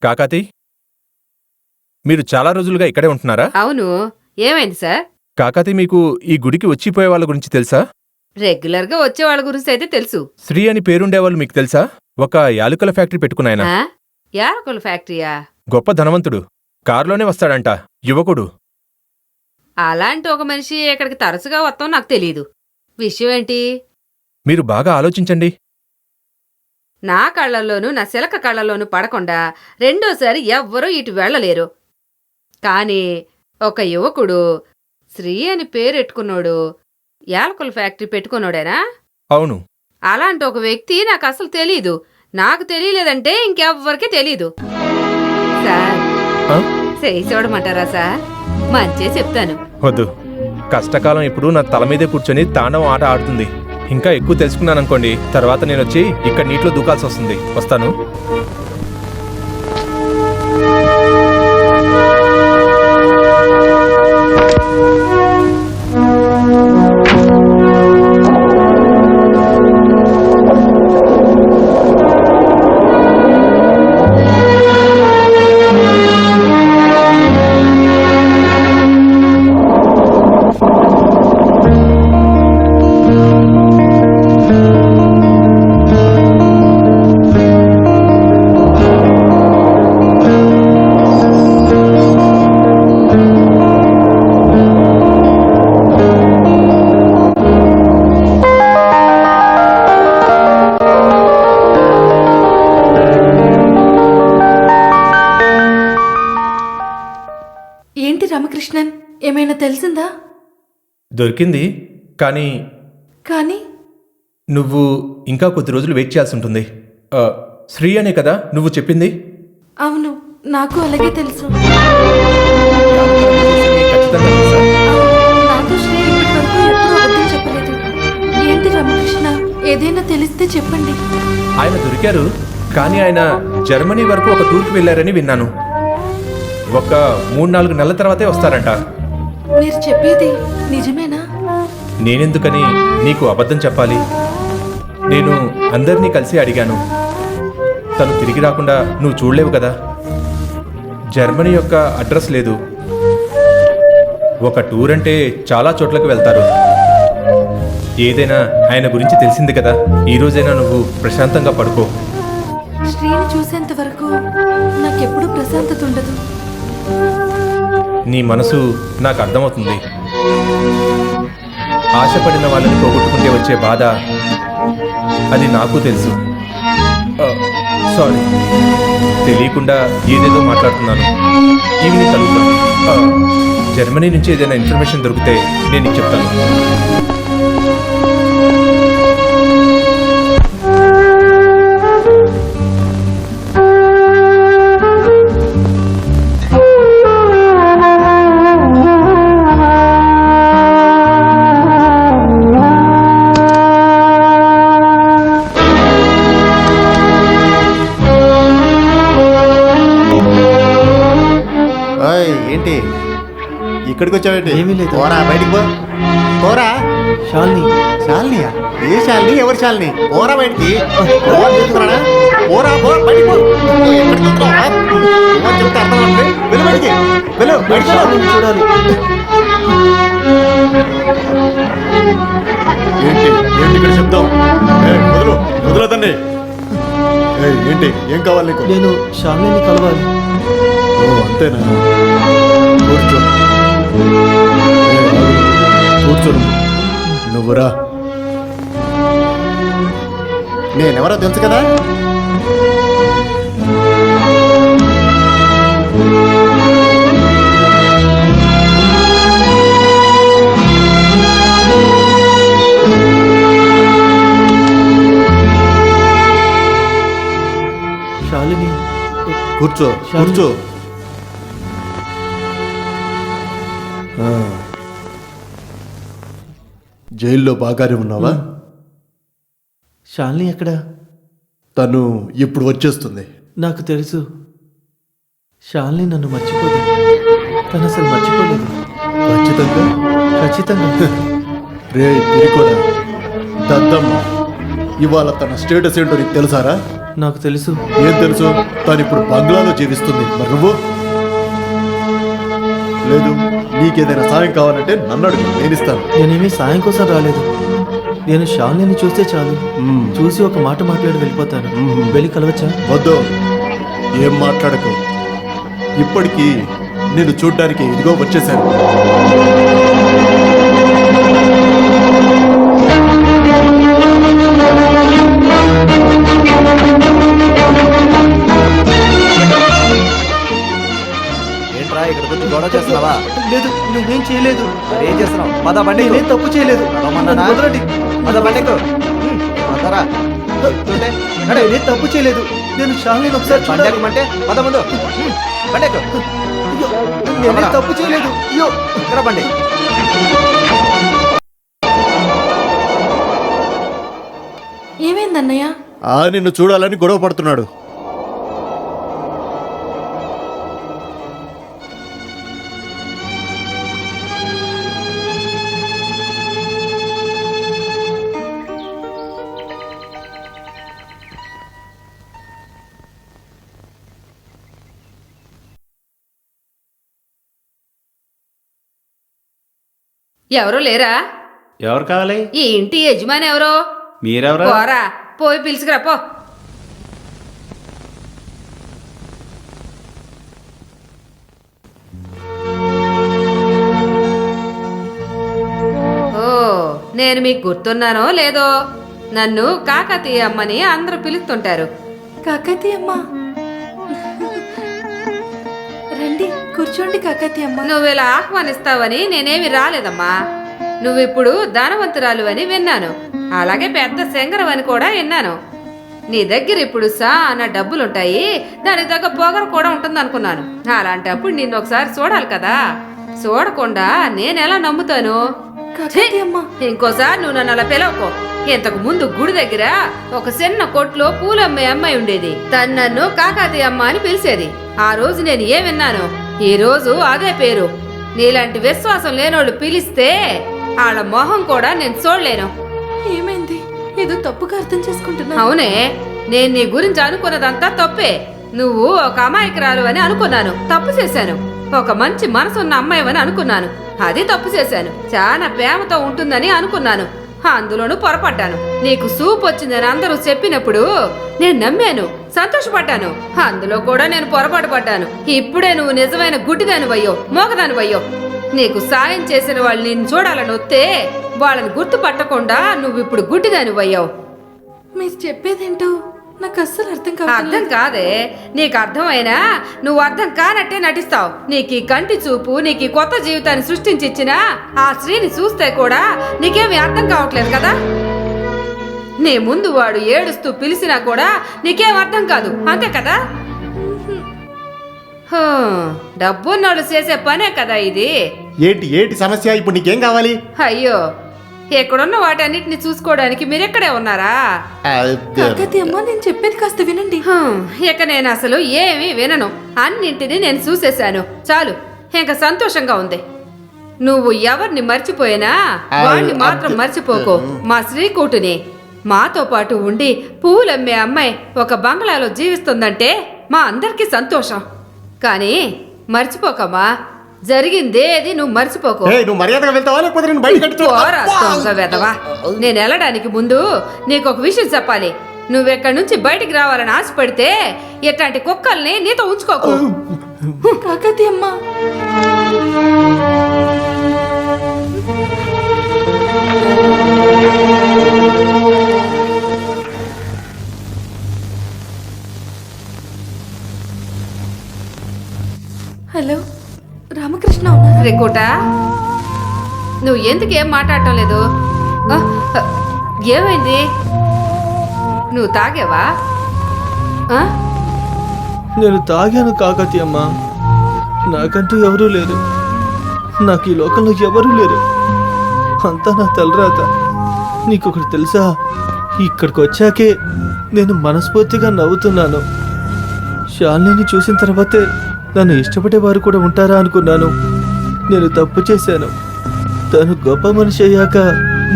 కాకాతి, మీరు చాలా రోజులుగా ఇక్కడే ఉంటున్నారా? అవును, ఏమైంది సార్? కాకాతి, మీకు ఈ గుడికి వచ్చిపోయే వాళ్ళ గురించి తెలుసా? రెగ్యులర్ గా వచ్చే వాళ్ళ గురించి అయితే తెలుసు. శ్రీ అని పేరుండేవాళ్ళు మీకు తెలుసా? ఒక యాలుకల ఫ్యాక్టరీ పెట్టుకున్నాయన. యాలకుల ఫ్యాక్టరీయా? గొప్ప ధనవంతుడు, కారులోనే వస్తాడంట, యువకుడు. అలాంటి ఒక మనిషి ఇక్కడికి తరచుగా వస్తాం నాకు తెలీదు. విషయం ఏంటి? మీరు బాగా ఆలోచించండి. నా కళ్ళల్లోనూ నా శిలక కళ్ళల్లోనూ పడకుండా రెండోసారి ఎవ్వరూ ఇటు వెళ్లలేరు. కాని ఒక యువకుడు శ్రీ అని పేరెట్టుకున్నాడు యాలకుల ఫ్యాక్టరీ పెట్టుకున్నాడేనా? అవును. అలాంటి ఒక వ్యక్తి నాకు అసలు తెలీదు. నాకు తెలియలేదంటే ఇంకెవ్వరికీ తెలీదు. సార్, చేయి చూడమంటారా సార్? మంచే చెప్తాను. వద్దు, కష్టకాలం ఇప్పుడు నా తల మీదే కూర్చొని తాండవం ఆట ఆడుతుంది. ఇంకా ఎక్కువ తెలుసుకున్నాననుకోండి, తర్వాత నేను వచ్చి ఇక్కడ నీటిలో దూకాల్సి వస్తుంది. వస్తాను. ఏంటి రామకృష్ణన్, ఏమైనా తెలిసిందా? దొరికింది, కానీ కానీ నువ్వు ఇంకా కొద్ది రోజులు వెయిట్ చేయాల్సి ఉంటుంది. శ్రీ అనే కదా నువ్వు చెప్పింది? అవును, నాకు అలాగే తెలుసు. ఖచ్చితంగా తెలుసా? నాతో శ్రీ ఇప్పటి వరకు ఎప్పుడూ అబద్ధం చెప్పలేదు. ఏంటి రామకృష్ణ, ఏదైనా తెలిస్తే చెప్పండి. ఆయన దొరికారు, కానీ ఆయన జర్మనీ వరకు ఒక టూర్కి వెళ్ళారని విన్నాను. ఒక 3-4 నెలల తర్వాతే వస్తారంట. మీరు చెప్పేది నిజమేనా? నేనెందుకని నీకు అబద్ధం చెప్పాలి? నేను అందరినీ కలిసి అడిగాను. తను తిరిగి రాకుండా నువ్వు చూడలేవు కదా. జర్మనీ యొక్క అడ్రస్ లేదు. ఒక టూర్ అంటే చాలా చోట్లకు వెళ్తారు. ఏదైనా ఆయన గురించి తెలిసింది కదా. ఈ రోజైనా నువ్వు ప్రశాంతంగా పడుకో. శ్రీని చూసేంత వరకు నాకెప్పుడు ప్రశాంతత ఉండదు. నీ మనసు నాకు అర్థమవుతుంది. ఆశపడిన వాళ్ళని పోగొట్టుకుంటే వచ్చే బాధ అది నాకు తెలుసు. సారీ, తెలియకుండా ఏదేదో మాట్లాడుతున్నాను. ఈవినింగ్ కలుగుతాం. జర్మనీ నుంచి ఏదైనా ఇన్ఫర్మేషన్ దొరికితే నేను నీకు చెప్తాను. ఇక్కడికి వచ్చావేంటి? ఏమీ లేదు. పోరా బయటికి పో. పోరా. శాలిని శాలినియా? ఏ శాలిని? ఎవరు శాలిని? పోరా బయటికి. పోరా చెప్తున్నానా? పోరా పో బయటికి పో. ఓ, ఎక్కడికి వెళ్తున్నావురా? పో చెప్తే అర్థం అవ్వట్లే. వెళ్ళు బయటికి. వెళ్ళు బయటికి వెళ్ళు. శాలిని చూడాలి. ఏంటి ఏంటి ఇక్కడ శబ్దం? వదులు వదులదండి. ఏంటి ఏం కావాలి నీకు? నేను శాలిని కలవాలి. ఓ అంతేనా? కూర్చో. కూర్చో నువ్వురా. నేనెవరో తెలుసు కదా? శాలిని కూర్చో కూర్చో. జైల్లో బాగానే ఉన్నావా? శాలిని ఎక్కడ? తను ఇప్పుడు వచ్చేస్తుంది. నాకు తెలుసు. శాలిని నన్ను మర్చిపోదు. తను అసలు మర్చిపోలేదు. ఖచ్చితంగా ఖచ్చితంగా. రే పిరికోడా దద్దమ్మ, ఇవాళ తన స్టేటస్ ఏంటో నీకు తెలుసారా? నాకు తెలుసు. ఏం తెలుసు? తను ఇప్పుడు బంగ్లాలో జీవిస్తుంది. మరి నువ్వు? లేదు, నీకేదైనా సాయం కావాలంటే నన్ను అడుగు, నేను ఇస్తాను. నేనేమీ సాయం కోసం రాలేదు. నేను శాలిని చూస్తే చాలు, చూసి ఒక మాట మాట్లాడి వెళ్ళిపోతాను. వెళ్ళి కలవచ్చా? వద్దు, ఏం మాట్లాడకు. ఇప్పటికీ నేను చూడ్డానికి ఇదిగో వచ్చేసాను. ఏంట్రా ఇక్కడ కొంచెం గొడవ చేస్తున్నావా? లేదు, నేనేం చేయలేదు. మరి ఏం చేస్తున్నావు? పద బండి ఎక్కు. నేనేం తప్పు చేయలేదు. నడవమన్నానా? నన్ను వదలండి. పద బండి ఎక్కు. పదరా. చూడే. నడు. నేనేం తప్పు చేయలేదు. నేను శాలిని ఒకసారి బండి చూడాలి. ఎక్కుమంటే పద ముందు. బండి ఎక్కు. అయ్యో, నేనేం తప్పు చేయలేదు. అయ్యో, ఇక్కడ బండి. ఏమైందన్నయ్య? నిన్ను చూడాలని గొడవ పడుతున్నాడు. ఎవరు లేరా? ఎవరు కావాలి? ఈ ఇంటి యజమాని ఎవరో? మీరెవరా? పోరా, పోయి పిలుచుకురా పో. ఓ, నేను మీకు గుర్తున్నానో లేదో? నన్ను కాకతీయ అమ్మని అందరూ పిలుస్తుంటారు. కాకతీయమ్మ, రండి కూర్చోండి. కాకతీయమ్మ, నువ్వు ఇలా ఆహ్వానిస్తావని నేనేమి రాలేదమ్మా. నువ్విప్పుడు ధనవంతురాలు అని విన్నాను, అలాగే పెద్ద శంకరం అని కూడా విన్నాను. నీ దగ్గర ఇప్పుడు చాలా డబ్బులుంటాయి, దానికి తగ్గ పొగరు కూడా ఉంటుంది అనుకున్నాను. అలాంటప్పుడు నిన్ను ఒకసారి చూడాలి కదా. చూడకుండా నేనెలా నమ్ముతాను? కాకతీయమ్మ, ఇంకోసారి నువ్వు నన్ను అలా పిలవకో. ఇంతకు ముందు గుడి దగ్గర ఒక చిన్న కొట్లో పూలమ్మే అమ్మాయి ఉండేది. తను నన్ను కాకతీయ అమ్మ అని పిలిచేది. ఆ రోజు నేను ఏ విన్నాను, ఈ రోజు అదే పేరు. నీలాంటి విశ్వాసం లేనోళ్ళు పిలిస్తే వాళ్ళ మొహం కూడా నేను చూడలేను. ఏమైంది? ఏదో తప్పుగా అర్థం చేసుకుంటున్నా. అవునే, నేను నీ గురించి అనుకున్నదంతా తప్పే. నువ్వు ఒక అమాయకురాలు అని అనుకున్నాను, తప్పు చేశాను. ఒక మంచి మనసున్న అమ్మాయివని అనుకున్నాను, అది తప్పు చేశాను. చాలా ప్రేమతో ఉంటుందని అనుకున్నాను, అందులోనూ పొరపడ్డాను. నీకు సూప్ వచ్చిందని అందరూ చెప్పినప్పుడు నేను నమ్మాను, సంతోషపడ్డాను. అందులో కూడా నేను పొరపాటు పడ్డాను. ఇప్పుడే నువ్వు నిజమైన గుడ్డిదానివయ్యో, మోగదానివయ్యో. నీకు సాయం చేసిన వాళ్ళు నిన్ను చూడాలని వస్తే వాళ్ళని గుర్తుపట్టకుండా నువ్వు ఇప్పుడు గుడ్డిదానివయ్యావు. మీరు చెప్పేదేంటో నాకు అస్సలు అర్థం అర్థం కాదే. నీకు అర్థమైనా నువ్వు అర్థం కానట్టే నటిస్తావు. నీకు ఈ కంటి చూపు, నీకు ఈ కొత్త జీవితాన్ని సృష్టించి ఇచ్చిన ఆ స్త్రీని చూస్తే కూడా నీకేమీ అర్థం కావట్లేదు కదా. నీ ముందు వాడు ఏడుస్తూ పిలిచినా కూడా నీకేం అర్థం కాదు, అంతే కదా. డబ్బున్నోళ్ళు చేసే పనే కదా ఇది. ఏంటి ఏంటి సమస్య? ఇప్పుడు నీకేం కావాలి? అయ్యో, ఎక్కడున్న వాటన్నిటిని చూసుకోవడానికి మీరెక్కడే ఉన్నారా? కాకతీయమ్మ, నేను చెప్పేది కాస్త వినండి. ఇక నేను అసలు ఏమీ వినను. అన్నింటినీ నేను చూసేశాను, చాలు. ఇంకా సంతోషంగా ఉంది. నువ్వు ఎవరిని మర్చిపోయినా వాడిని మాత్రం మర్చిపోకు. మా శ్రీకూటుని మాతో పాటు ఉండి పూలమ్మే అమ్మాయి ఒక బంగ్లాలో జీవిస్తుందంటే మా అందరికీ సంతోషం. కానీ మర్చిపోకమ్మా, జరిగిందేది నువ్వు మర్చిపోకు. నువ్వు మర్యాదగా వెళ్తావా లేకపోతే నేను బయట పోరా దొంగ వెధవా. నేను వెళ్ళడానికి ముందు నీకు ఒక విషయం చెప్పాలి. నువ్వెక్కడి నుంచి బయటికి రావాలని ఆశపడితే ఇట్లాంటి కుక్కల్ని నీతో ఉంచుకోకు. కాకతీయమ్మ, హలో రామకృష్ణ ఉన్నారు? రేకోట, నువ్వు ఎందుకు ఏం మాట్లాడటం లేదు? ఆ, ఏమైంది? నువ్వు తాగావా? ఆ? నేను తాగాను కాకతీయమ్మ. నాకంటూ ఎవరూ లేరు. నాకు ఈ లోకంలో ఎవరూ లేరు. అంతా నా తలరాత. నీకొకటి తెలుసా? ఇక్కడికి వచ్చాకే నేను మనస్ఫూర్తిగా నవ్వుతున్నాను. శాలిని చూసిన తర్వాతే నన్ను ఇష్టపడే వారు కూడా ఉంటారా అనుకున్నాను. నేను తప్పు చేశాను. తను గొప్ప మనిషి అయ్యాక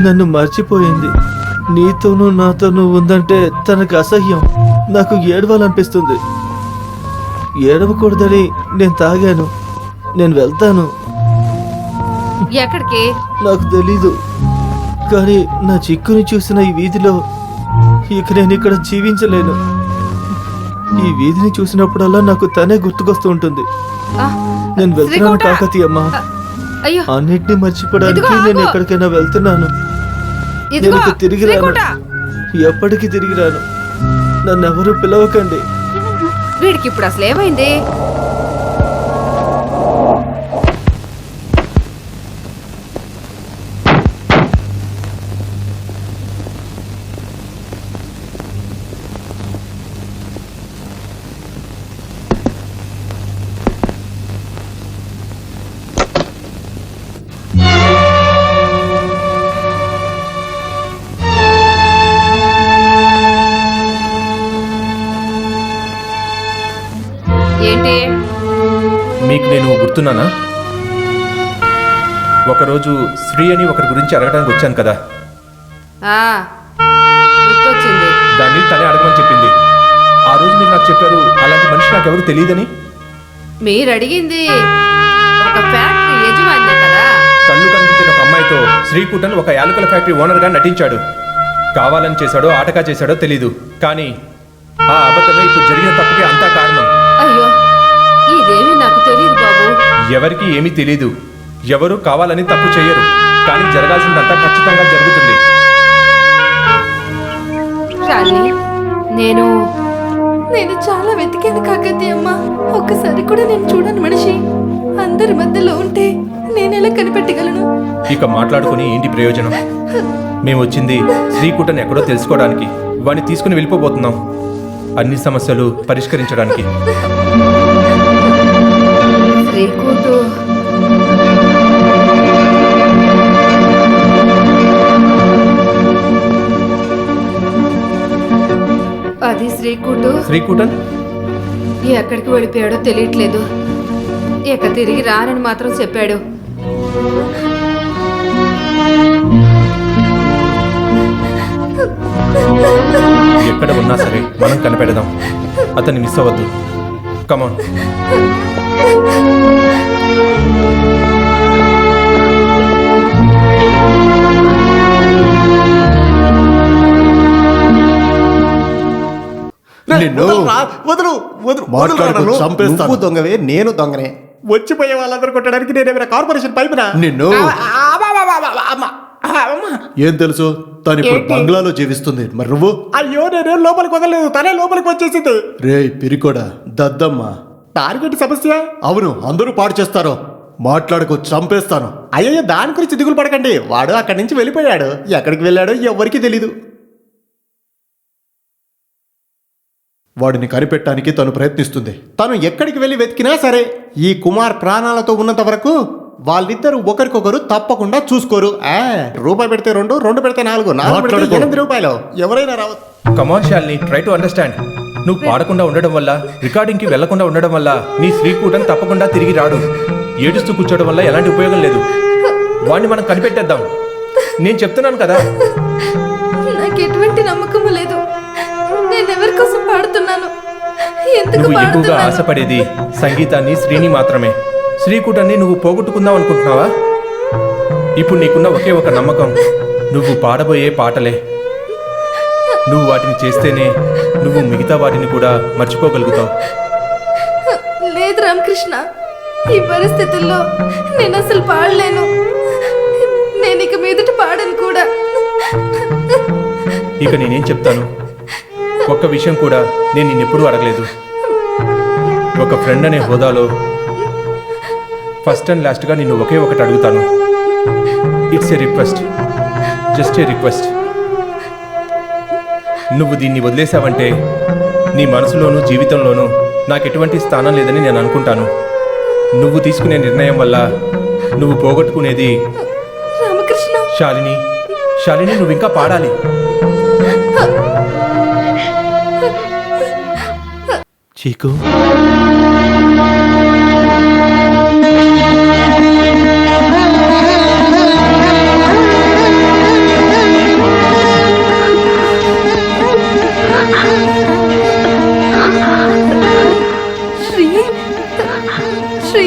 నన్ను మర్చిపోయింది. నీతోనూ నాతోనూ ఉందంటే తనకు అసహ్యం. నాకు ఏడవాలనిపిస్తుంది. ఏడవకూడదని నేను తాగాను. నేను వెళ్తాను. ఎక్కడికి? నాకు తెలీదు, కానీ నా చిక్కుని చూసిన ఈ వీధిలో ఇక నేను ఇక్కడ జీవించలేను. ఈ వీధిని చూసినప్పుడల్లా నాకు తనే గుర్తుకొస్తూ ఉంటుంది. ఆ, నేను వెళ్తున్నాను శ్రీకోట. కాకతీయమ్మ. అయ్యో, అన్నిటినీ మర్చిపోవడానికి ఇదిగో నేను ఆగు. ఎక్కడికైనా వెళ్తున్నాను. ఇదిగో నేను ఇక తిరిగి రాను. శ్రీకోట. ఎప్పటికీ తిరిగి రాను. నన్ను ఎవరూ పిలవకండి. వీడికి ఇప్పుడు అసలు ఏమైంది? ఏంటి? మీకు నేను గుర్తున్నానా? ఒకరోజు శ్రీ అని ఒకరి గురించి అడగడానికి వచ్చాను కదా, ఆ, గుర్తొచ్చింది. దాన్ని తనే అడగమని చెప్పింది. ఆ రోజు మీరు నాకు చెప్పారు అలాంటి మనిషి నాకెవరు తెలియదని. మీరు అడిగింది ఒక ఫ్యాక్టరీ యజమాని కదా. కళ్ళు కనిపించిన ఒక అమ్మాయితో శ్రీకుటన్ ఒక యాలకుల ఫ్యాక్టరీ ఓనర్గా నటించాడు. కావాలని చేశాడో ఆటగా చేశాడో తెలీదు, కానీ ఆ అబద్ధమే ఇప్పుడు జరిగిన తప్పుకి అంతా కారణం. అయ్యో, ఇదేమీ నాకు తెలియదు బాబు. ఎవరికి ఏమీ తెలీదు. ఎవరు కావాలని తప్పు చేయరు, కానీ జరగాల్సిందంతా ఖచ్చితంగా జరుగుతుంది. శాలిని, నేను నేను చాలా వెతికాను కాకతీయమ్మ. ఒక్కసారి కూడా నేను చూడని మనిషి అందరి మధ్యలో ఉంటే నేనెలా కనిపెట్టగలను? ఇక మాట్లాడుకుని ఏంటి ప్రయోజనం? మేము వచ్చింది శ్రీకుటన్ ఎక్కడో తెలుసుకోవడానికి. వాడిని తీసుకుని వెళ్ళిపోబోతున్నాం, అన్ని సమస్యలు పరిష్కరించడానికి. శ్రీకూటు అది శ్రీకుటన్ ఎక్కడికి వెళ్ళిపోయాడో తెలియట్లేదు. ఇక తిరిగి రానని మాత్రం చెప్పాడు. ఎక్కడ ఉన్నా సరే మనం కనిపెడదాం. అతన్ని మిస్ అవ్వద్దు. కమాన్. నిన్ను వదులు వదులు మాట్లాడుకో, చంపేస్తాను. నువ్వు దొంగవే, నేను దొంగనే. వచ్చిపోయే వాళ్ళందరూ కొట్టడానికి నేనేమైనా కార్పొరేషన్ పైపునా? నిన్ను ఏం తెలుసు? తను ఇప్పుడు బంగ్లాలో జీవిస్తుంది. మరి నువ్వు? అయ్యో, నేనేం లోపలికి వదలలేదు, తనే లోపలికి వచ్చేసింది. రే పిరికోడా, దద్దమ్మ, టార్గెట్ సమస్య. అవును, అందరూ పాడు చేస్తారు. మాట్లాడుకో, చంపేస్తాను. అయ్యో, దాని గురించి దిగులు పడకండి. వాడు అక్కడి నుంచి వెళ్ళిపోయాడు. ఎక్కడికి వెళ్ళాడో ఎవరికీ తెలీదు. వాడిని కనిపెట్టడానికి తను ప్రయత్నిస్తుంది. తను ఎక్కడికి వెళ్ళి వెతికినా సరే ఈ కుమార్ ప్రాణాలతో ఉన్నంత వరకు వాళ్ళిద్దరూ ఒకరికొకరు తప్పకుండా చూసుకోరు. రూపాయి పెడితే 2, 2 పెడితే 4, 4 పెడితే 8 రూపాయలు. ఎవరైనా రావచ్చు. కమాన్ శాలిని, ట్రై టు అండర్స్టాండ్. నువ్వు పాడకుండా ఉండడం వల్ల, రికార్డింగ్కి వెళ్లకుండా ఉండడం వల్ల నీ శ్రీకూటన్ తప్పకుండా తిరిగి రాడు. ఏడుస్తూ కూర్చోవడం వల్ల ఎలాంటి ఉపయోగం లేదు. వాడిని మనం కనిపెట్టేద్దాం. నేను చెప్తున్నాను కదా. నాకు ఎటువంటి నమ్మకము లేదు. నేను ఎవరి కోసం పాడుతున్నాను, ఎందుకు నువ్వు ఎక్కువగా పాడుతున్నాను? ఆశపడేది సంగీతాన్ని, శ్రీని మాత్రమే. శ్రీకుటాన్ని నువ్వు పోగొట్టుకుందాం అనుకుంటున్నావా? ఇప్పుడు నీకున్న ఒకే ఒక నమ్మకం నువ్వు పాడబోయే పాటలే. నువ్వు వాటిని చేస్తేనే నువ్వు మిగతా వాటిని కూడా మర్చిపోగలుగుతావు. లేదు రామకృష్ణ, ఈ పరిస్థితుల్లో నేను అసలు పాడలేను. నేను ఇక మీదట పాడను కూడా. ఇక నేనేం చెప్తాను? ఒక్క విషయం కూడా నేను నిన్నెప్పుడూ అడగలేదు. ఒక ఫ్రెండ్ అనే హోదాలో ఫస్ట్ అండ్ లాస్ట్గా నిన్ను ఒకే ఒకటి అడుగుతాను. It's a request, just a request. నువ్వు దీన్ని వదిలేసావంటే నీ మనసులోనూ జీవితంలోనూ నాకు ఎటువంటి స్థానం లేదని నేను అనుకుంటాను. నువ్వు తీసుకునే నిర్ణయం వల్ల నువ్వు పోగొట్టుకునేది రామకృష్ణ, శాలిని. శాలిని, నువ్వు ఇంకా పాడాలి. చీకు, శ్రీ శ్రీ